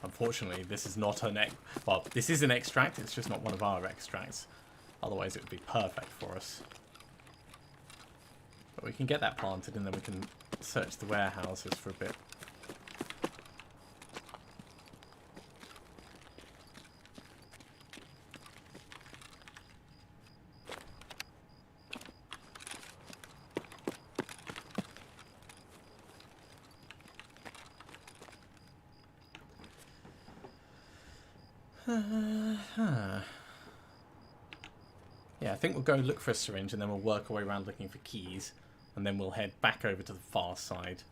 Unfortunately, this is not an well, this is an extract, it's just not one of our extracts. Otherwise it would be perfect for us. But we can get that planted and then we can search the warehouses for a bit. Yeah, I think we'll go look for a syringe and then we'll work our way around looking for keys. And then we'll head back over to the far side.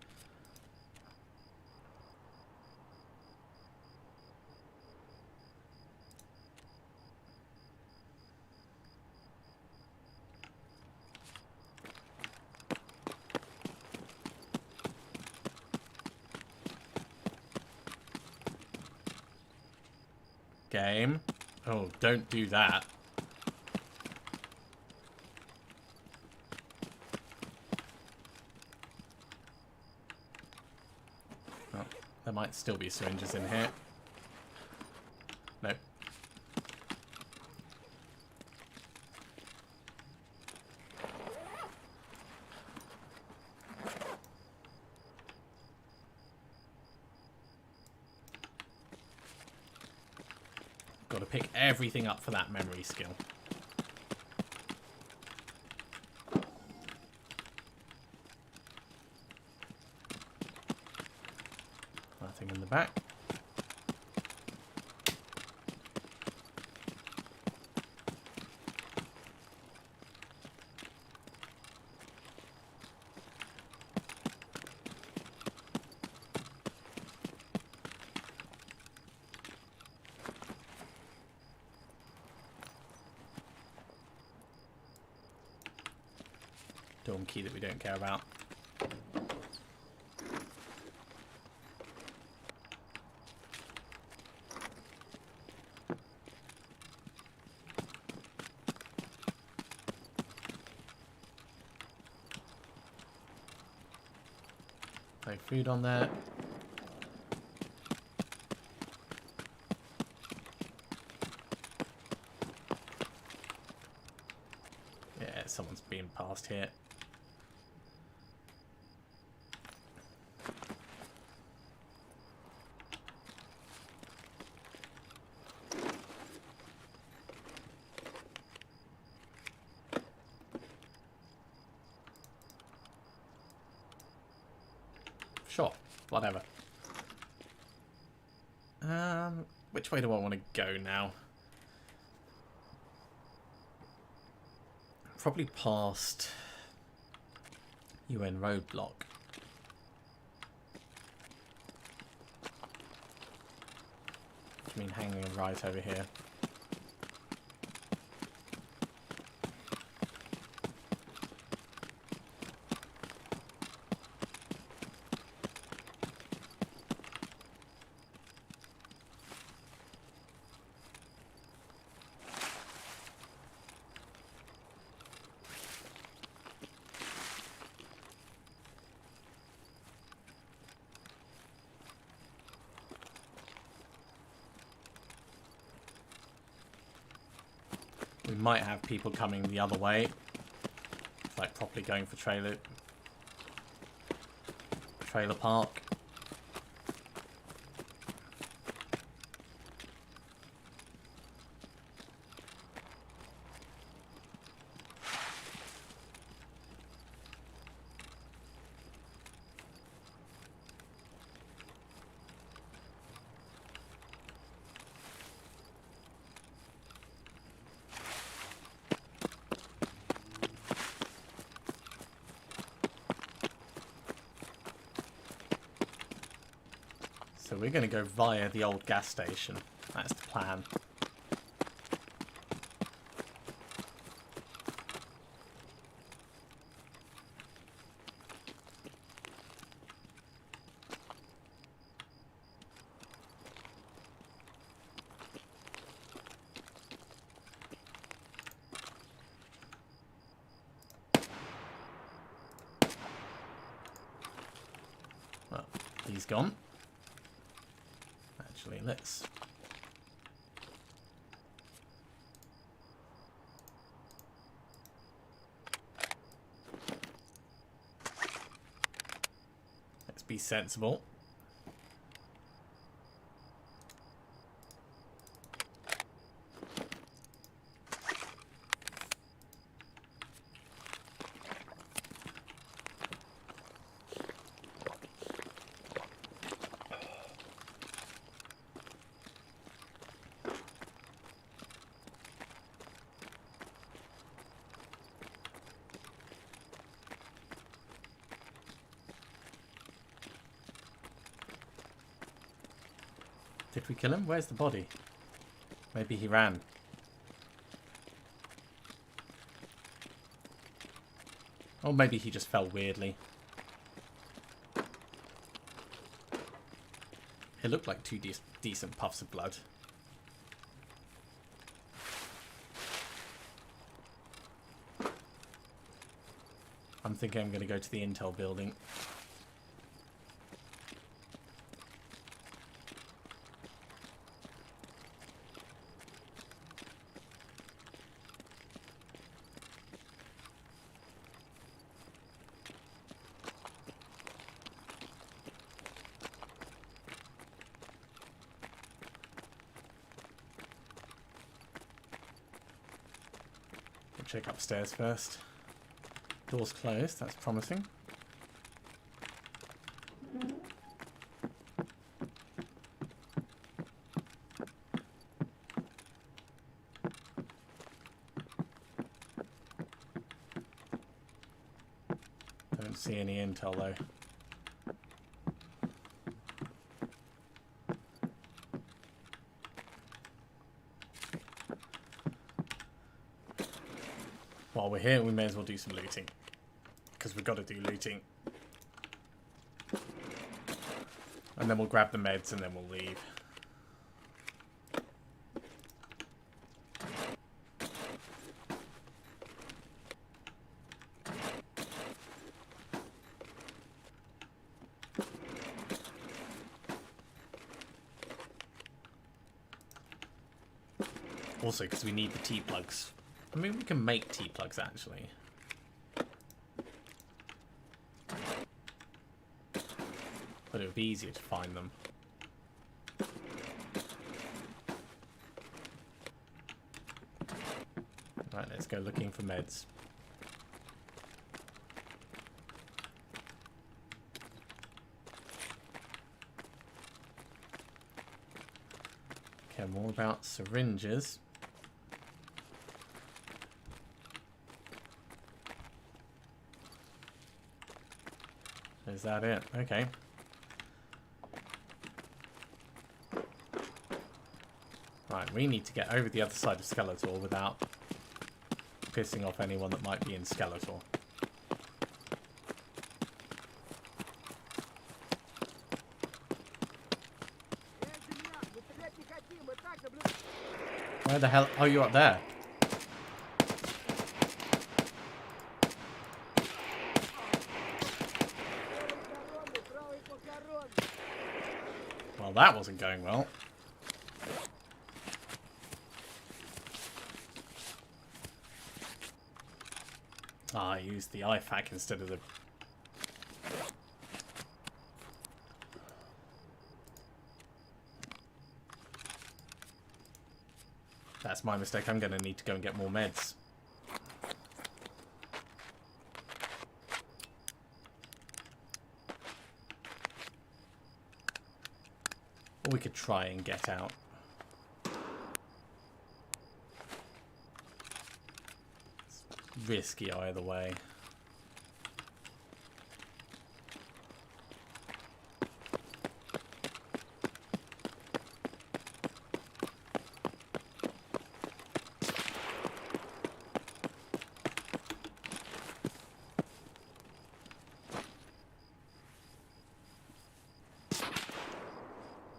Game. Oh, don't do that. Oh, there might still be syringes in here. Nope. Got to pick everything up for that memory skill. Nothing in the back. Dorm key that we don't care about. No food on there. Yeah, someone's being passed here. Sure, whatever. Which way do I want to go now? Probably past UN roadblock. I mean hanging right over here. We might have people coming the other way, like properly going for trailer park. So we're going to go via the old gas station. That's the plan. Well, he's gone. Actually, let's To be sensible. Did we kill him? Where's the body? Maybe he ran. Or maybe he just fell weirdly. It looked like two decent puffs of blood. I'm thinking I'm going to go to the intel building. Check upstairs first. Door's closed, that's promising. Don't see any intel though. While we're here, we may as well do some looting. Because we've got to do looting. And then we'll grab the meds and then we'll leave. Also, because we need the T-plugs. I mean, we can make T-plugs, actually. But it would be easier to find them. Right, let's go looking for meds. Okay, more about syringes. Is that it? Okay. Right, we need to get over the other side of Skeletor without pissing off anyone that might be in Skeletor. Where the hell? Oh, you're up there. Well, that wasn't going well. Ah, I used the IFAK instead of the... That's my mistake. I'm going to need to go and get more meds. Or we could try and get out. It's risky either way.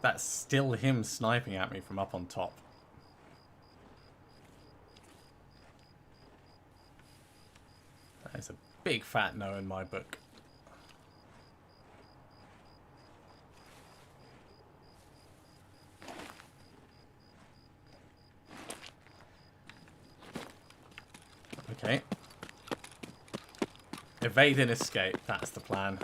That's still him sniping at me from up on top. That is a big fat no in my book. Okay. Evade and escape, that's the plan.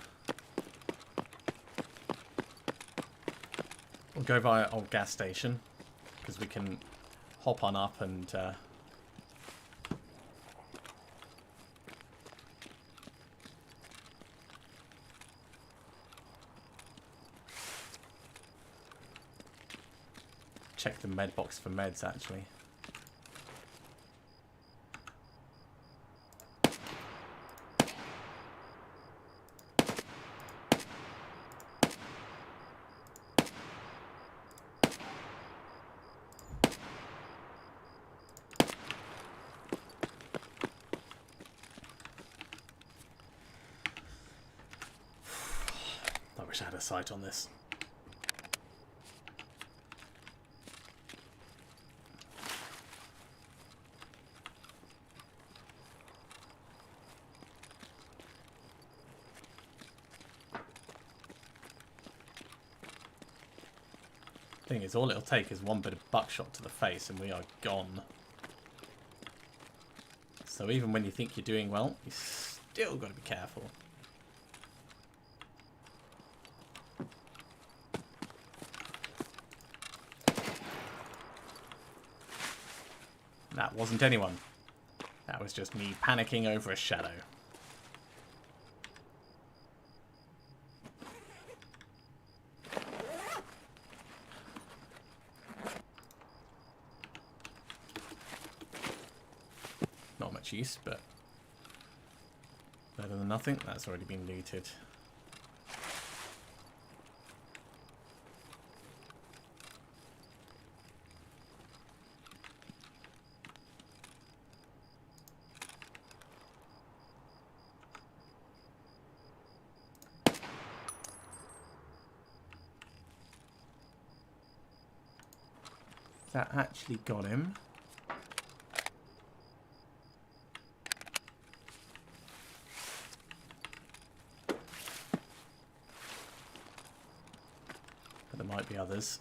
We'll go via old gas station, because we can hop on up and... check the med box for meds, actually. I wish I had a sight on this. Thing is, all it'll take is one bit of buckshot to the face and we are gone. So even when you think you're doing well, you still got to be careful. That wasn't anyone. That was just me panicking over a shadow. Not much use, but better than nothing. That's already been looted. That actually got him. But there might be others.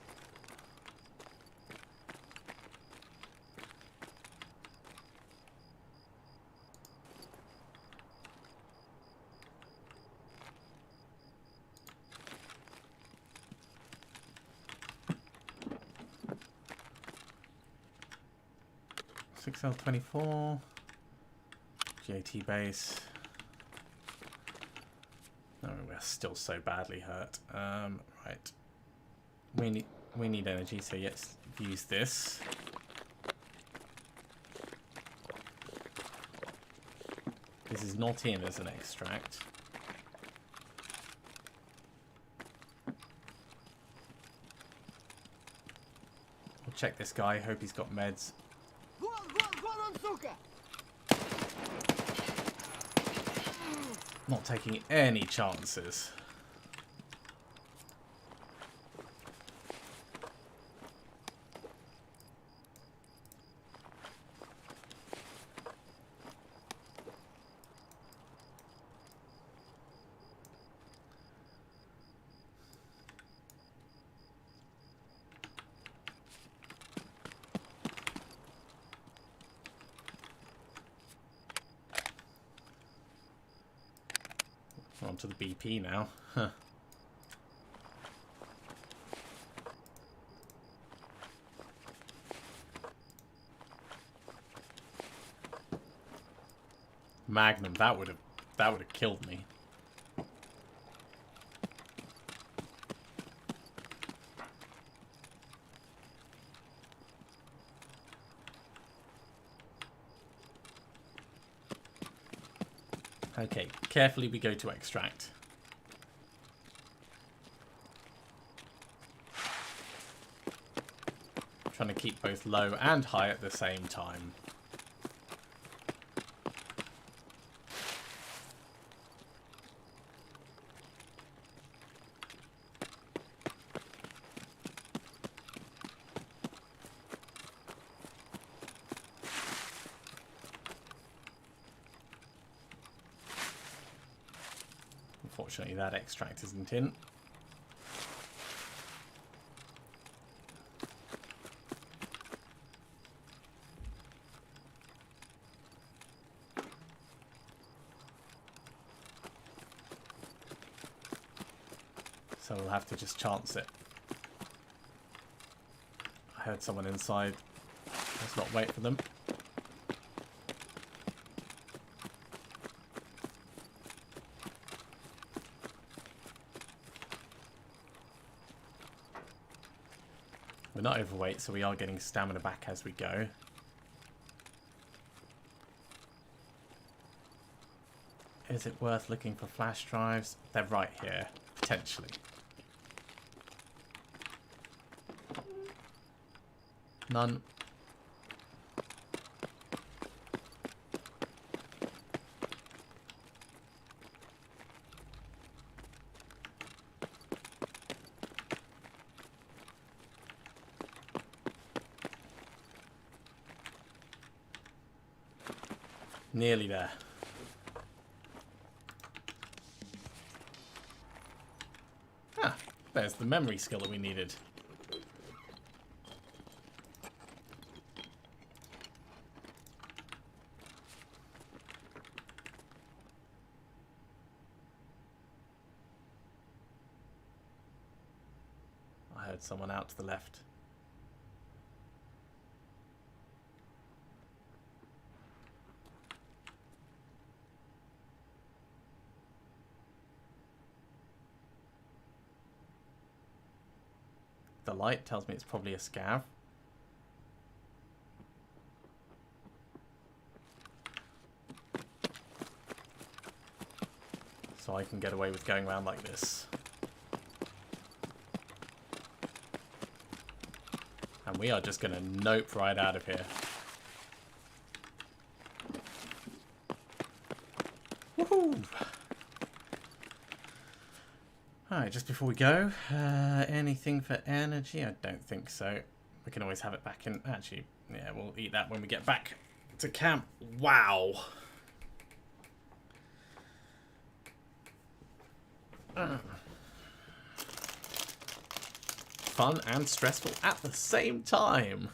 XL24, GAT base. No, we're still so badly hurt. Right, we need energy, so let's use this. This is not in as an extract. We'll check this guy. Hope he's got meds. Not taking any chances. On to the BP now. Huh. Magnum, that would have killed me. Okay, carefully we go to extract. Trying to keep both low and high at the same time. Unfortunately, that extract isn't in. So we'll have to just chance it. heard someone inside. Let's not wait for them. We're not overweight, so we are getting stamina back as we go. Is it worth looking for flash drives? They're right here, potentially. None. Nearly there. Ah, there's the memory skill that we needed. I heard someone out to the left. The light tells me it's probably a scav. So I can get away with going around like this. And we are just going to nope right out of here. Woohoo! Alright, just before we go, anything for energy? I don't think so. We can always have it back in. Actually, yeah, we'll eat that when we get back to camp. Wow! Fun and stressful at the same time.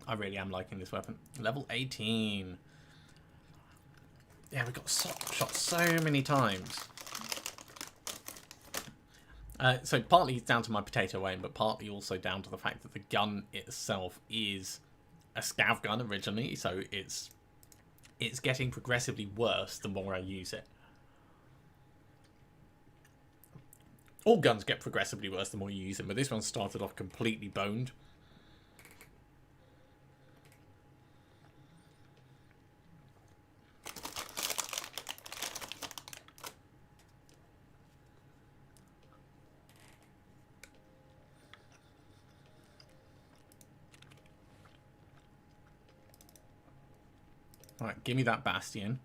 I really am liking this weapon. Level 18. Yeah, we got shot so many times. So partly down to my potato aim, but partly also down to the fact that the gun itself is a scav gun originally, so it's getting progressively worse the more I use it. All guns get progressively worse the more you use them, but this one started off completely boned. Right, give me that bastion.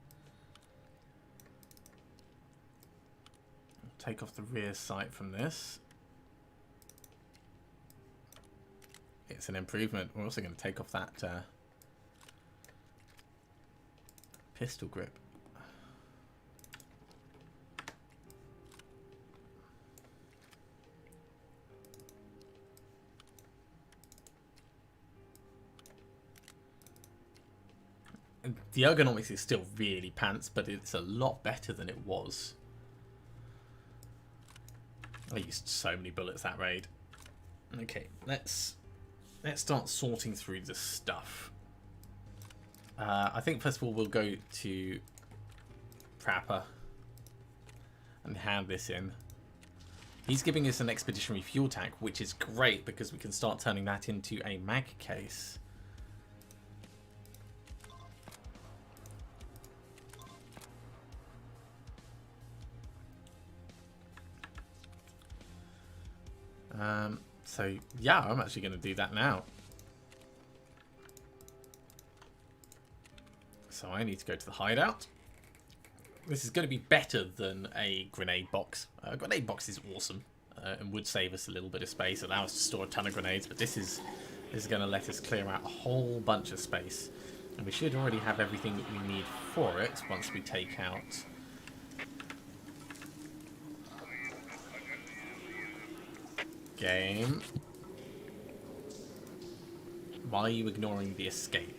Take off the rear sight from this. It's an improvement. We're also going to take off that pistol grip. The ergonomics is still really pants, but it's a lot better than it was. I used so many bullets that raid. Okay, let's start sorting through the stuff. I think first of all we'll go to Prapper and hand this in. He's giving us an expeditionary fuel tank, which is great because we can start turning that into a mag case. So yeah, I'm actually going to do that now. So I need to go to the hideout. This is going to be better than a grenade box. A grenade box is awesome and would save us a little bit of space, allow us to store a ton of grenades, but this is going to let us clear out a whole bunch of space. And we should already have everything that we need for it once we take out... Game. Why are you ignoring the escape?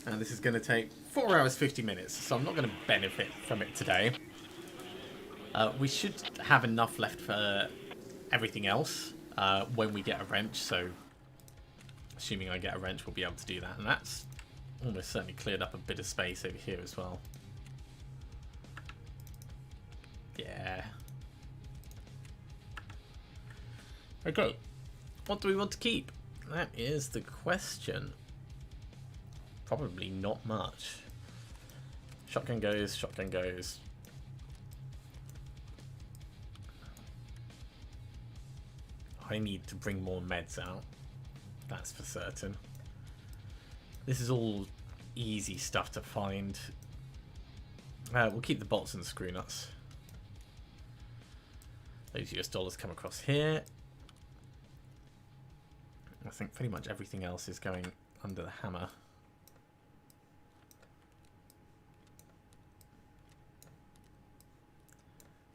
And this is going to take 4 hours 50 minutes, so I'm not going to benefit from it today. We should have enough left for everything else when we get a wrench, so assuming I get a wrench, we'll be able to do that. And that's almost certainly cleared up a bit of space over here as well. Yeah. Okay, what do we want to keep? That is the question. Probably not much. Shotgun goes, shotgun goes. I need to bring more meds out. That's for certain. This is all easy stuff to find. We'll keep the bolts and the screw nuts. Those US dollars come across here. I think pretty much everything else is going under the hammer.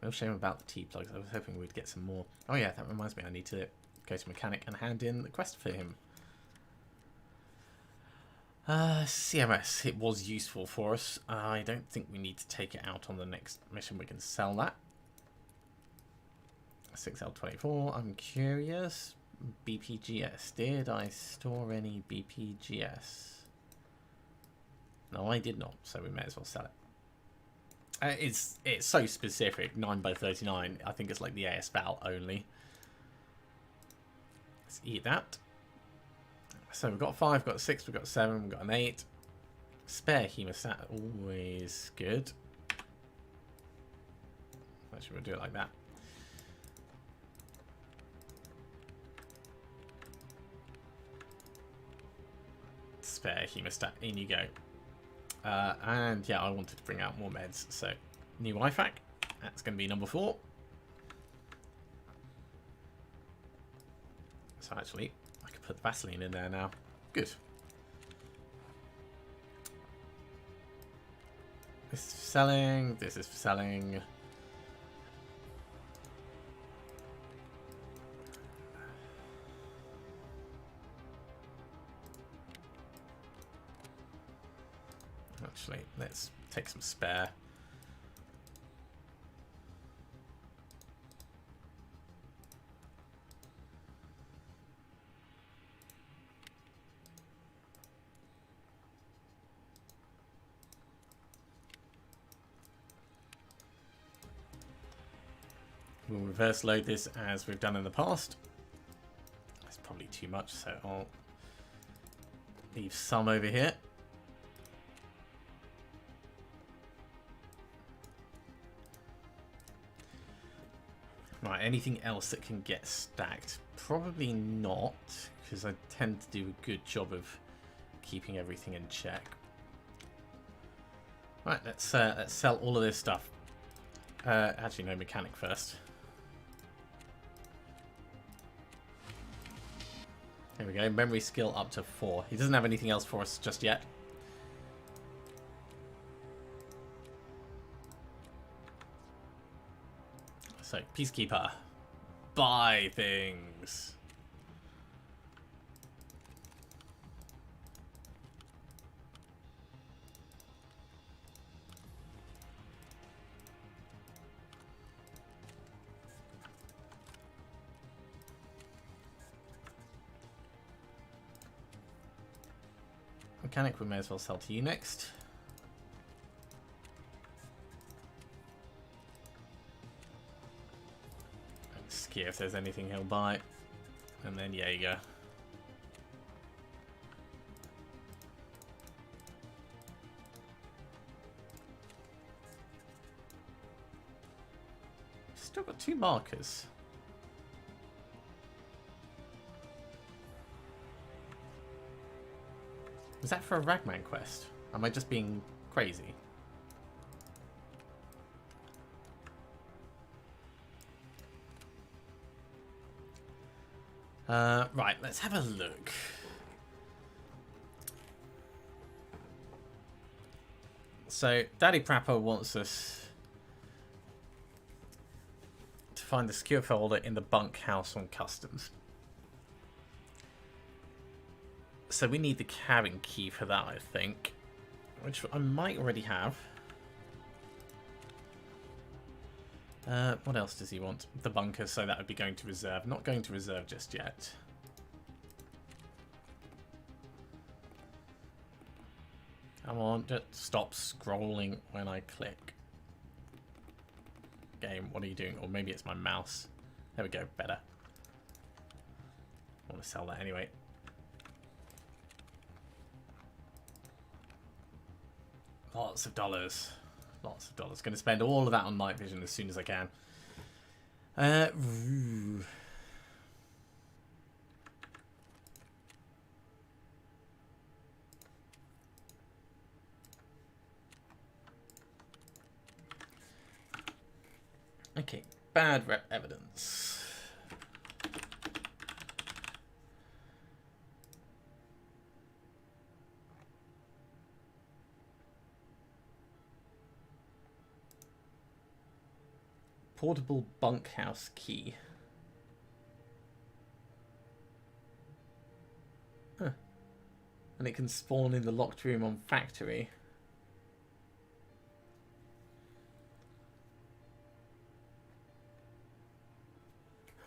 No shame about the T-plugs. I was hoping we'd get some more. Oh yeah, that reminds me. I need to go to mechanic and hand in the quest for him. CMS. It was useful for us. I don't think we need to take it out on the next mission. We can sell that. 6L24. I'm curious. BPGS. Did I store any BPGS? No, I did not. So we may as well sell it. It's so specific, 9x39. I think it's like the AS Val only. Let's eat that. So we've got 5, we've got 6, we've got 7, we've got an 8. Spare hemostat, always good. Actually, we'll do it like that. Spare hemostat, in you go. And yeah, I wanted to bring out more meds. So, new IFAC. That's going to be number 4. So actually, I could put the Vaseline in there now. Good. This is for selling. This is for selling. Actually, let's take some spare. We'll reverse load this as we've done in the past. That's probably too much, so I'll leave some over here. Right, anything else that can get stacked? Probably not, because I tend to do a good job of keeping everything in check. Right, let's sell all of this stuff. Actually, no, mechanic first. Here we go. Memory skill up to 4. He doesn't have anything else for us just yet. So, Peacekeeper. Buy things. Mechanic, we may as well sell to you next. See if there's anything he'll buy. And then, yeah, you go. Still got 2 markers. Was that for a Ragman quest? Am I just being crazy? Right, let's have a look. So, Daddy Prapper wants us to find the secure folder in the bunkhouse on customs. So we need the cabin key for that, I think. which I might already have. What else does he want? The bunker, so that would be going to reserve. Not going to reserve just yet. Come on, just stop scrolling when I click. Game, what are you doing? Or maybe it's my mouse. There we go, better. I want to sell that anyway. Lots of dollars. Lots of dollars. Going to spend all of that on night vision as soon as I can. Okay, bad rep evidence. Portable bunkhouse key. Huh. And it can spawn in the locked room on factory.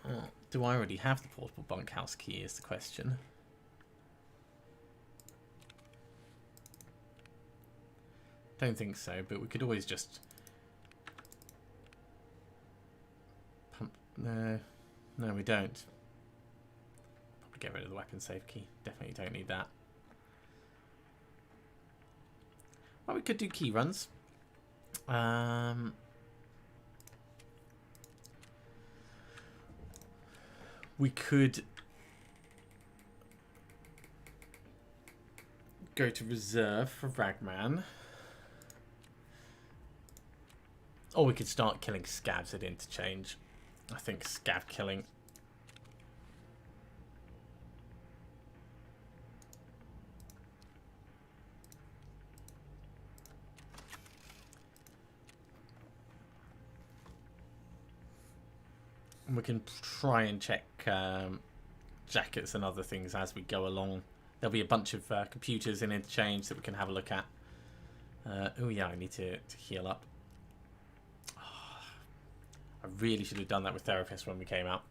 Oh, do I already have the portable bunkhouse key is the question. Don't think so, but we could always just... No, we don't. Probably get rid of the weapon safe key. Definitely don't need that. Well, we could do key runs. We could go to reserve for Ragman. Or we could start killing scavs at interchange. I think scav killing. And we can try and check jackets and other things as we go along. There'll be a bunch of computers in interchange that we can have a look at. Oh yeah, I need to heal up. I really should have done that with Therapist when we came out.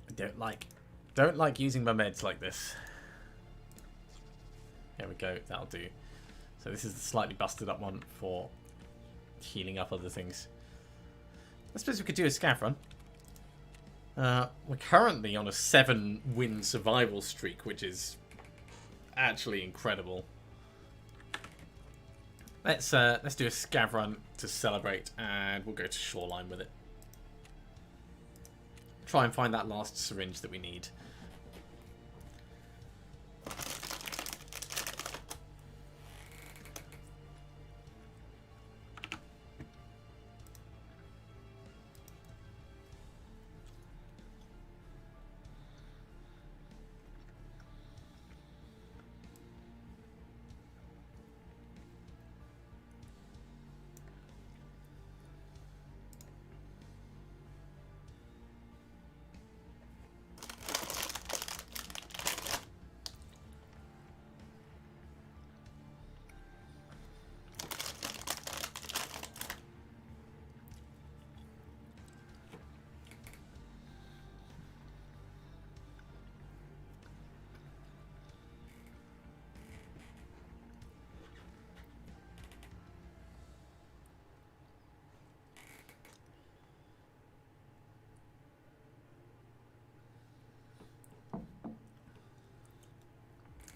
I don't like using my meds like this. There we go, that'll do. So this is the slightly busted up one for healing up other things. I suppose we could do a scav run. We're currently on a 7-win survival streak, which is actually incredible. Let's do a scav run to celebrate, and we'll go to Shoreline with it. Try and find that last syringe that we need.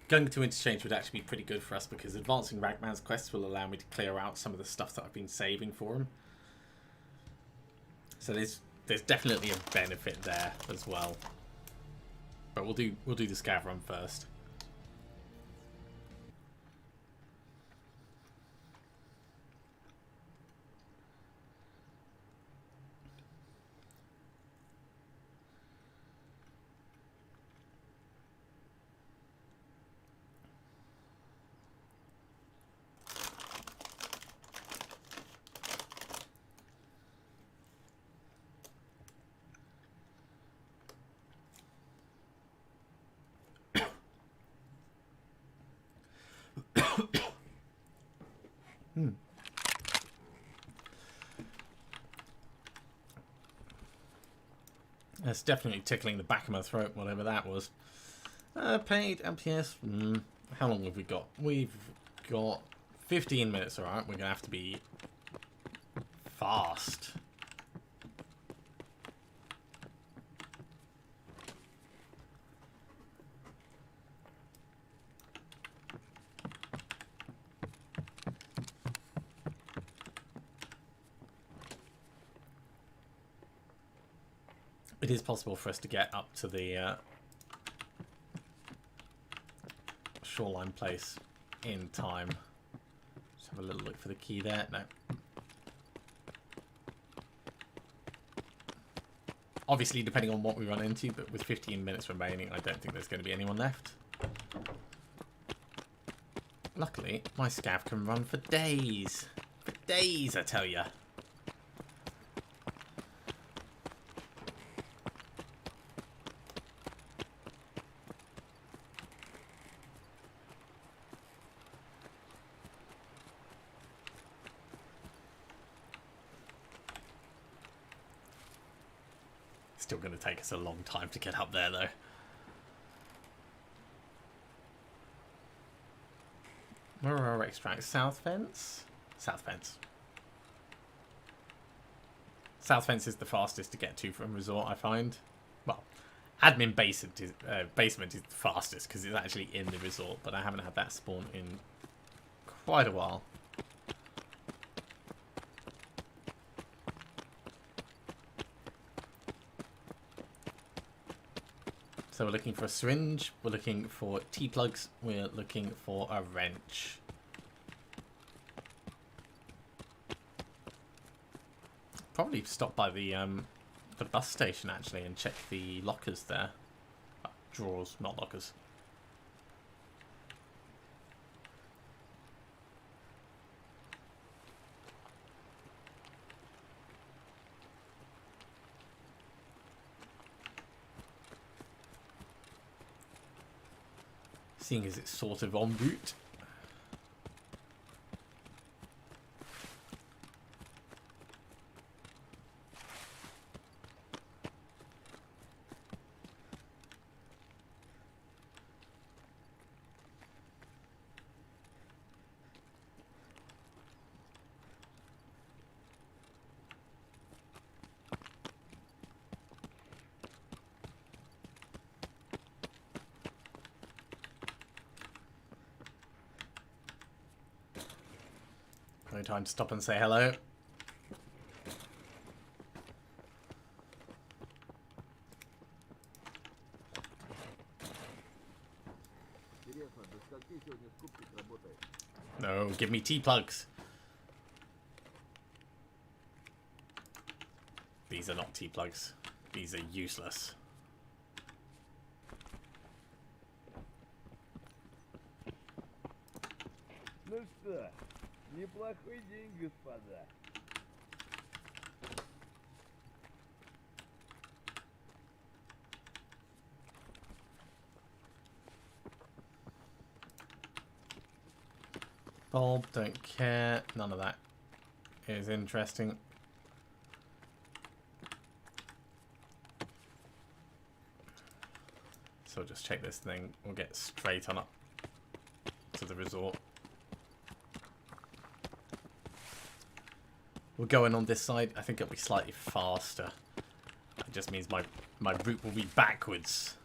Going to interchange would actually be pretty good for us because advancing Ragman's quests will allow me to clear out some of the stuff that I've been saving for him. So there's definitely a benefit there as well. But we'll do the scav run first. It's definitely tickling the back of my throat, whatever that was. Paid LPS. How long have we got? We've got 15 minutes, alright. We're going to have to be fast. It is possible for us to get up to the shoreline place in time. Just have a little look for the key there. No. Obviously, depending on what we run into, but with 15 minutes remaining, I don't think there's going to be anyone left. Luckily, my scav can run for days. For days, I tell ya. Still going to take us a long time to get up there, though. Where are our extracts? South Fence? South Fence. South Fence is the fastest to get to from Resort, I find. Well, Admin Basement is the fastest because it's actually in the Resort, but I haven't had that spawn in quite a while. So we're looking for a syringe, we're looking for T-plugs, we're looking for a wrench. Probably stop by the bus station actually and check the lockers there. Drawers, not lockers. Seeing as it's sort of en route. No time to stop and say hello. No, give me T-plugs. These are not T-plugs. These are useless. Ну что, неплохой день, господа. Bulb, don't care. None of that is interesting. So we'll just check this thing. We'll get straight on up to the resort. We're going on this side. I think it'll be slightly faster. That just means my route will be backwards.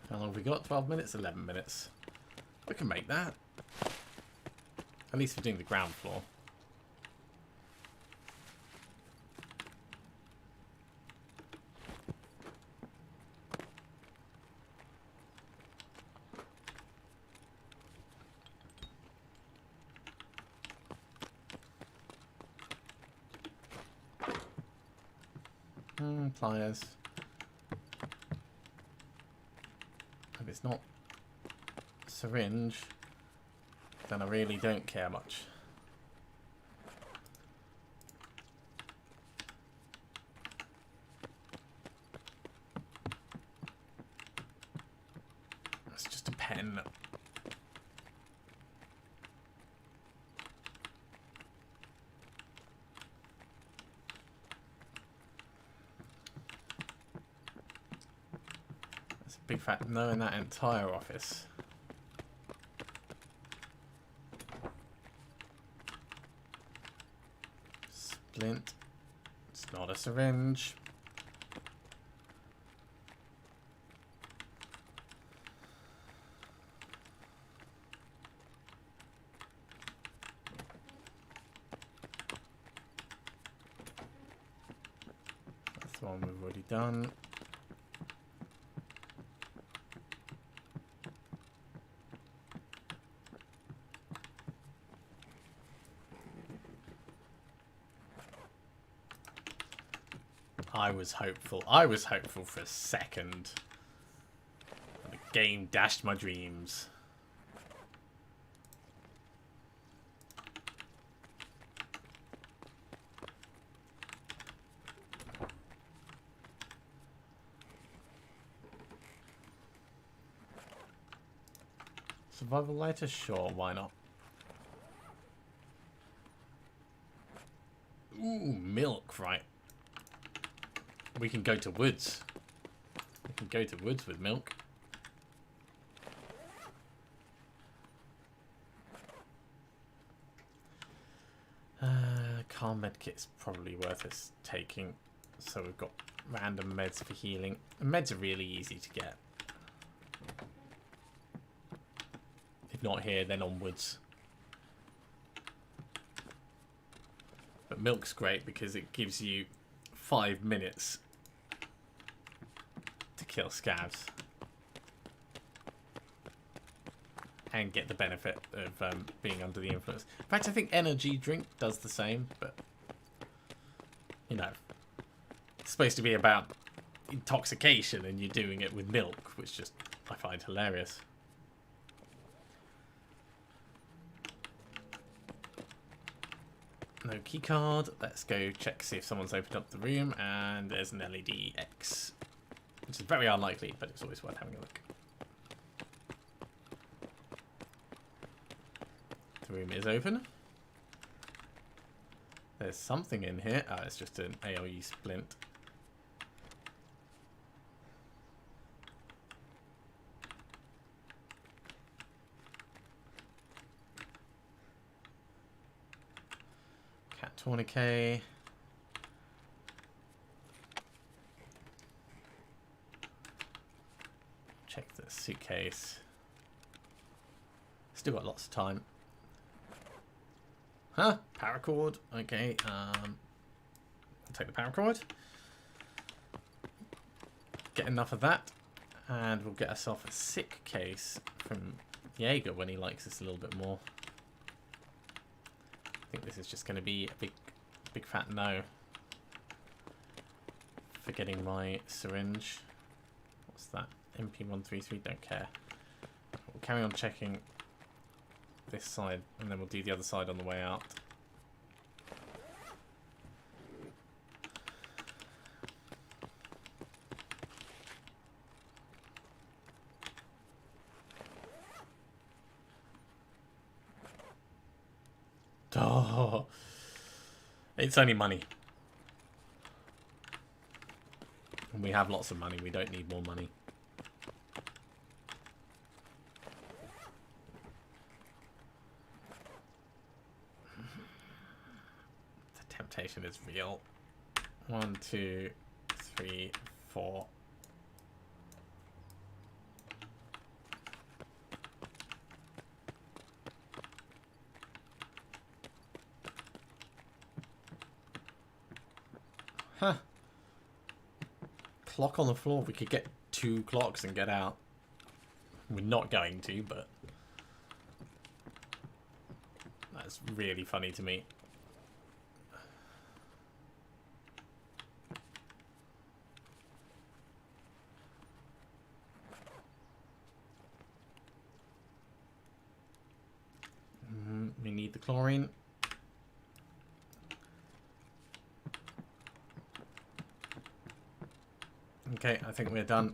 How long have we got? 12 minutes? 11 minutes. We can make that. At least for doing the ground floor. Pliers. If it's not syringe, then I really don't care much. It's just a pen. big fat no in that entire office. Splint. It's not a syringe. That's the one we've already done. I was hopeful. I was hopeful for a second. And the game dashed my dreams. Survival lighter? Sure, why not? Ooh, milk, right. We can go to woods. We can go to woods with milk. Car medkit's probably worth us taking. So we've got random meds for healing. And meds are really easy to get. If not here, then onwards. But milk's great because it gives you 5 minutes to kill scavs. And get the benefit of being under the influence. In fact, I think energy drink does the same, but you know, it's supposed to be about intoxication and you're doing it with milk, which just I find hilarious. No key card. Let's go check, see if someone's opened up the room, and there's an LED X, which is very unlikely, but it's always worth having a look. The room is open. There's something in here. Oh, it's just an ALE splint. Cat tourniquet. Check the suitcase. Still got lots of time. Huh? Paracord. Okay. I'll take the paracord. Get enough of that. And we'll get ourselves a sick case from Jaeger when he likes us a little bit more. I think this is just going to be a big fat no. For getting my syringe. What's that? MP133. Don't care. We'll carry on checking this side, and then we'll do the other side on the way out. Oh, it's only money. And we have lots of money. We don't need more money. Temptation is real. 1, 2, 3, 4. Huh. Clock on the floor. We could get 2 clocks and get out. We're not going to, but that's really funny to me. We need the chlorine. Okay, I think we're done.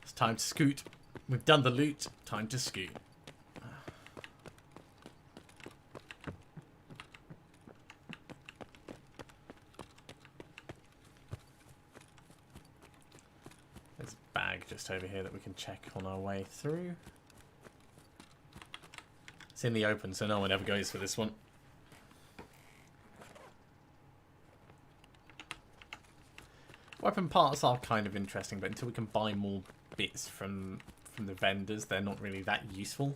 It's time to scoot. We've done the loot. Time to scoot. There's a bag just over here that we can check on our way through. It's in the open, so no one ever goes for this one. Weapon parts are kind of interesting, but until we can buy more bits from the vendors, they're not really that useful.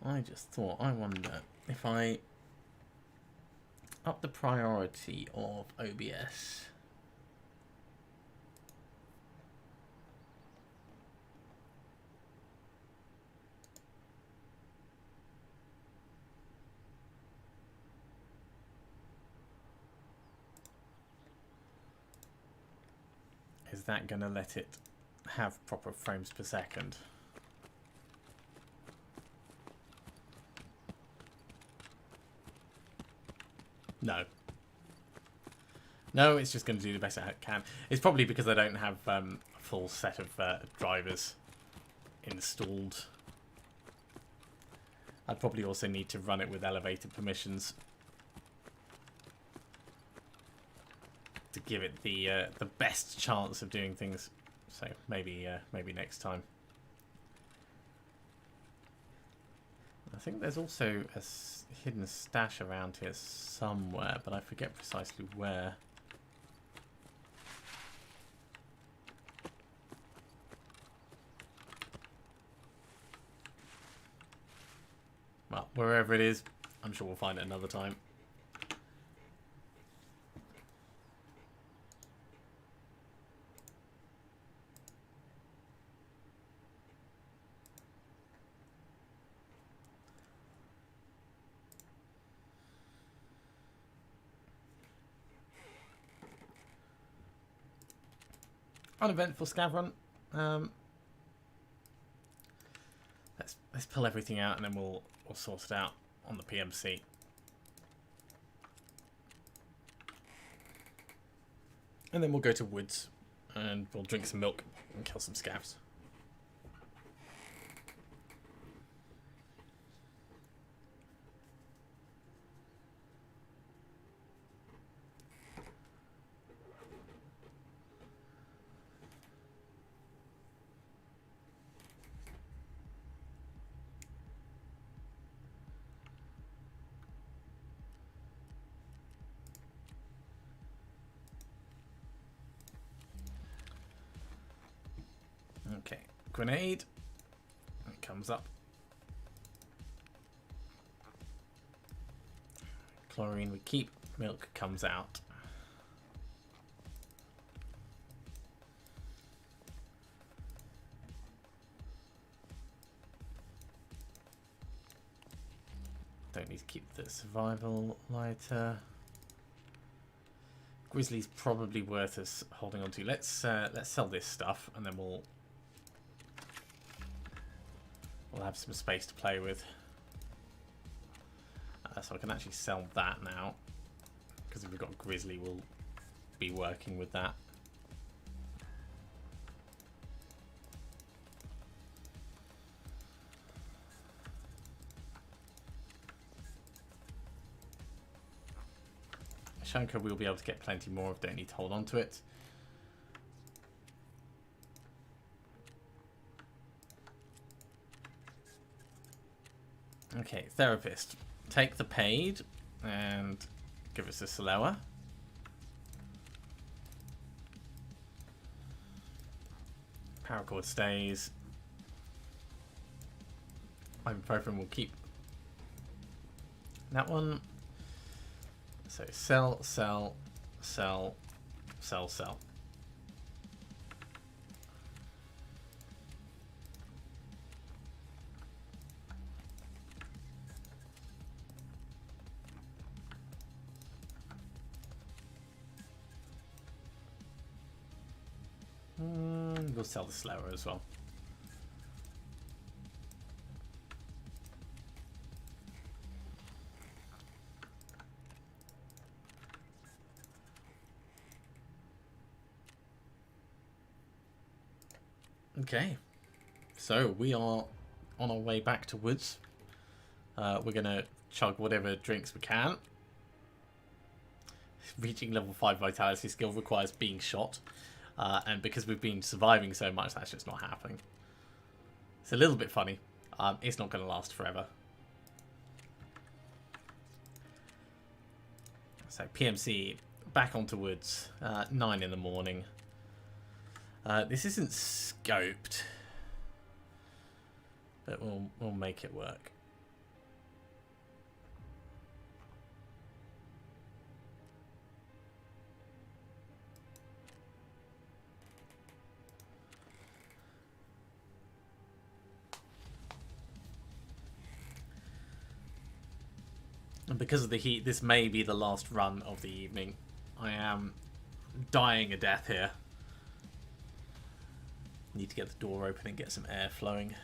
I just thought, I wonder if I up the priority of OBS. Is that going to let it have proper frames per second? No. No, it's just going to do the best it can. It's probably because I don't have a full set of drivers installed. I'd probably also need to run it with elevated permissions to give it the best chance of doing things. So maybe next time. I think there's also a hidden stash around here somewhere, but I forget precisely where. Well, wherever it is, I'm sure we'll find it another time. Uneventful scav run. Let's pull everything out and then we'll sort it out on the PMC. And then we'll go to woods and we'll drink some milk and kill some scavs. Okay, grenade. It comes up. Chlorine we keep. Milk comes out. Don't need to keep the survival lighter. Grizzly's probably worth us holding on to. Let's sell this stuff and then we'll have some space to play with. So I can actually sell that now, because if we've got Grizzly, we'll be working with that. Shanka we'll be able to get plenty more if they don't need to hold on to it. Okay, therapist. Take the paid and give us a slower. Paracord stays. Ibuprofen will keep that one. So sell, sell, sell, sell, sell. We'll sell the slower as well. Okay, so we are on our way back to woods. We're gonna chug whatever drinks we can. Reaching level 5 vitality skill requires being shot, and because we've been surviving so much, that's just not happening. It's a little bit funny. It's not going to last forever. So PMC back onto woods, 9 in the morning. This isn't scoped, but we'll make it work. And because of the heat, this may be the last run of the evening. I am dying a death here. Need to get the door open and get some air flowing.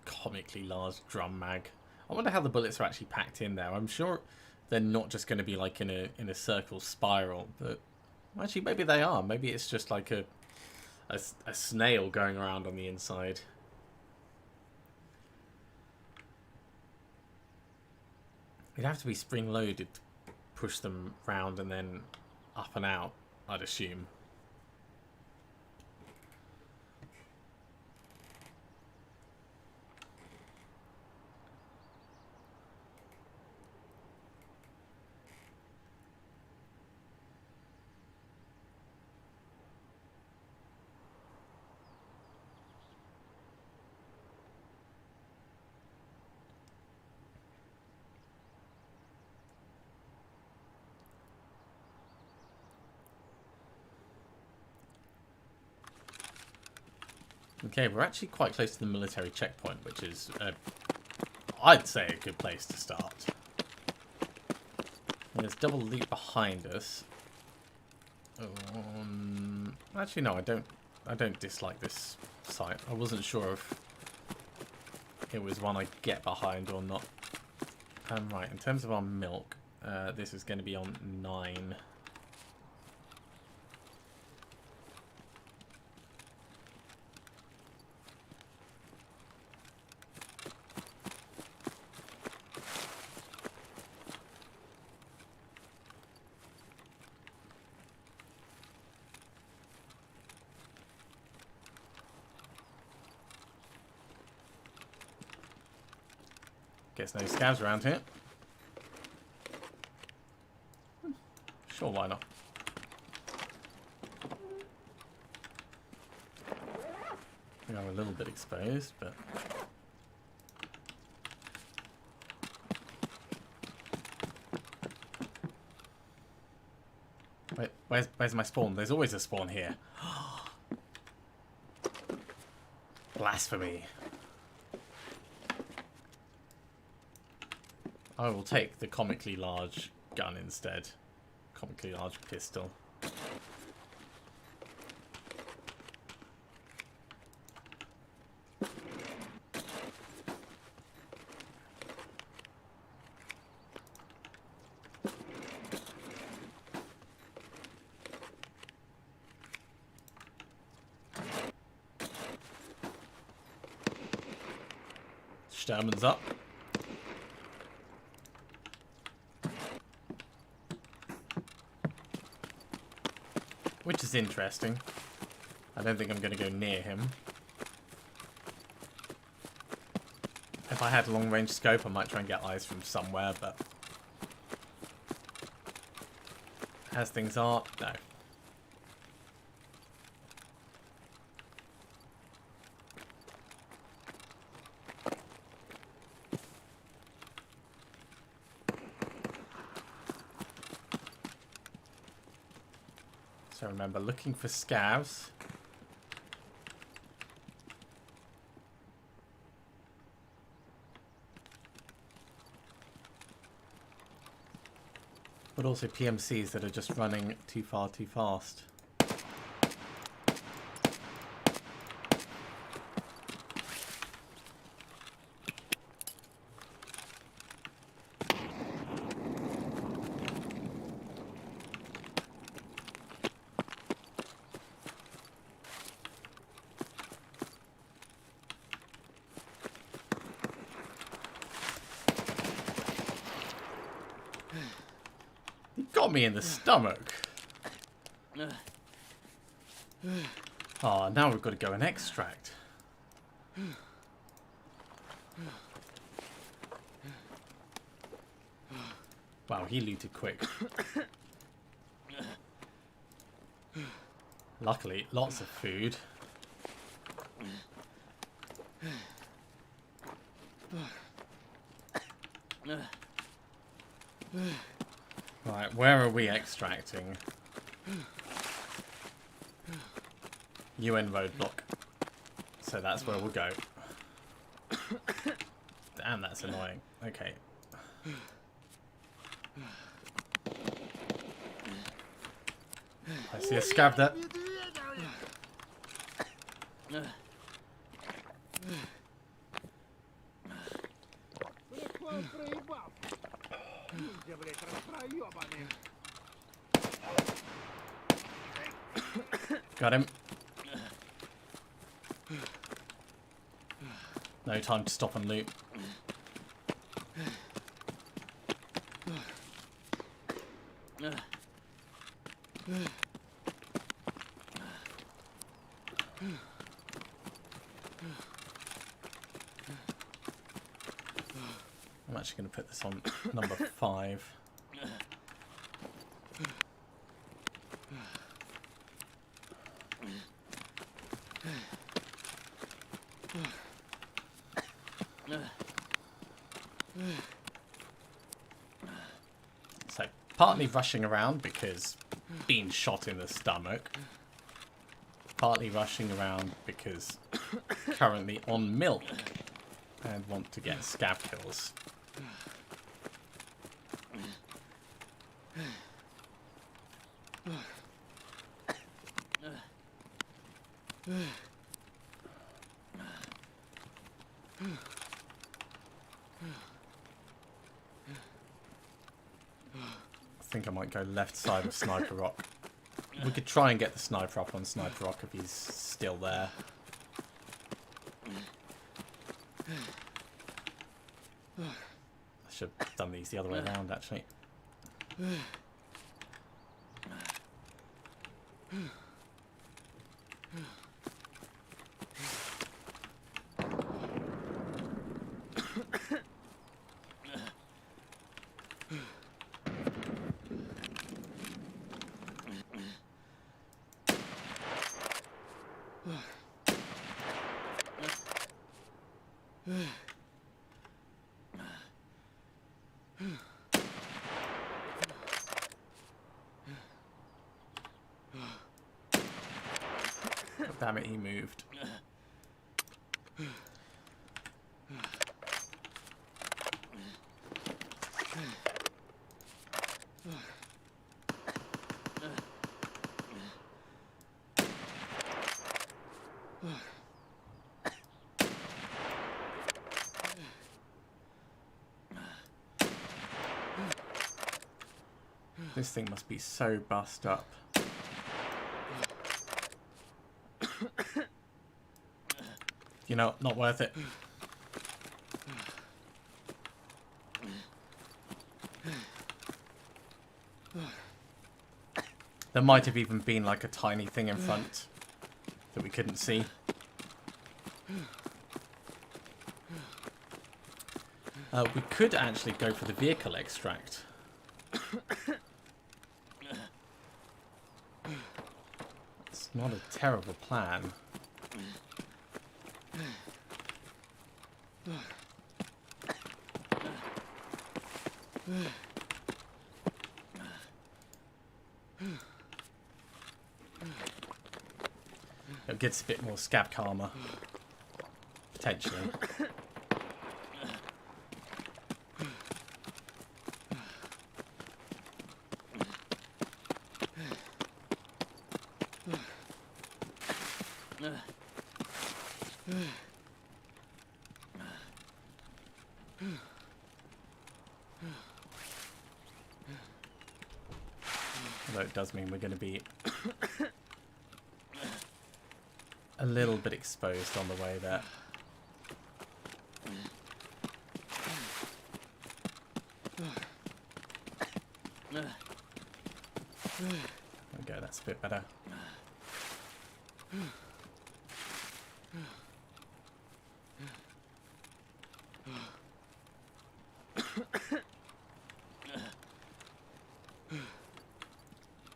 Comically large drum mag. I wonder how the bullets are actually packed in there. I'm sure they're not just going to be like in a circle spiral, but actually maybe they are. Maybe it's just like a snail going around on the inside. It'd have to be spring loaded to push them round and then up and out, I'd assume. Okay, we're actually quite close to the military checkpoint, which is, I'd say, a good place to start. And there's double leap behind us. Actually, no, I don't dislike this site. I wasn't sure if it was one I'd get behind or not. Right, in terms of our milk, this is going to be on 9. Guess no scavs around here. Sure, why not? We are a little bit exposed, but... Wait, where's my spawn? There's always a spawn here. Blasphemy. I will take the comically large gun instead. Comically large pistol. Sturman's up. Which is interesting. I don't think I'm going to go near him. If I had a long range scope, I might try and get eyes from somewhere, but as things are, no. So remember, looking for scavs. But also PMCs that are just running too far, too fast. Got me in the stomach. Oh, now we've got to go and extract. Wow, he looted quick. Luckily, lots of food. Right, where are we extracting? UN roadblock. So that's where we'll go. Damn, that's annoying. Okay. I see a scav there. Got him. No time to stop and loot. I'm actually going to put this on number 5. So, partly rushing around because being shot in the stomach. Partly rushing around because currently on milk and want to get scav kills. I think I might go left side of Sniper Rock. We could try and get the sniper up on Sniper Rock if he's still there. I should have done these the other way around, actually. Damn it, he moved. This thing must be so bust up. You know, not worth it. There might have even been like a tiny thing in front that we couldn't see. We could actually go for the vehicle extract. It's not a terrible plan. It gets a bit more scav karma, potentially. Although it does mean we're going to be a little bit exposed on the way there. There we go, that's a bit better.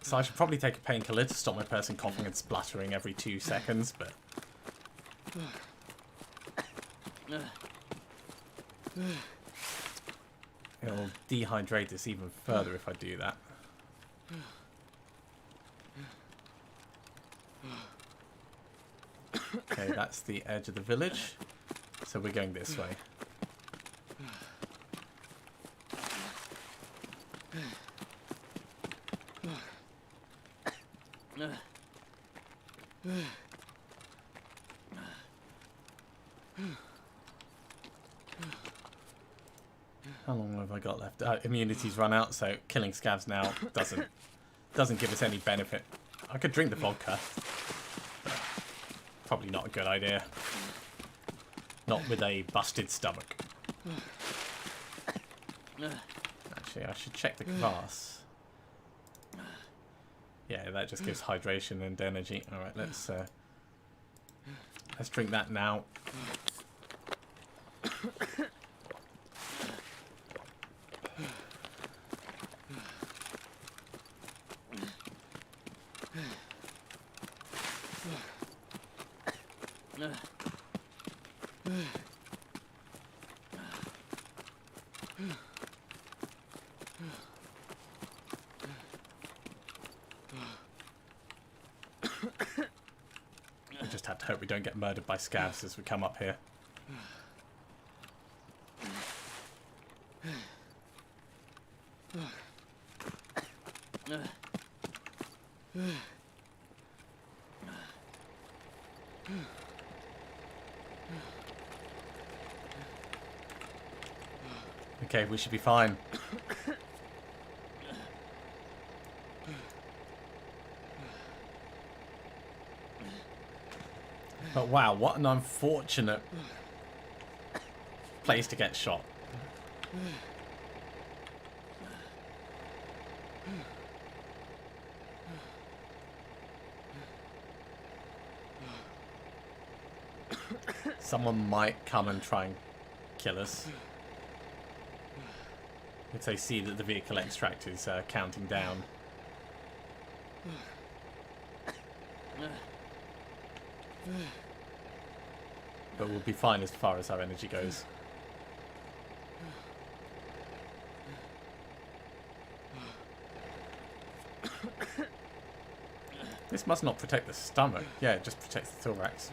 So I should probably take a painkiller to stop my person coughing and spluttering every 2 seconds, but... it'll dehydrate this even further if I do that. Okay, that's the edge of the village. So we're going this way. How long have I got left? Immunity's run out, so killing scavs now doesn't give us any benefit. I could drink the vodka. But probably not a good idea. Not with a busted stomach. Actually, I should check the kvass. Yeah, that just gives hydration and energy. All right, let's drink that now. I just have to hope we don't get murdered by scavs as we come up here. Okay, we should be fine. But wow, what an unfortunate place to get shot. Someone might come and try and kill us if they see that the vehicle extract is counting down. But we'll be fine as far as our energy goes. This must not protect the stomach. Yeah, it just protects the thorax.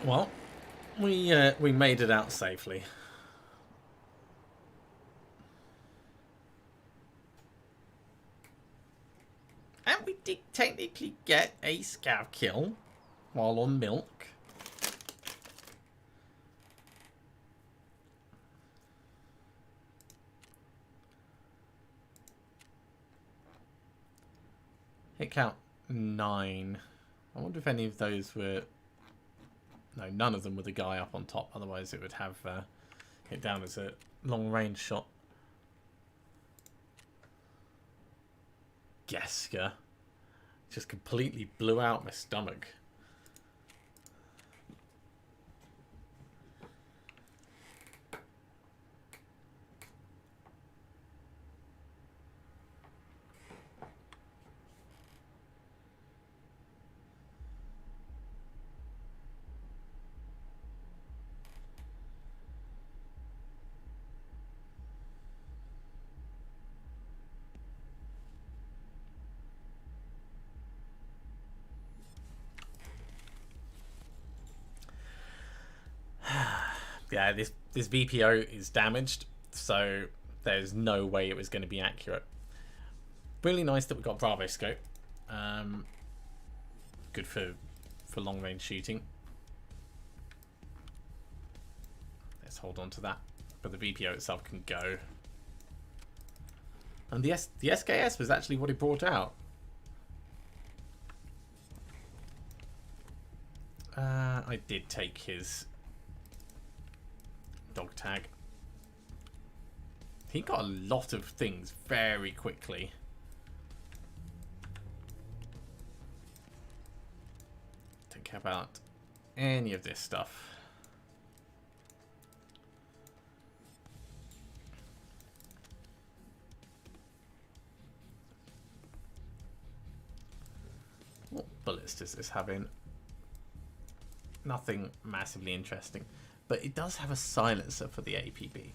Well, we made it out safely. And we did technically get a scav kill while on milk. Hit count 9. I wonder if any of those were... No, none of them were the guy up on top. Otherwise it would have Hit down as a long range shot. Geska just completely blew out my stomach. Yeah, this VPO is damaged, so there's no way it was going to be accurate. Really nice that we got Bravo scope. Good for long range shooting. Let's hold on to that, but the VPO itself can go. And the SKS was actually what he brought out. I did take his dog tag. He got a lot of things very quickly. Don't care about any of this stuff. What bullets does this have in? Nothing massively interesting. But it does have a silencer for the APB.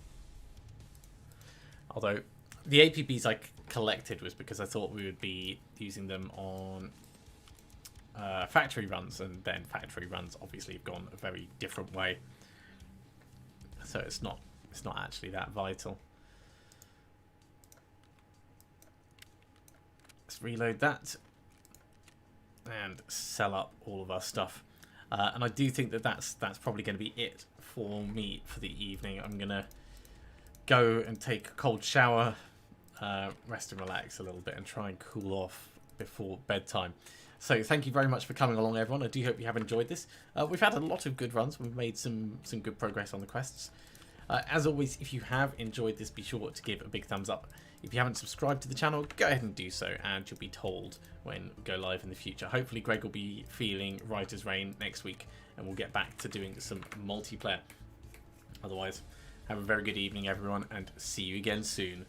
Although the APBs I collected was because I thought we would be using them on factory runs, and then factory runs obviously have gone a very different way. So it's not actually that vital. Let's reload that and sell up all of our stuff. And I do think that that's probably going to be it for me for the evening. I'm going to go and take a cold shower, rest and relax a little bit, and try and cool off before bedtime. So thank you very much for coming along, everyone. I do hope you have enjoyed this. We've had a lot of good runs. We've made some good progress on the quests. As always, if you have enjoyed this, be sure to give a big thumbs up. If you haven't subscribed to the channel, go ahead and do so, and you'll be told when we go live in the future. Hopefully Greg will be feeling right as rain next week, and we'll get back to doing some multiplayer. Otherwise, have a very good evening, everyone, and see you again soon.